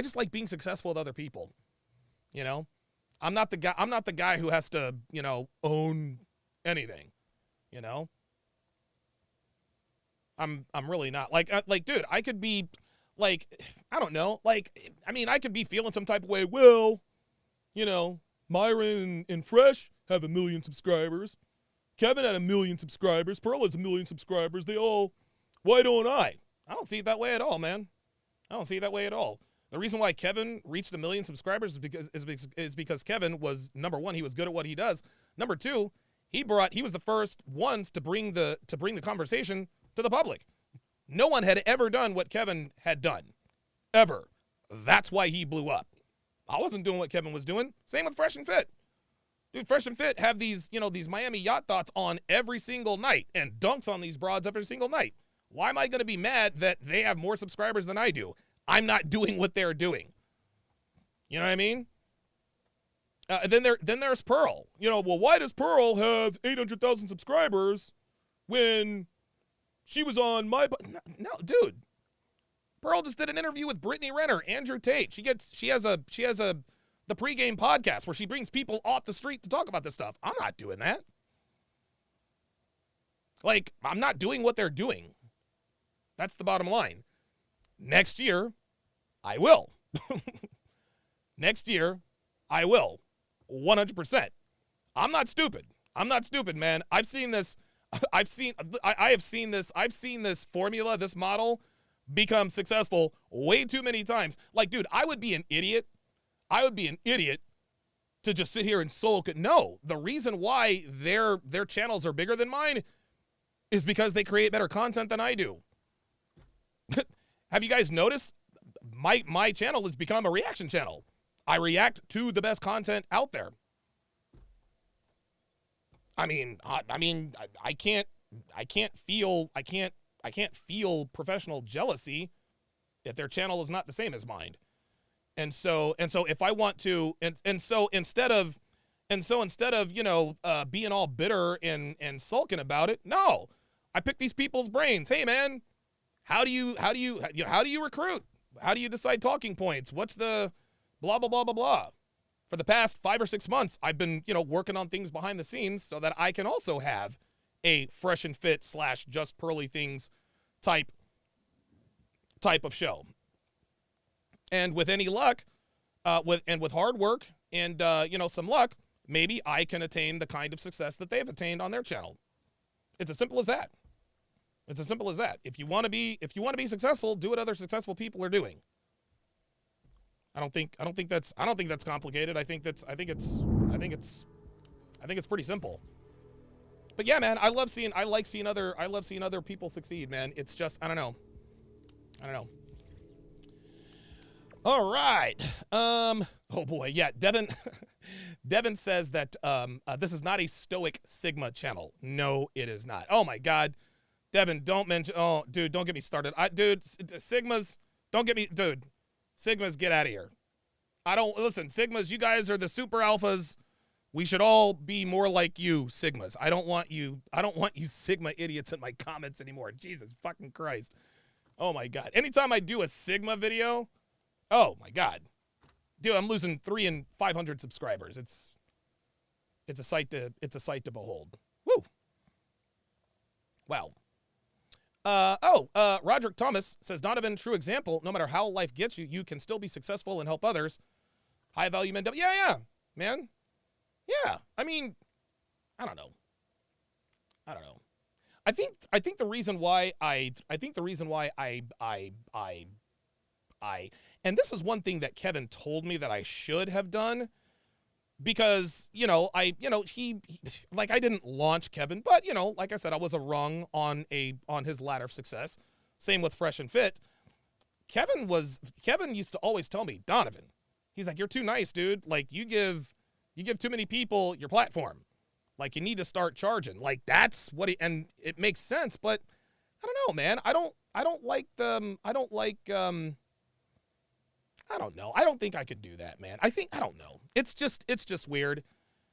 just like being successful with other people. You know? I'm not the guy who has to, you know, own anything. You know? I'm really not. Like dude, I could be like, I don't know. Like, I mean, I could be feeling some type of way. Well, you know, Myron and Fresh have 1 million subscribers. Kevin had 1 million subscribers. Pearl has 1 million subscribers. Why don't I? I don't see it that way at all, man. I don't see it that way at all. The reason why Kevin reached 1 million subscribers is because Kevin was, number one, he was good at what he does. Number two, he was the first ones to bring the conversation to the public. No one had ever done what Kevin had done. Ever. That's why he blew up. I wasn't doing what Kevin was doing. Same with Fresh and Fit. Dude, Fresh and Fit have these Miami yacht thoughts on every single night and dunks on these broads every single night. Why am I going to be mad that they have more subscribers than I do? I'm not doing what they're doing. You know what I mean? Then there's Pearl. You know, well, why does Pearl have 800,000 subscribers when she was on my... No, dude. Pearl just did an interview with Brittany Renner, Andrew Tate. She has the pregame podcast where she brings people off the street to talk about this stuff. I'm not doing that. Like, I'm not doing what they're doing. That's the bottom line. Next year, I will. Next year, I will. 100%. I'm not stupid. I'm not stupid, man. I've seen this. I have seen this formula, this model become successful way too many times. Like, dude, I would be an idiot to just sit here and sulk. No, the reason why their channels are bigger than mine is because they create better content than I do. Have you guys noticed? My channel has become a reaction channel. I react to the best content out there. I can't feel professional jealousy if their channel is not the same as mine. And so if I want to, and so instead of, you know, being all bitter and sulking about it, no, I pick these people's brains. Hey, man, how do you recruit? How do you decide talking points? What's the blah, blah, blah, blah, blah? For the past 5 or 6 months, I've been, you know, working on things behind the scenes so that I can also have a Fresh and Fit / Just Pearly Things type of show. And with any luck, with hard work and, you know, some luck, maybe I can attain the kind of success that they've attained on their channel. It's as simple as that. It's as simple as that. If you want to be successful, do what other successful people are doing. I don't think that's complicated. I think it's pretty simple. But yeah, man, I like seeing other people succeed, man. It's just, I don't know. All right. Oh boy, yeah. Devin says that this is not a Stoic Sigma channel. No, it is not. Oh my God, Devin, don't mention. Oh, dude, don't get me started. Sigmas, don't get me, dude. Sigmas, get out of here. Listen, Sigmas, you guys are the super alphas. We should all be more like you, Sigmas. I don't want you Sigma idiots in my comments anymore. Jesus fucking Christ. Oh my God. Anytime I do a Sigma video, oh my God. Dude, I'm losing 300 and 500 subscribers. It's a sight to behold. Woo. Wow. Roderick Thomas says, Donovan, true example, no matter how life gets you, you can still be successful and help others. High value men. Yeah, man. Yeah. I mean, I don't know. I think the reason why and this is one thing that Kevin told me that I should have done, because, he like, I didn't launch Kevin, but, like I said, I was a rung on his ladder of success. Same with Fresh and Fit. Kevin used to always tell me, Donovan, he's like, you're too nice, dude. Like, you give too many people your platform. Like, you need to start charging. Like, that's what and it makes sense, but I don't know, man. I don't like I don't know. I don't think I could do that, man. I don't know. It's just weird.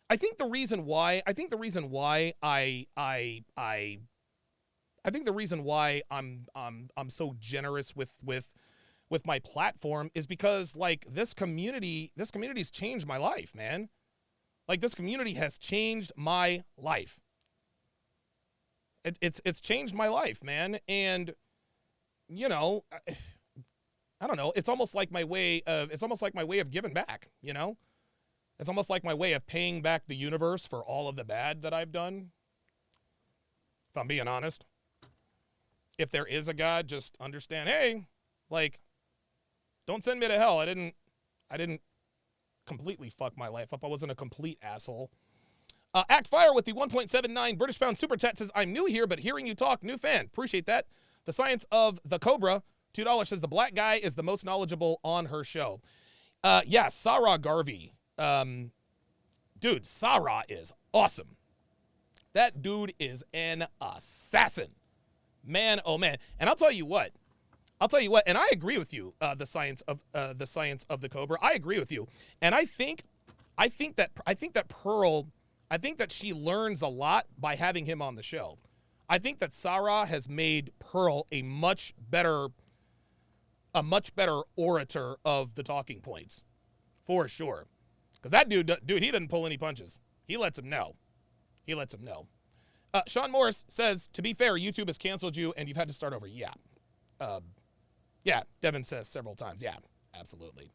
I think the reason why I'm so generous with my platform is because, like, this community's changed my life, man. Like, this community has changed my life. It's changed my life, man. And, you know, I don't know. It's almost like my way of giving back, you know? It's almost like my way of paying back the universe for all of the bad that I've done. If I'm being honest. If there is a God, just understand, hey, like, don't send me to hell. I didn't completely fuck my life up. I wasn't a complete asshole. Act Fire with the 1.79 British pound super chat says, I'm new here, but hearing you talk, new fan. Appreciate that. The Science of the Cobra, $2 says, the black guy is the most knowledgeable on her show. Yeah, Sarah Garvey. Dude, Sarah is awesome. That dude is an assassin. Man, oh man. And I'll tell you what, and I agree with you, the science of the Cobra. I agree with you. And I think that Pearl, I think that she learns a lot by having him on the show. I think that Sarah has made Pearl a much better orator of the talking points. For sure. Because that dude, he doesn't pull any punches. He lets him know. Sean Morris says, to be fair, YouTube has canceled you and you've had to start over. Yeah. Yeah, Devin says several times. Yeah, absolutely.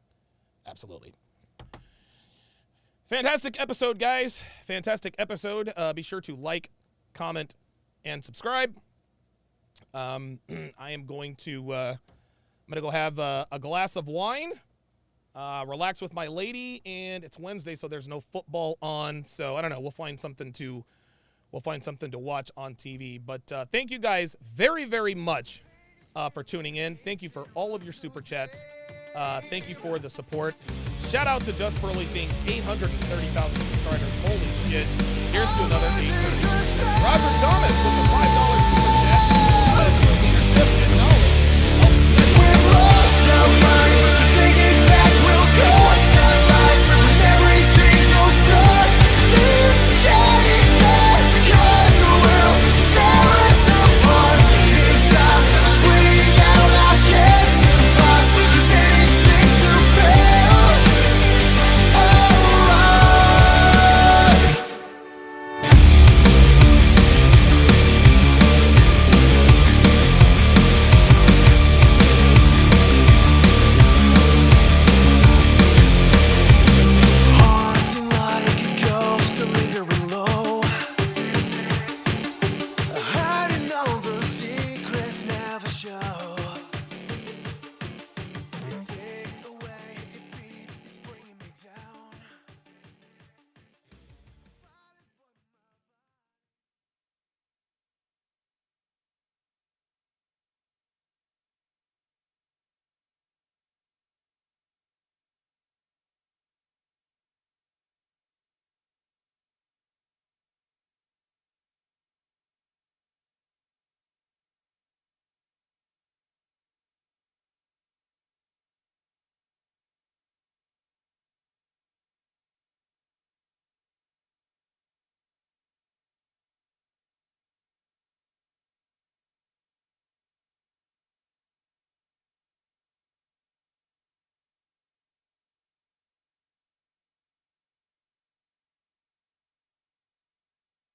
Fantastic episode, guys. Fantastic episode. Be sure to like, comment, and subscribe. I am going to go have a glass of wine, relax with my lady, and it's Wednesday, so there's no football on. So I don't know. We'll find something to watch on TV. But thank you guys very, very much for tuning in. Thank you for all of your super chats. Thank you for the support. Shout out to Just Pearly Things, 830,000 subscribers. Holy shit. Here's to another 830. Roger Thomas with the